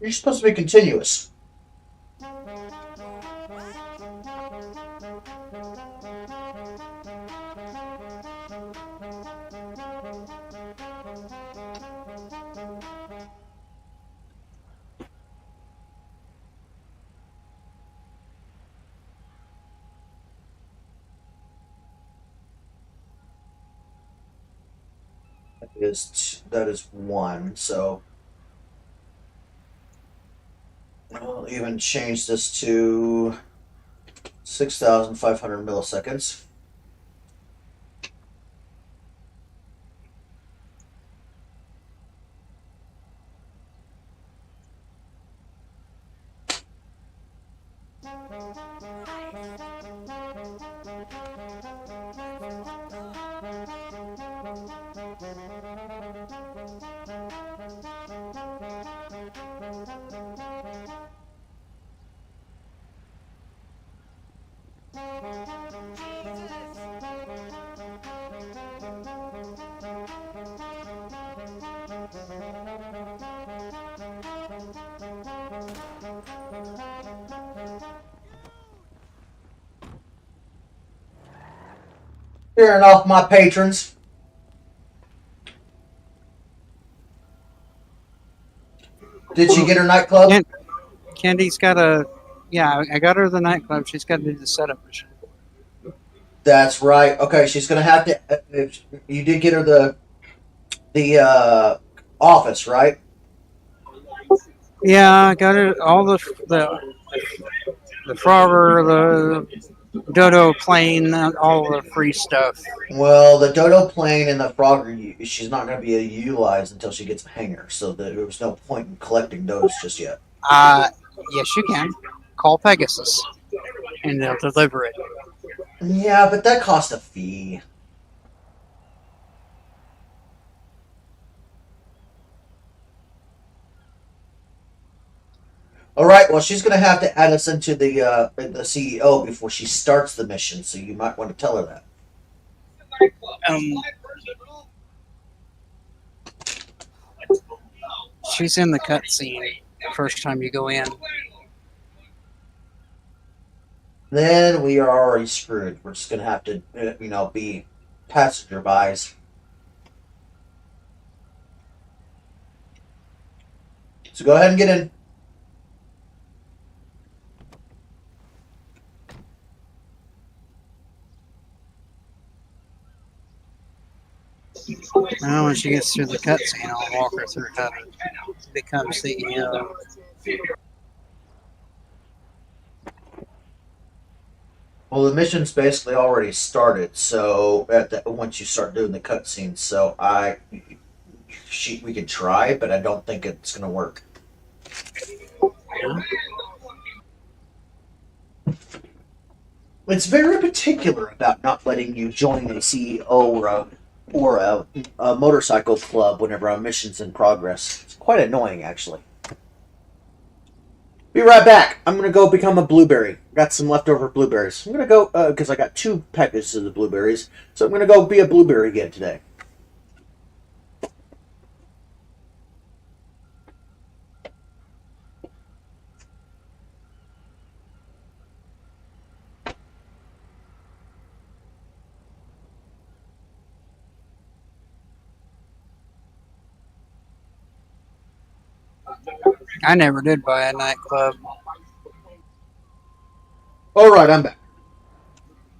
You're supposed to be continuous. That is one, so I'll even change this to 6,500 milliseconds. Scaring off my patrons. Did she get her nightclub? Candy's got a... Yeah, I got her the nightclub. She's got to do the setup mission. That's right. Okay, she's gonna have to. You did get her the office, right? Yeah, I got her all the Frogger, the Dodo plane, all the free stuff. Well, the Dodo plane and the Frogger, she's not going to be utilized until she gets a hangar, so there was no point in collecting those just yet. Yes, you can. Call Pegasus, and they'll deliver it. Yeah, but that costs a fee. All right, well, she's going to have to add us into the CEO before she starts the mission, so you might want to tell her that. She's in the cutscene first time you go in. Then we are already screwed. We're just going to have to, be passenger buys. So go ahead and get in. Now, when she gets through the cutscene, I'll walk her through how to become CEO. Well, the mission's basically already started. So once you start doing the cutscenes, so we could try, but I don't think it's going to work. It's very particular about not letting you join a CEO or a motorcycle club whenever a mission's in progress. It's quite annoying, actually. Be right back. I'm going to go become a blueberry. Got some leftover blueberries. I'm going to go, because I got 2 packages of the blueberries, so I'm going to go be a blueberry again today. I never did buy a nightclub. All right, I'm back.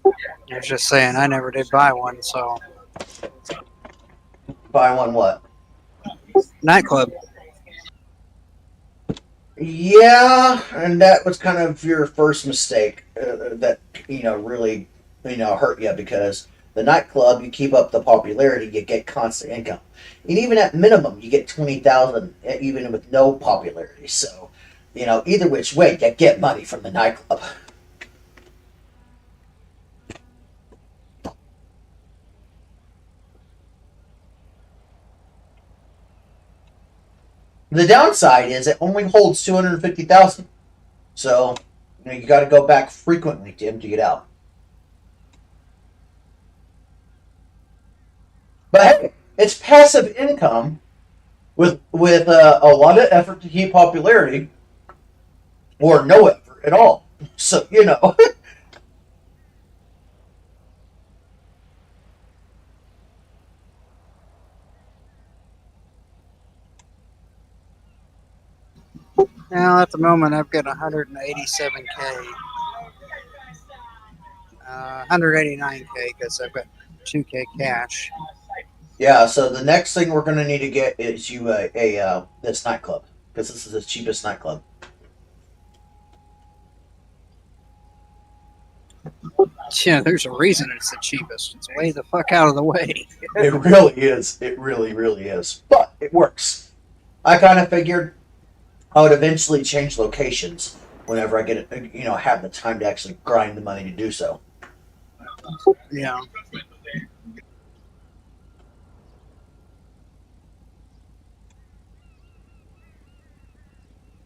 I was just saying, I never did buy one, so... Buy one what? Nightclub. Yeah, and that was kind of your first mistake that, really, hurt you, because the nightclub, you keep up the popularity, you get constant income. And even at minimum, you get 20,000, even with no popularity. So, either which way, you get money from the nightclub. The downside is it only holds 250,000. So, you got to go back frequently to empty it out. But hey, it's passive income with a lot of effort to keep popularity, or no effort at all. So, Now, at the moment, I've got 187K. 189K because I've got 2K cash. Yeah, so the next thing we're going to need to get is you this nightclub, because this is the cheapest nightclub. Yeah, there's a reason it's the cheapest. It's way the fuck out of the way. It really is. It really, really is. But it works. I kind of figured I would eventually change locations whenever I get it, have the time to actually grind the money to do so. Yeah.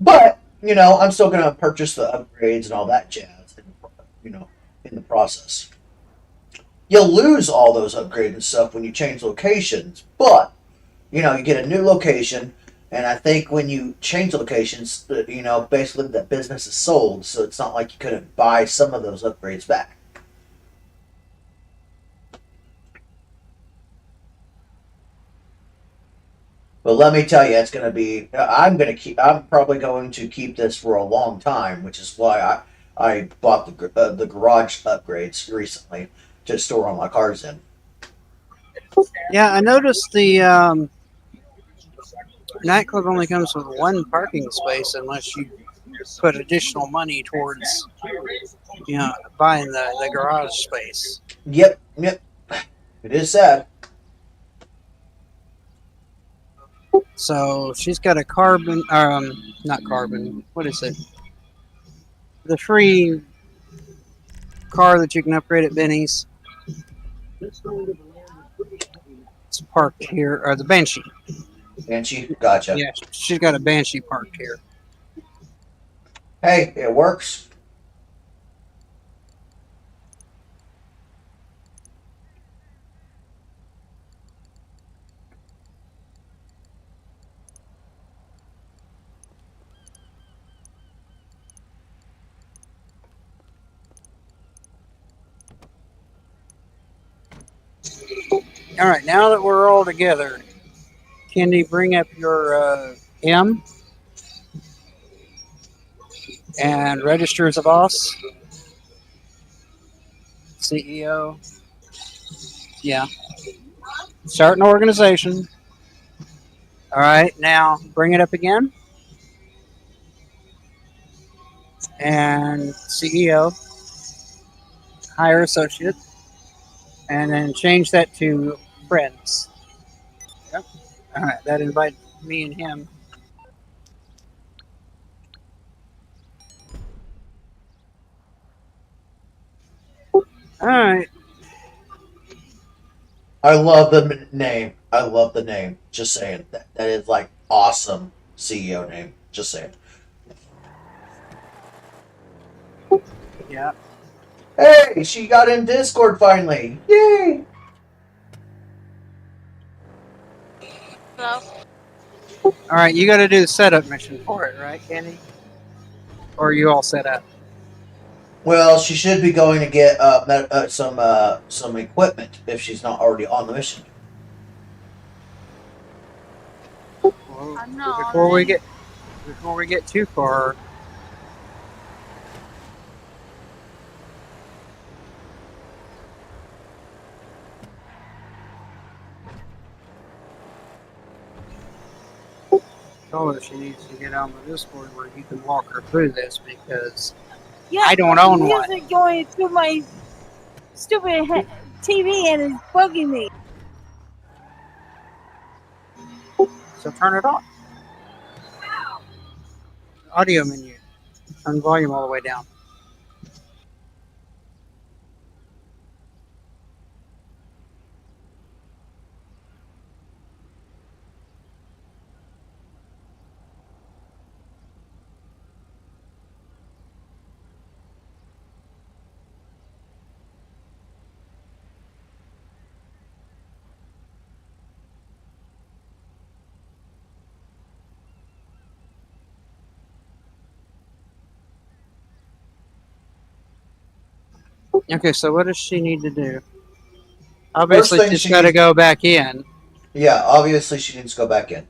But, I'm still going to purchase the upgrades and all that jazz, in the process. You'll lose all those upgrades and stuff when you change locations, but, you get a new location, and I think when you change locations, basically the business is sold, so it's not like you couldn't buy some of those upgrades back. But let me tell you, it's going to be. I'm probably going to keep this for a long time, which is why I bought the garage upgrades recently to store all my cars in. Yeah, I noticed the nightclub only comes with one parking space unless you put additional money towards, buying the garage space. Yep. It is sad. So she's got a carbon, not carbon. What is it? The free car that you can upgrade at Benny's. It's parked here, or the Banshee. Banshee, gotcha. Yeah, she's got a Banshee parked here. Hey, it works. All right, now that we're all together, Candy, bring up your M and register as a boss. CEO. Yeah. Start an organization. All right, now bring it up again. And CEO. Hire associate. And then change that to friends. Yep. All right, that invites me and him. All right. I love the name. I love the name. Just saying. That is like awesome CEO name. Just saying. Yeah. Hey, she got in Discord finally. Yay! Hello? All right, you got to do the setup mission for it, right, Candy? Or are you all set up? Well, she should be going to get some equipment if she's not already on the mission. Well, before we get too far, tell her she needs to get on the Discord where you can walk her through this because I don't own one. Music going to my stupid TV and it's bugging me. So turn it on. Audio menu. Turn volume all the way down. Okay, so what does she need to do? Obviously, thing she's she got to needs- go back in. Yeah, obviously she needs to go back in.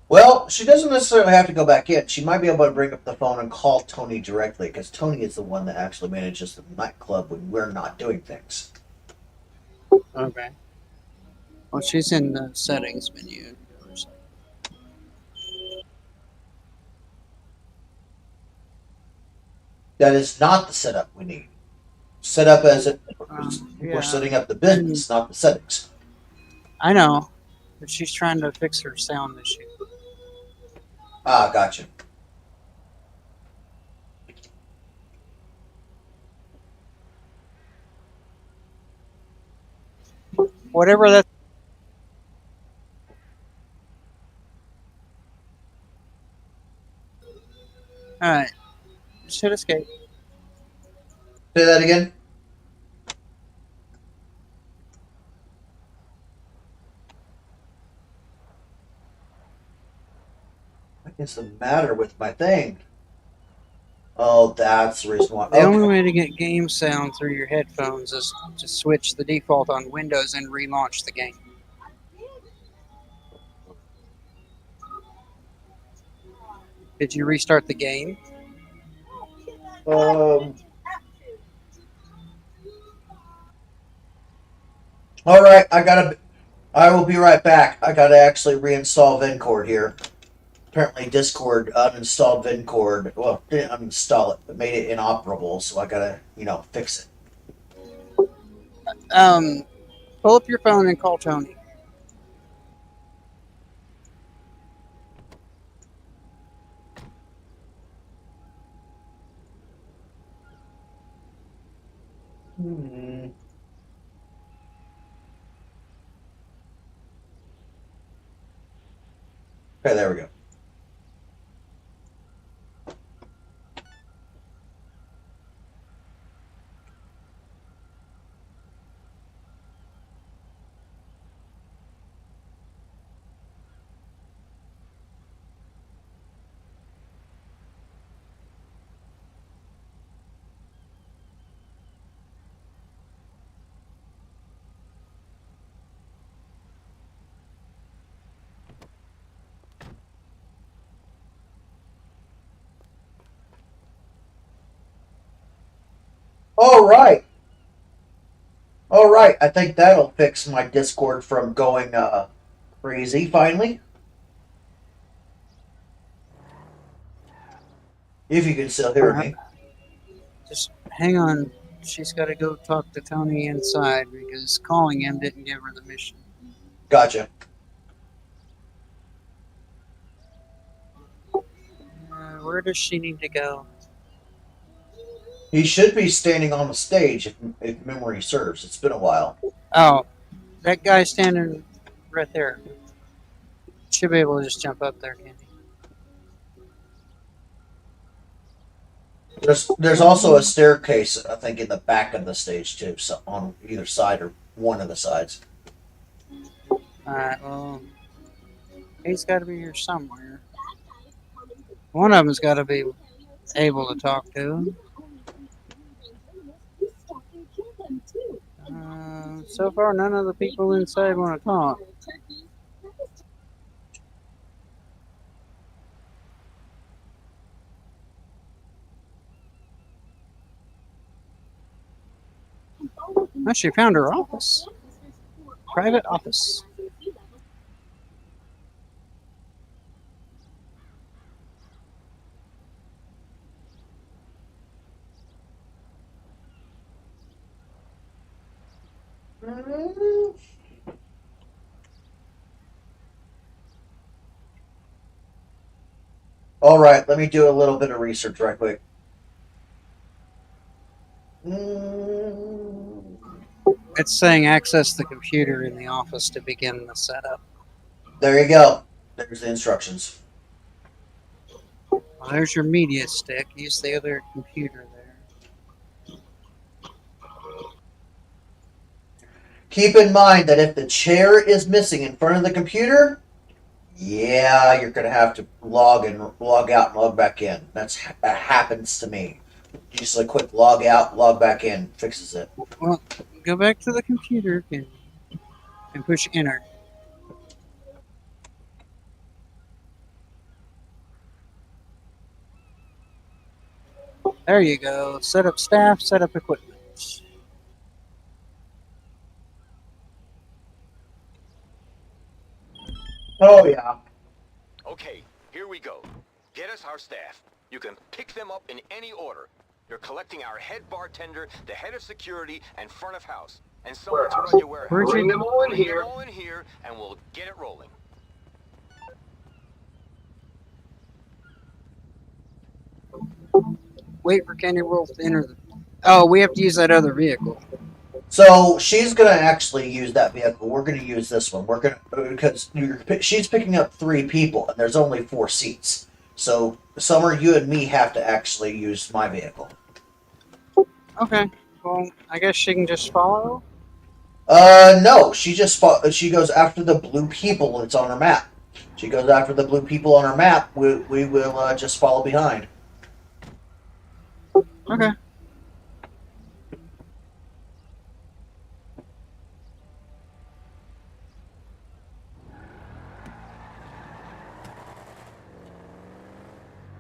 Well, she doesn't necessarily have to go back in. She might be able to bring up the phone and call Tony directly, because Tony is the one that actually manages the nightclub when we're not doing things. Okay. Well, she's in the settings menu. That is not the setup we need. Setup as it yeah. we're setting up the business, not the settings. I know, but she's trying to fix her sound issue. Ah, gotcha. Whatever that. All right. Should escape. Say that again. What is the matter with my thing? Oh, that's the reason why. The only way to get game sound through your headphones is to switch the default on Windows and relaunch the game. Did you restart the game? All right, I will be right back. I gotta actually reinstall Vencord here. Apparently Discord uninstalled Vencord. Well, didn't uninstall it, but made it inoperable, so I gotta, fix it. Pull up your phone and call Tony. Okay, there we go. All right. I think that'll fix my Discord from going crazy finally. If you can still hear me. Just hang on. She's got to go talk to Tony inside because calling him didn't give her the mission. Gotcha. Where does she need to go? He should be standing on the stage if memory serves. It's been a while. Oh, that guy standing right there. Should be able to just jump up there, can't he? There's also a staircase, I think, in the back of the stage too, so on either side or one of the sides. Alright, well, he's got to be here somewhere. One of them's got to be able to talk to him. So far, none of the people inside want to talk. Oh, she found her office. Private office. All right, let me do a little bit of research right quick. It's saying access the computer in the office to begin the setup. There you go. There's the instructions. Well, there's your media stick. Use the other computer there. Keep in mind that if the chair is missing in front of the computer, Yeah, you're gonna have to log out and log back in. That happens to me. Just like quick log out, log back in, fixes it. Well, go back to the computer and push enter. There you go. Set up staff, set up equipment. Oh yeah. Okay, here we go. Get us our staff. You can pick them up in any order. You're collecting our head bartender, the head of security, and front of house. And someone to run your warehouse. Bring them all in Bring here. them all in here, and we'll get it rolling. Wait for Candy Wolf to enter the... Oh, we have to use that other vehicle. So she's gonna actually use that vehicle. We're gonna use this one. We're gonna because she's picking up 3 people and there's only 4 seats. So Summer, you and me have to actually use my vehicle. Okay. Well, I guess she can just follow. No. She goes after the blue people that's on her map. She goes after the blue people on her map. We will just follow behind. Okay.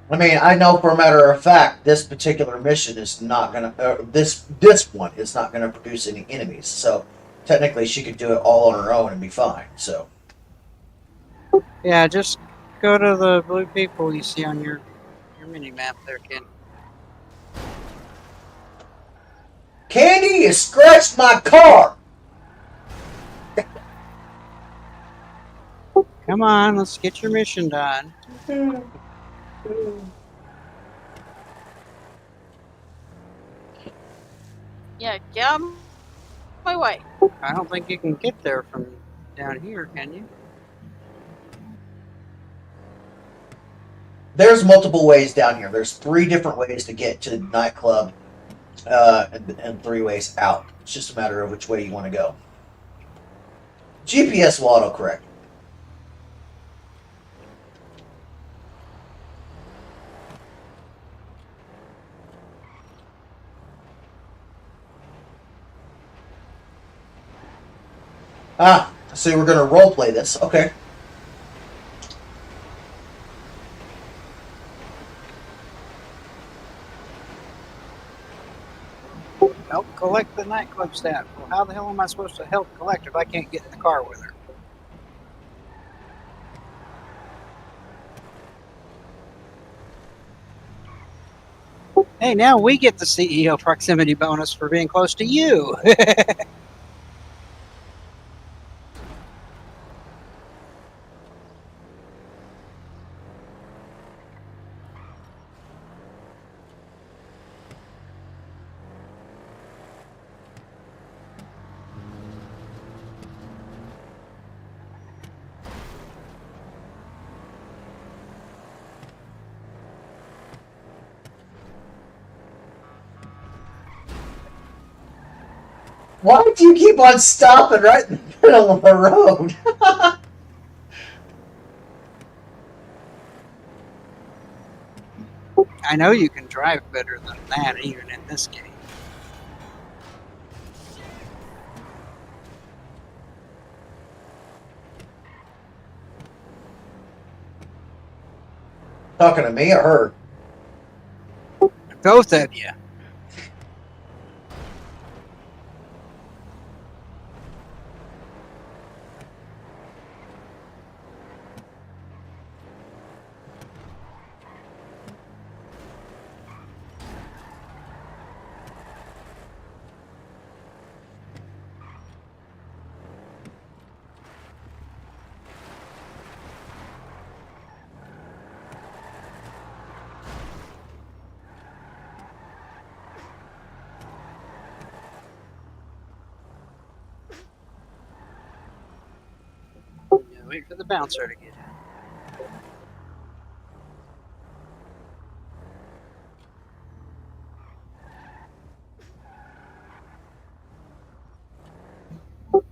I mean, I know for a matter of fact, this particular mission is not gonna. This one is not gonna produce any enemies. So technically, she could do it all on her own and be fine. So Yeah, just go to the blue people you see on your mini map there, Ken. Candy, you scratched my car. Come on, let's get your mission done. Yeah, get out of my way. I don't think you can get there from down here, can you? There's multiple ways down here. There's 3 different ways to get to the nightclub, and 3 ways out. It's just a matter of which way you want to go. GPS will autocorrect. Ah, so we're going to roleplay this. Okay. Help collect the nightclub staff. Well, how the hell am I supposed to help collect if I can't get in the car with her? Hey, now we get the CEO proximity bonus for being close to you. Why do you keep on stopping right in the middle of the road? I know you can drive better than that, even in this game. Talking to me or her? Both of you. Wait for the bouncer to get in.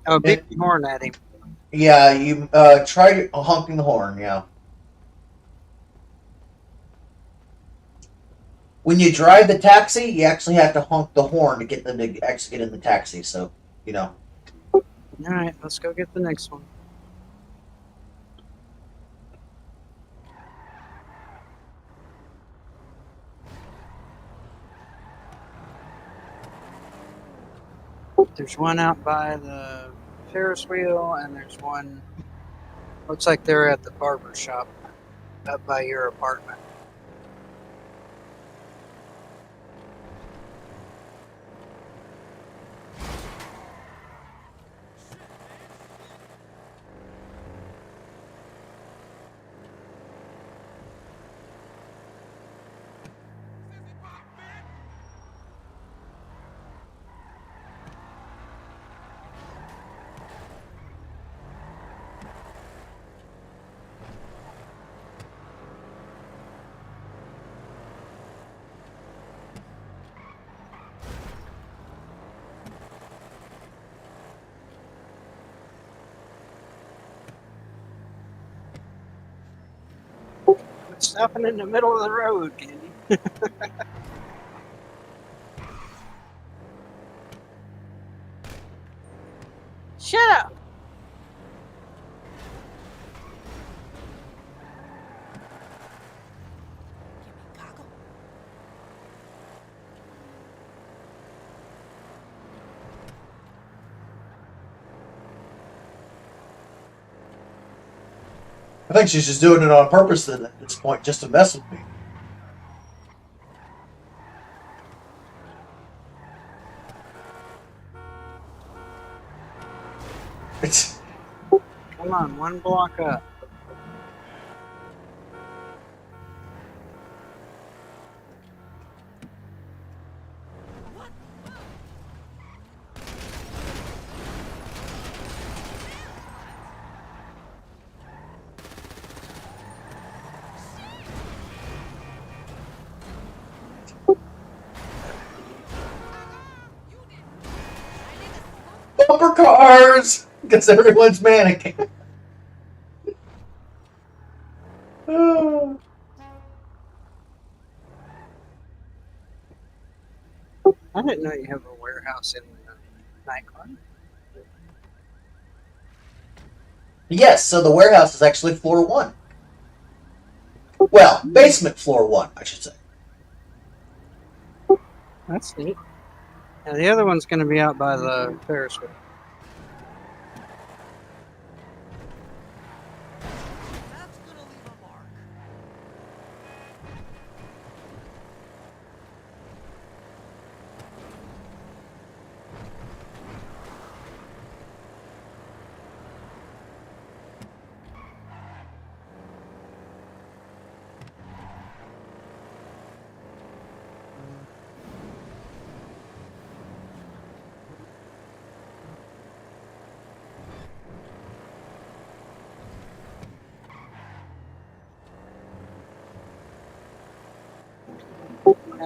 Oh, big horn at him. Yeah, you try honking the horn. Yeah. When you drive the taxi, you actually have to honk the horn to get them to actually get in the taxi. So, you know. All right, let's go get the next one. There's one out by the Ferris wheel, and there's one. Looks like they're at the barber shop up by your apartment. Stopping in the middle of the road, Candy. Shut up. I think she's just doing it on purpose then at this point, just to mess with me. It's... Come on, one block up. Bumper cars! Because everyone's mannequin. Oh. I didn't know you have a warehouse in the nightclub. Yes, so the warehouse is actually floor 1. Well, basement floor 1, I should say. That's neat. Now the other one's going to be out by the Ferris wheel.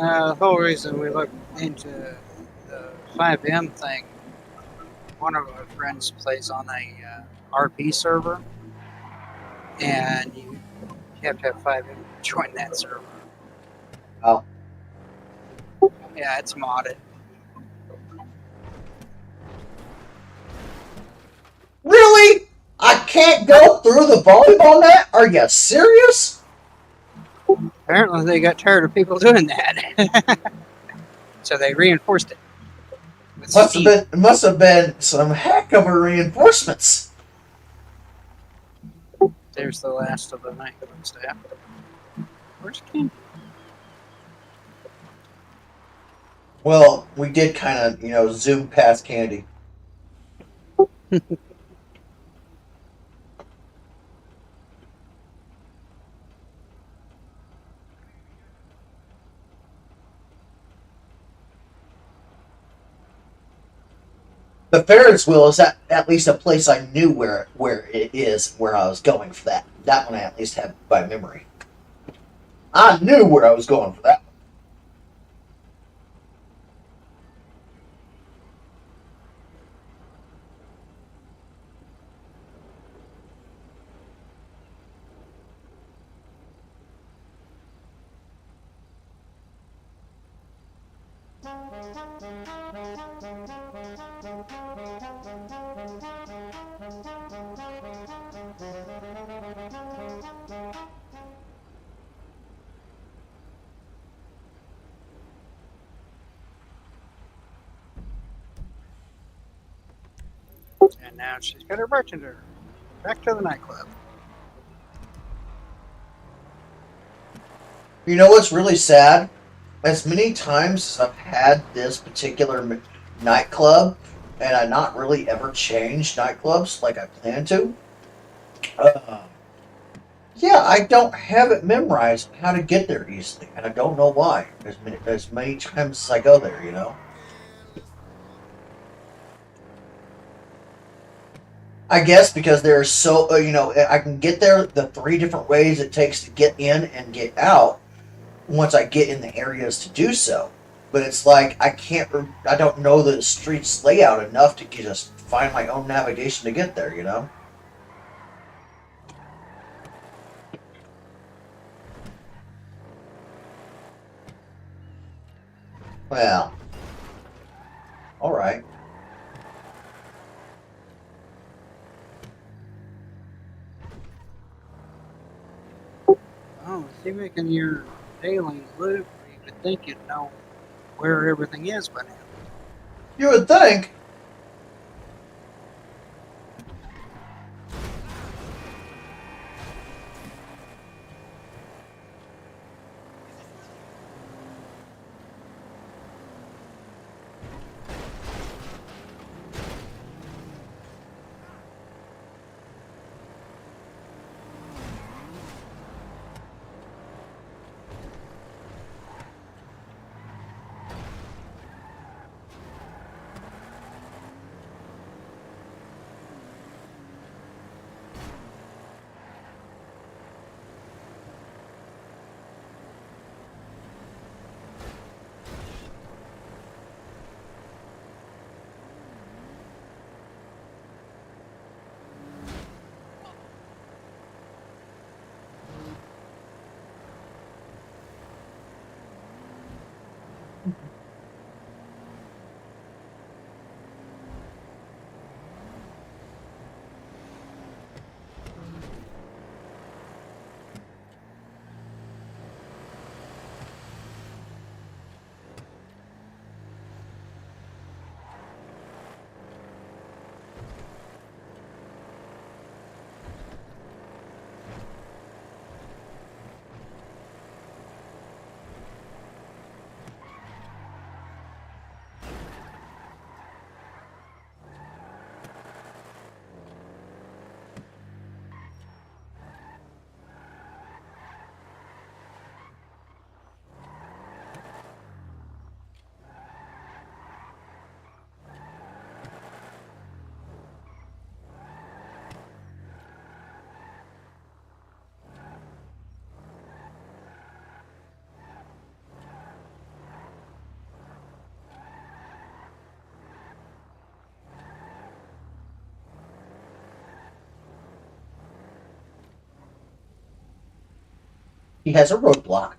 The whole reason we looked into the 5M thing, one of our friends plays on a RP server, and you have to have 5M to join that server. Oh. Yeah, it's modded. Really? I can't go through the volleyball net? Are you serious? Apparently they got tired of people doing that. So they reinforced it. Must have been some heck of a reinforcements. There's the last of the nightclub staff. Where's King? Well, we did kind of, zoom past Candy. The Ferris wheel is at least a place I knew where it is, where I was going for that. That one I at least have by memory. I knew where I was going for that. And now she's got her bartender. Back to the nightclub. You know what's really sad? As many times as I've had this particular nightclub, and I not really ever changed nightclubs like I plan to. Yeah, I don't have it memorized how to get there easily, and I don't know why. As many times as I go there, you know. I guess because there's so I can get there the 3 different ways it takes to get in and get out once I get in the areas to do so. But it's like I don't know the street's layout enough to just find my own navigation to get there, you know? Well, alright. Oh, is he making your daily loop? You would think you'd know where everything is by now. You would think. He has a roadblock.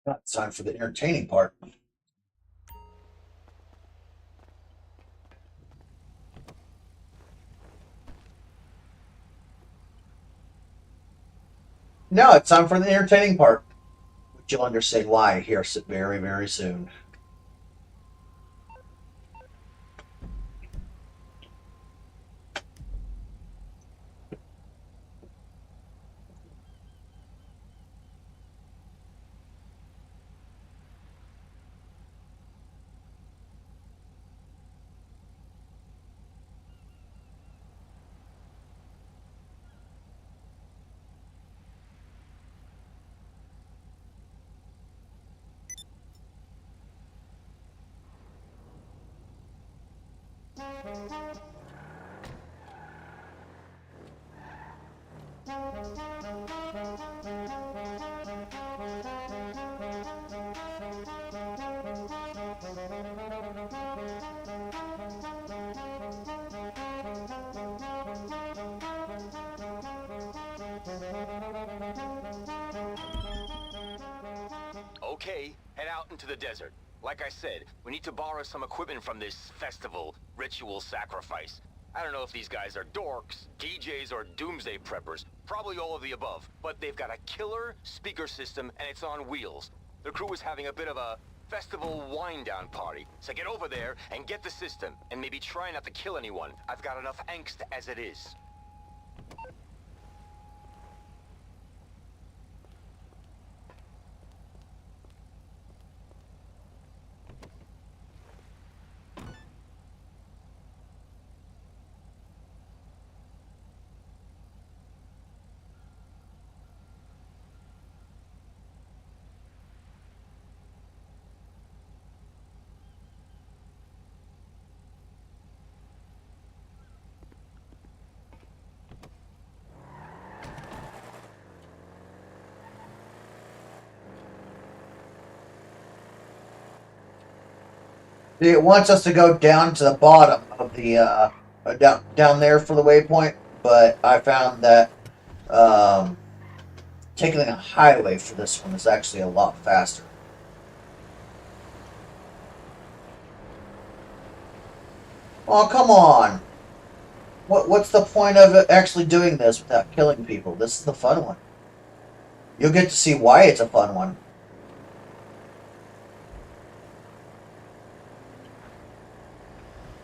Not time for the entertaining part. No, it's time for the entertaining part. Which you'll understand why here very, very soon. Okay, head out into the desert. Like I said, we need to borrow some equipment from this festival, Ritual Sacrifice. I don't know if these guys are dorks, DJs, or doomsday preppers. Probably all of the above. But they've got a killer speaker system, and it's on wheels. The crew is having a bit of a festival wind-down party. So get over there and get the system, and maybe try not to kill anyone. I've got enough angst as it is. It wants us to go down to the bottom of the down there for the waypoint, but I found that taking a highway for this one is actually a lot faster. Oh, come on! What's the point of it actually doing this without killing people? This is the fun one. You'll get to see why it's a fun one.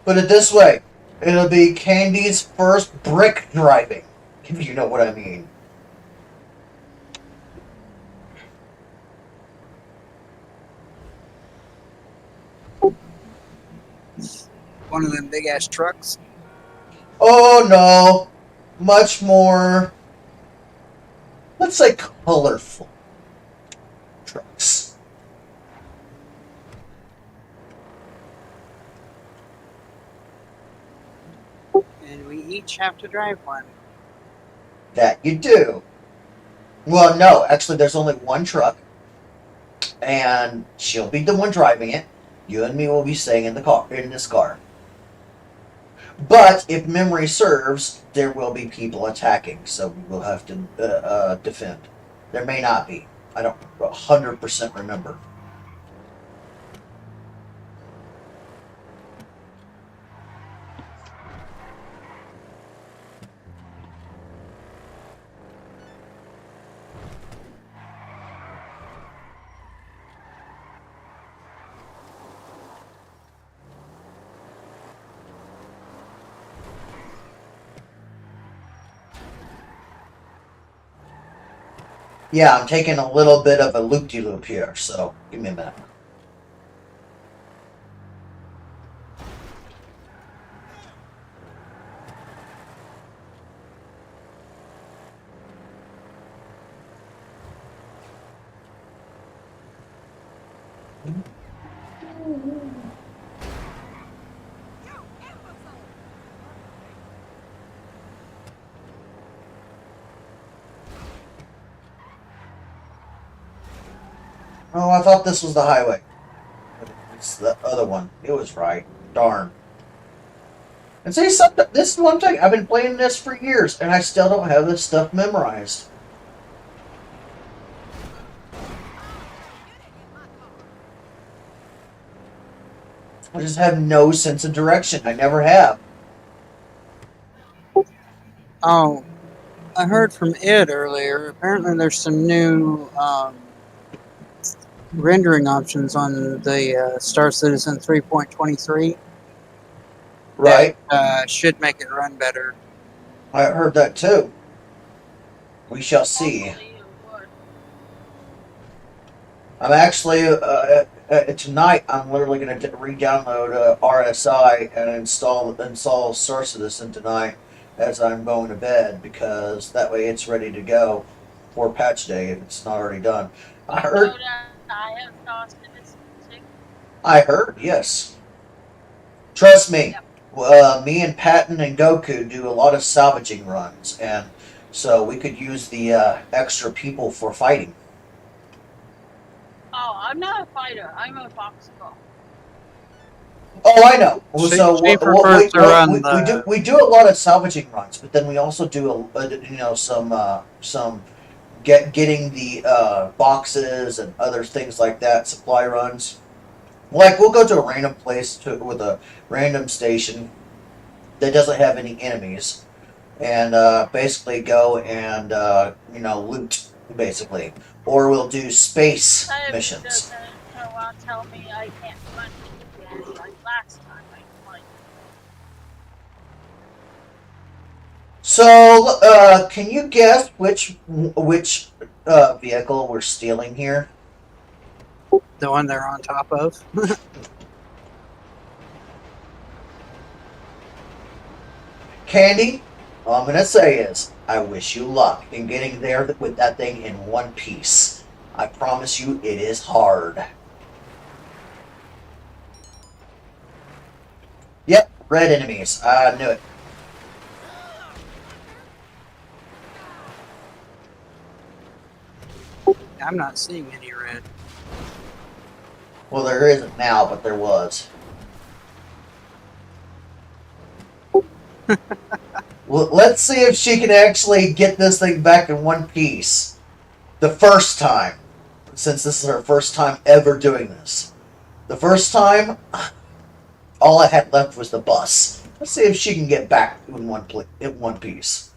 Put it this way, it'll be Candy's first brick driving, if you know what I mean. One of them big ass trucks. Oh no, much more, let's say colorful trucks. And we each have to drive one. That you do. Well, no, actually there's only one truck, and she'll be the one driving it. You and me will be staying in this car. But if memory serves, there will be people attacking, so we will have to defend. There may not be. I don't 100% remember. Yeah, I'm taking a little bit of a loop-de-loop here, so give me a minute. Oh, I thought this was the highway. It's the other one. It was right. Darn. And see, this is one thing. I've been playing this for years, and I still don't have this stuff memorized. I just have no sense of direction. I never have. Oh, I heard from Ed earlier. Apparently, there's some new rendering options on the Star Citizen 3.23 Right. that should make it run better. I heard that too. We shall see. I'm actually tonight. I'm literally going to re-download RSI and install Star Citizen tonight as I'm going to bed, because that way it's ready to go for patch day if it's not already done. I heard. I heard. Yes. Trust me. Me and Patton and Goku do a lot of salvaging runs, and so we could use the extra people for fighting. Oh, I'm not a fighter. I'm a boxer. Oh, I know. We do a lot of salvaging runs, but then we also do some getting the boxes and other things like that, supply runs. Like, we'll go to a random place with a random station that doesn't have any enemies, and basically go and loot, basically. Or we'll do space missions. Tell me I can't run again like last time I played. So, can you guess which vehicle we're stealing here? The one they're on top of? Candy, all I'm going to say is, I wish you luck in getting there with that thing in one piece. I promise you, it is hard. Yep, red enemies. I knew it. I'm not seeing any red. Well, there isn't now, but there was. Well, let's see if she can actually get this thing back in one piece. The first time. Since this is her first time ever doing this. The first time, all I had left was the bus. Let's see if she can get back in one piece.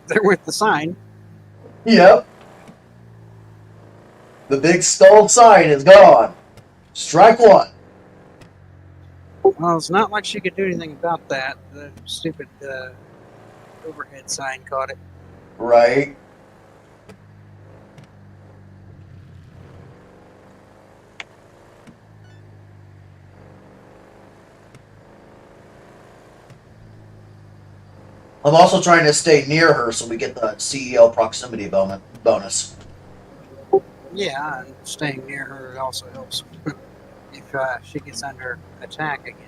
There went the sign. Yep. The big skull sign is gone. Strike one. Well, it's not like she could do anything about that. The stupid overhead sign caught it. Right. I'm also trying to stay near her so we get the CEO proximity bonus. Yeah, and staying near her also helps if she gets under attack again.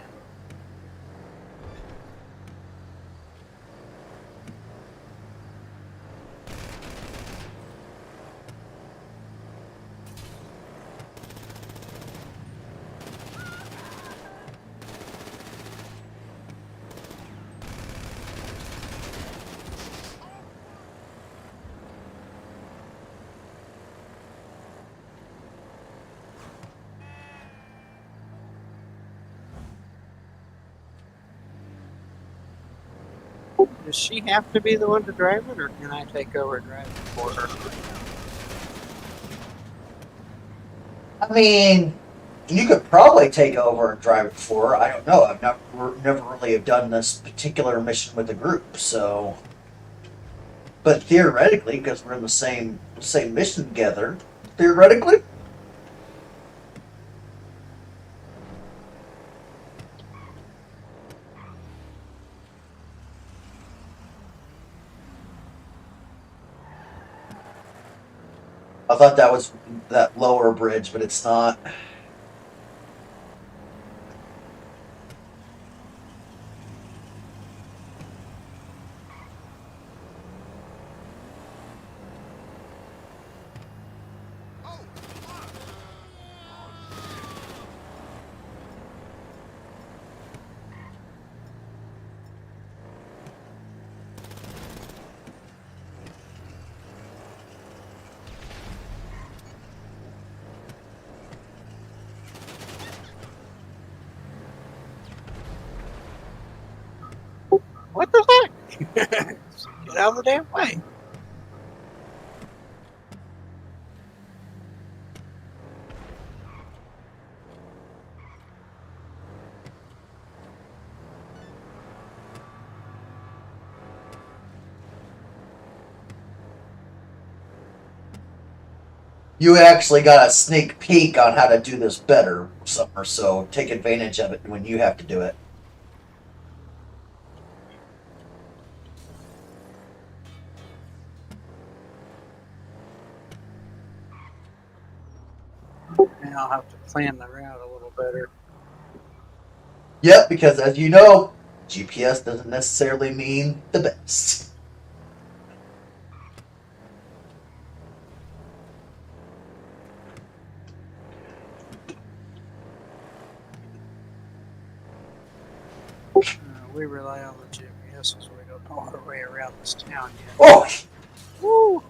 Does she have to be the one to drive it, or can I take over and drive it for her? I mean, you could probably take over and drive it for her. I don't know. I've never really have done this particular mission with a group, so. But theoretically, because we're in the same mission together, theoretically. I thought that was that lower bridge, but it's not. Get out of the damn way. You actually got a sneak peek on how to do this better, Summer, so take advantage of it when you have to do it. And I'll have to plan the route a little better. Yep, because as you know, GPS doesn't necessarily mean the best. We rely on the GPS because we don't know our way around this town yet. Oh! Woo!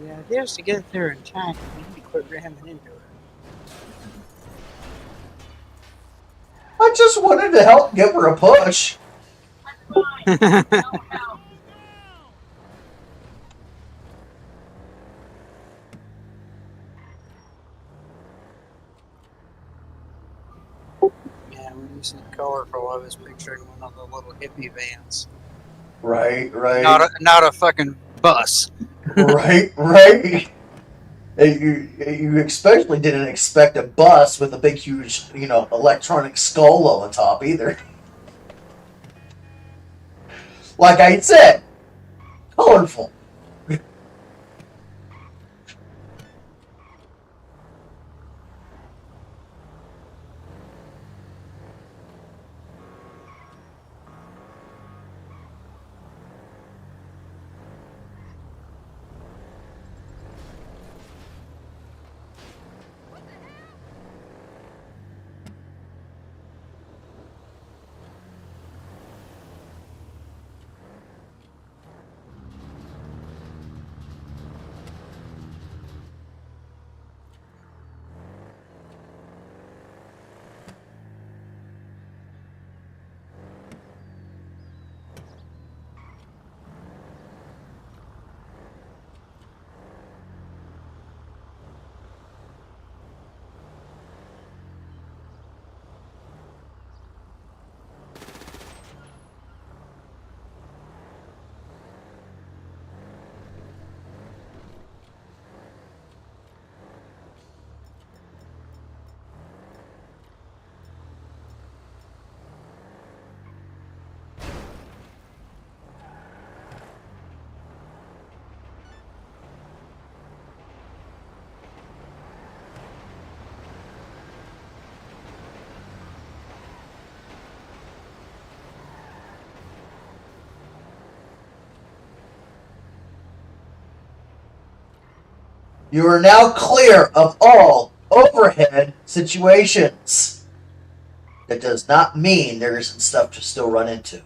The idea is to get there in time. We need to quit ramming into it. I just wanted to help give her a push. Yeah, when you see colorful, I was picturing one of the little hippie vans. Right. Not a fucking bus. right. You especially didn't expect a bus with a big, huge, electronic skull on the top either. Like I said, colorful. You are now clear of all overhead situations. That does not mean there isn't stuff to still run into.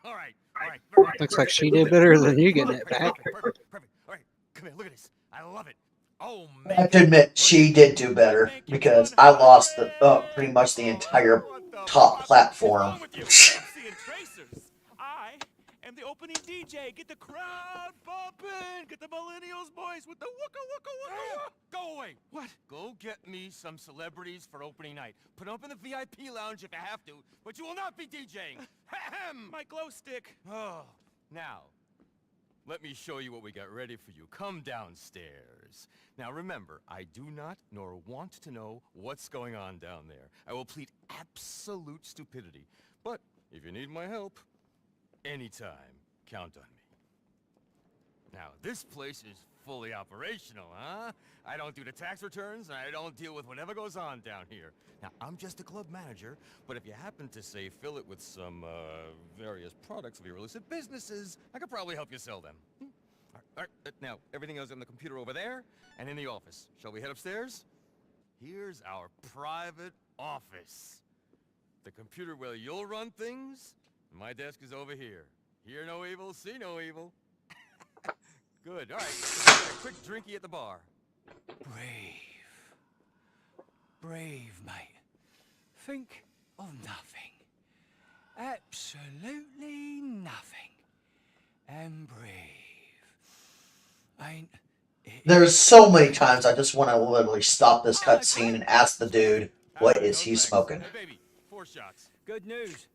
All right. Looks like she did better than you getting it back. Perfect. All right, come here. Look at this. I love it. Oh I have to admit, she did do better because I lost pretty much the entire top platform. I am the opening DJ. Get the crowd bumping. Get the millennials boys with the wooka wooka wooka wooka. Go away. What? Go get me some celebrities for opening night. Put them up in the VIP lounge if you have to, but you will not be DJing. Ahem. My glow stick. Oh, now, let me show you what we got ready for you. Come downstairs. Now remember, I do not nor want to know what's going on down there. I will plead absolute stupidity. But if you need my help, anytime, count on me. Now, this place is fully operational, huh? I don't do the tax returns, and I don't deal with whatever goes on down here. Now, I'm just a club manager, but if you happen to, say, fill it with some, various products of your illicit businesses, I could probably help you sell them. All right, now, everything else on the computer over there, and in the office. Shall we head upstairs? Here's our private office. The computer where you'll run things, my desk is over here. Hear no evil, see no evil. Good, all right. Let's get a quick drinky at the bar. Brave, mate. Think of nothing. Absolutely nothing. And brave. Ain't it? There's so many times I just want to literally stop this cutscene and ask the dude, what is he smoking? Hey, baby, 4 shots. Good news.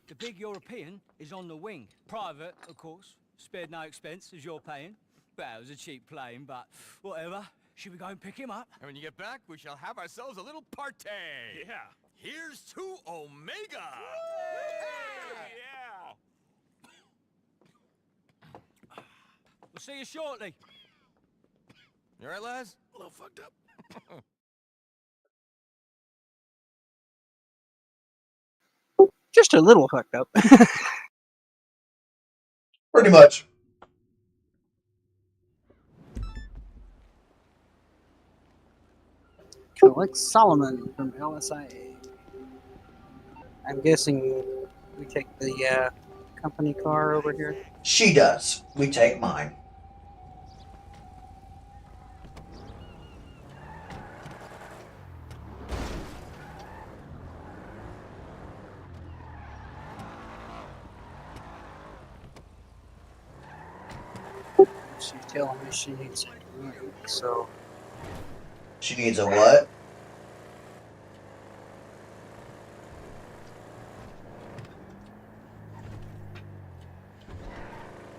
The big European is on the wing. Private, of course. Spared no expense as you're paying. Well, it was a cheap plane, but whatever. Should we go and pick him up? And when you get back, we shall have ourselves a little party. Yeah. Here's to Omega. Yeah. We'll see you shortly. You all right, lads? A little fucked up. Just a little fucked up. Pretty much. Alex Solomon from LSIA. I'm guessing we take the company car over here. She does. We take mine. She's telling me she needs a drink, so... She needs a what?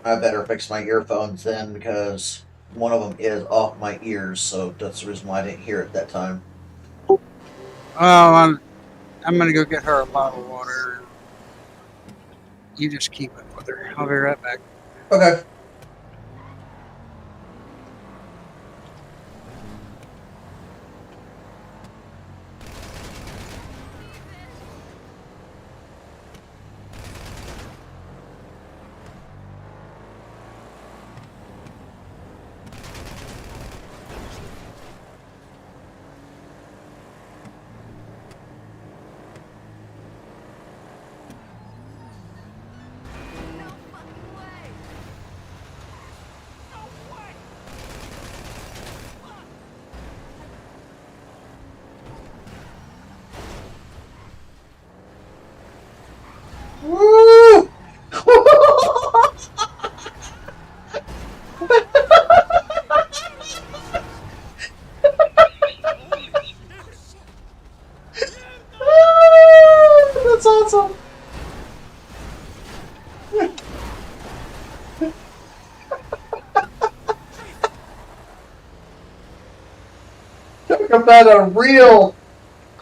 I better fix my earphones then, because one of them is off my ears, so that's the reason why I didn't hear it that time. Oh, I'm gonna go get her a bottle of water. You just keep it with her. I'll be right back. Okay. Woo! That's awesome. Talk about a real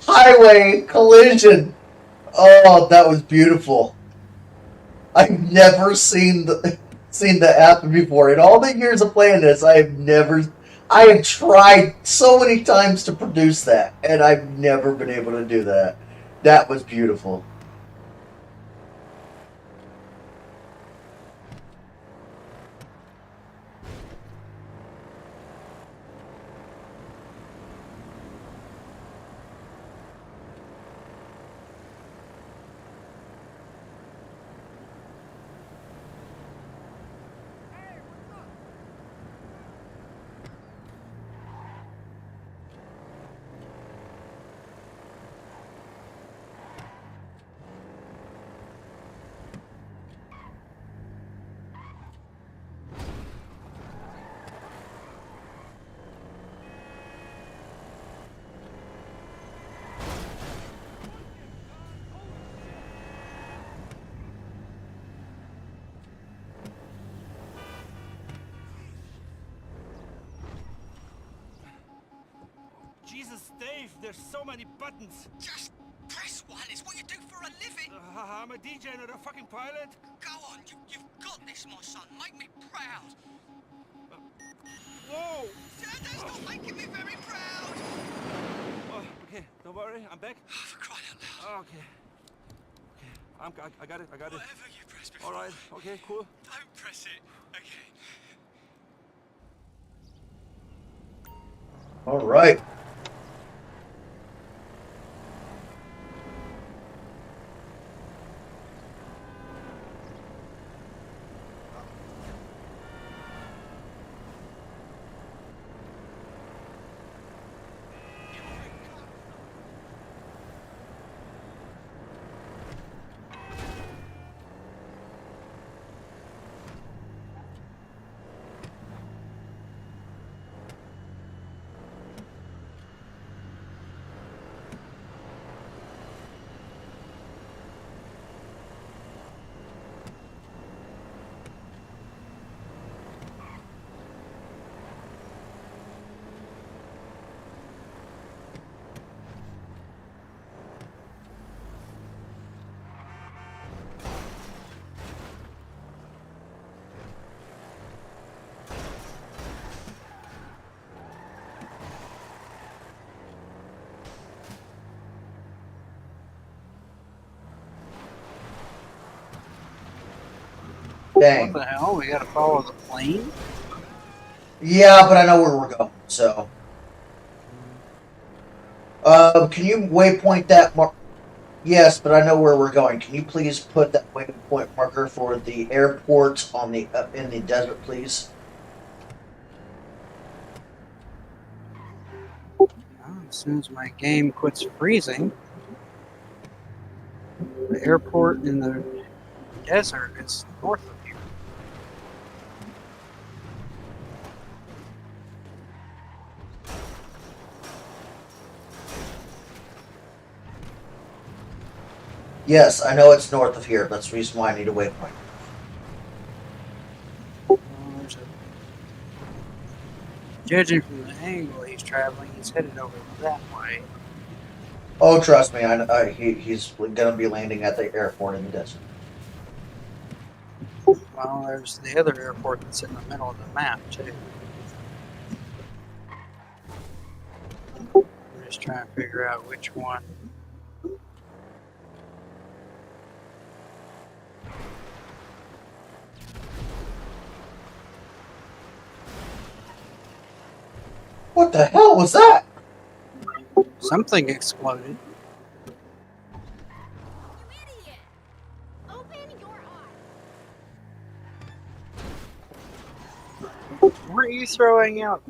highway collision. Oh, that was beautiful. I've never seen that happen before. In all the years of playing this, I have tried so many times to produce that, and I've never been able to do that. That was beautiful. Jesus, Dave, there's so many buttons. Just press one. It's what you do for a living. I'm a DJ, not a fucking pilot. Go on, you've got this, my son. Make me proud. Whoa! That's not making me very proud. Oh, okay, don't worry, I'm back. Oh, for crying out loud. Okay. I got it. Whatever you press before. All right. Okay. Cool. Don't press it again. All right. Dang. What the hell? We gotta follow the plane? Yeah, but I know where we're going, so. Can you waypoint that mark? Yes, but I know where we're going. Can you please put that waypoint marker for the airport on the in the desert, please? As soon as my game quits freezing, the airport in the desert is north of here. Yes, I know it's north of here. That's the reason why I need a waypoint. Judging from the angle he's traveling, he's headed over that way. Oh, trust me, he's gonna be landing at the airport in the desert. Well, there's the other airport that's in the middle of the map, too. I'm just trying to figure out which one. What the hell was that? Something exploded. Weren't you throwing out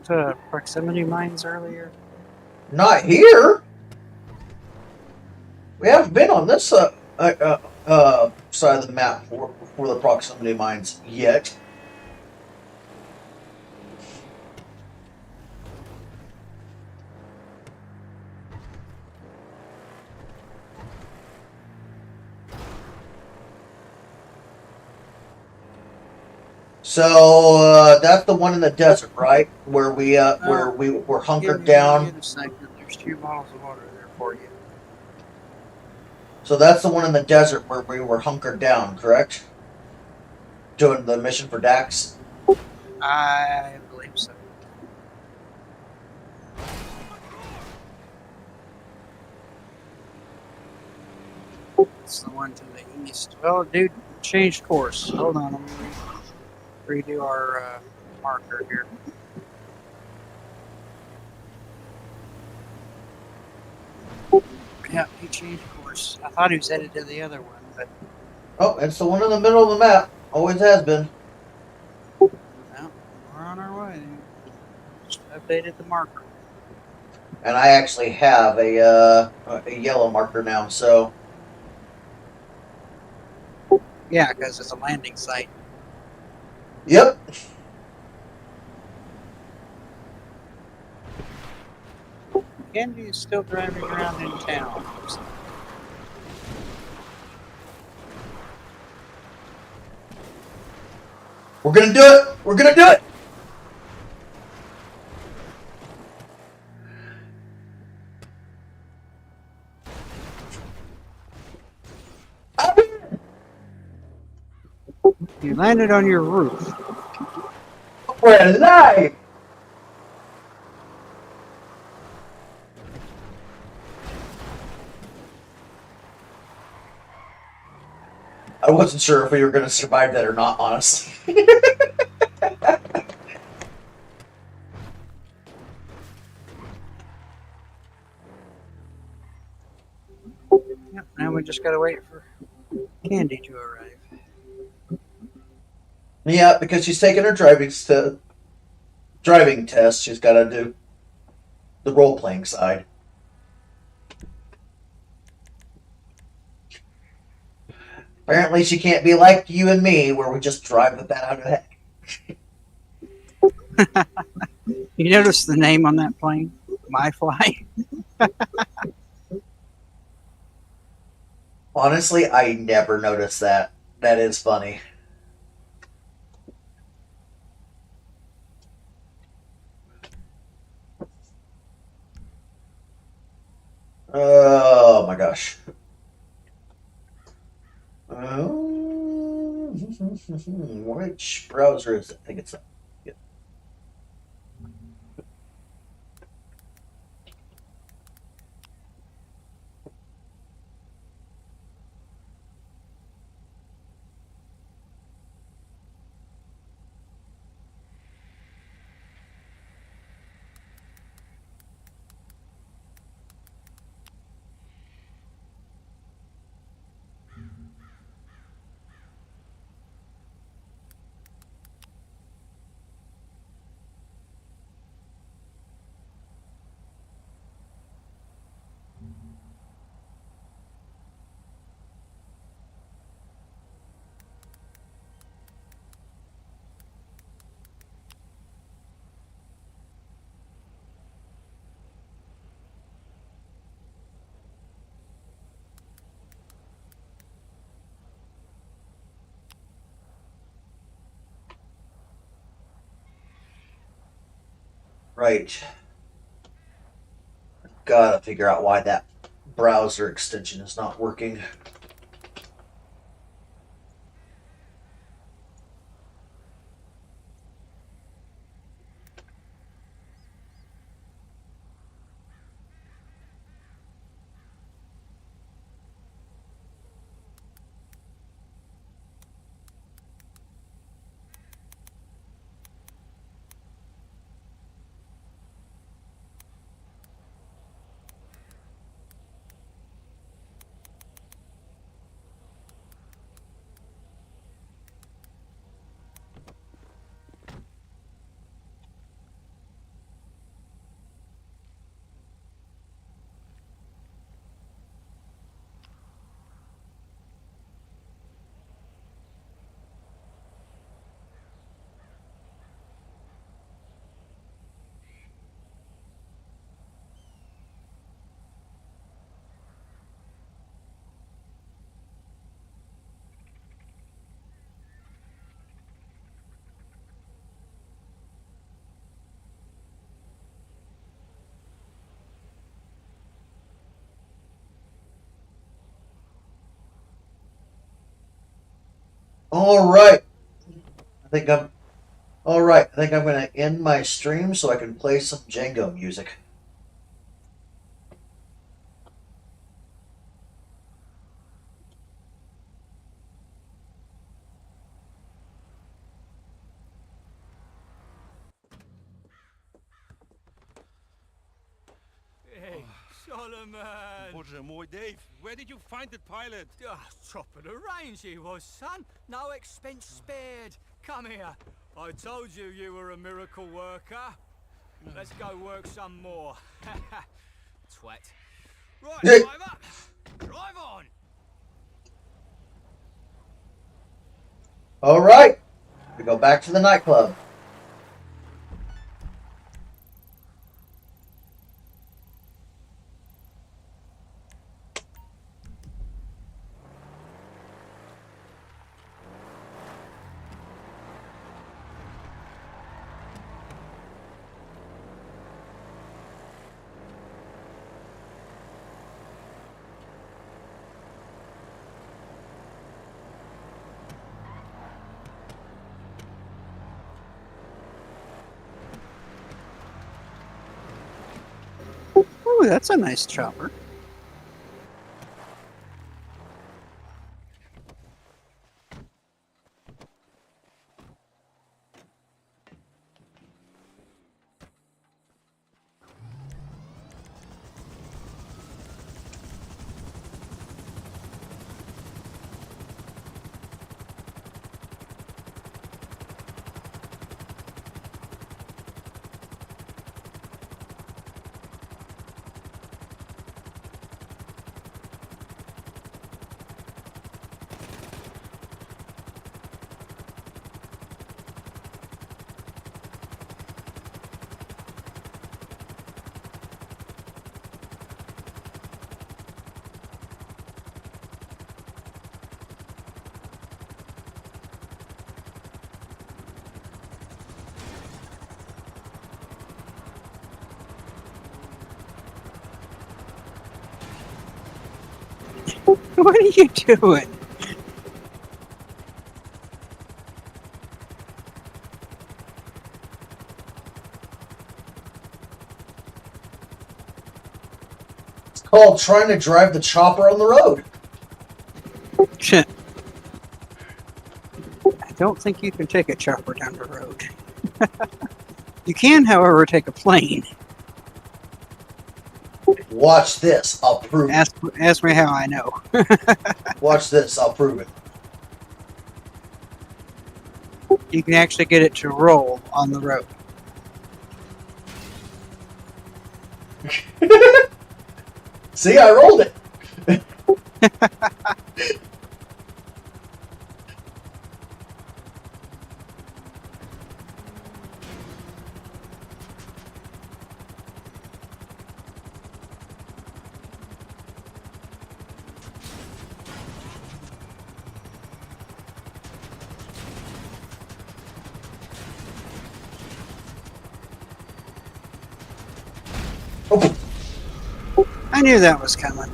proximity mines earlier? Not here. We haven't been on this side of the map for the proximity mines yet. So that's the one in the desert, right? Where we were hunkered down. Give me a second. There's 2 bottles of water there for you. So that's the one in the desert where we were hunkered down, correct? Doing the mission for Dax. I believe so. It's the one to the east. Well, dude, changed course. Hold on, let me redo our marker here. Yeah, he changed course. I thought he was headed to the other one, but... Oh, it's the one in the middle of the map. Always has been. Well, we're on our way. Just updated the marker. And I actually have a yellow marker now, so... Yeah, because it's a landing site. Yep. Andy is still driving around in town. We're gonna do it! We're gonna do it! You landed on your roof. We're alive! I wasn't sure if we were going to survive that or not, honestly. Yep, now we just gotta wait for Candy to arrive. Yeah, because she's taking her driving test. She's got to do the role-playing side. Apparently, she can't be like you and me, where we just drive the bat out of the heck. You notice the name on that plane? My Fly? Honestly, I never noticed that. That is funny. Oh my gosh. Which browser is it? I think it's that. Yeah. Right. Gotta figure out why that browser extension is not working. All right. I think I'm going to end my stream so I can play some Django music. Hey, Solomon! Bonjour, moi, Dave. Where did you find the pilot? Top of the range he was, son. No expense spared. Come here. I told you you were a miracle worker. Let's go work some more. Twat. Right, Hey. drive up. Drive on. All right. We go back to the nightclub. Oh, that's a nice chopper. What are you doing? It's called trying to drive the chopper on the road. Shit. I don't think you can take a chopper down the road. You can, however, take a plane. Watch this. I'll prove it. Ask me how I know. Watch this. I'll prove it. You can actually get it to roll on the road. See, I rolled it. I knew that was coming.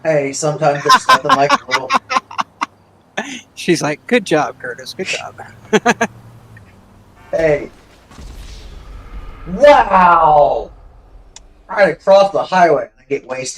Hey, sometimes there's nothing like a little. She's like, good job, Curtis. Good job. Hey. Wow! Right across the highway and I get wasted.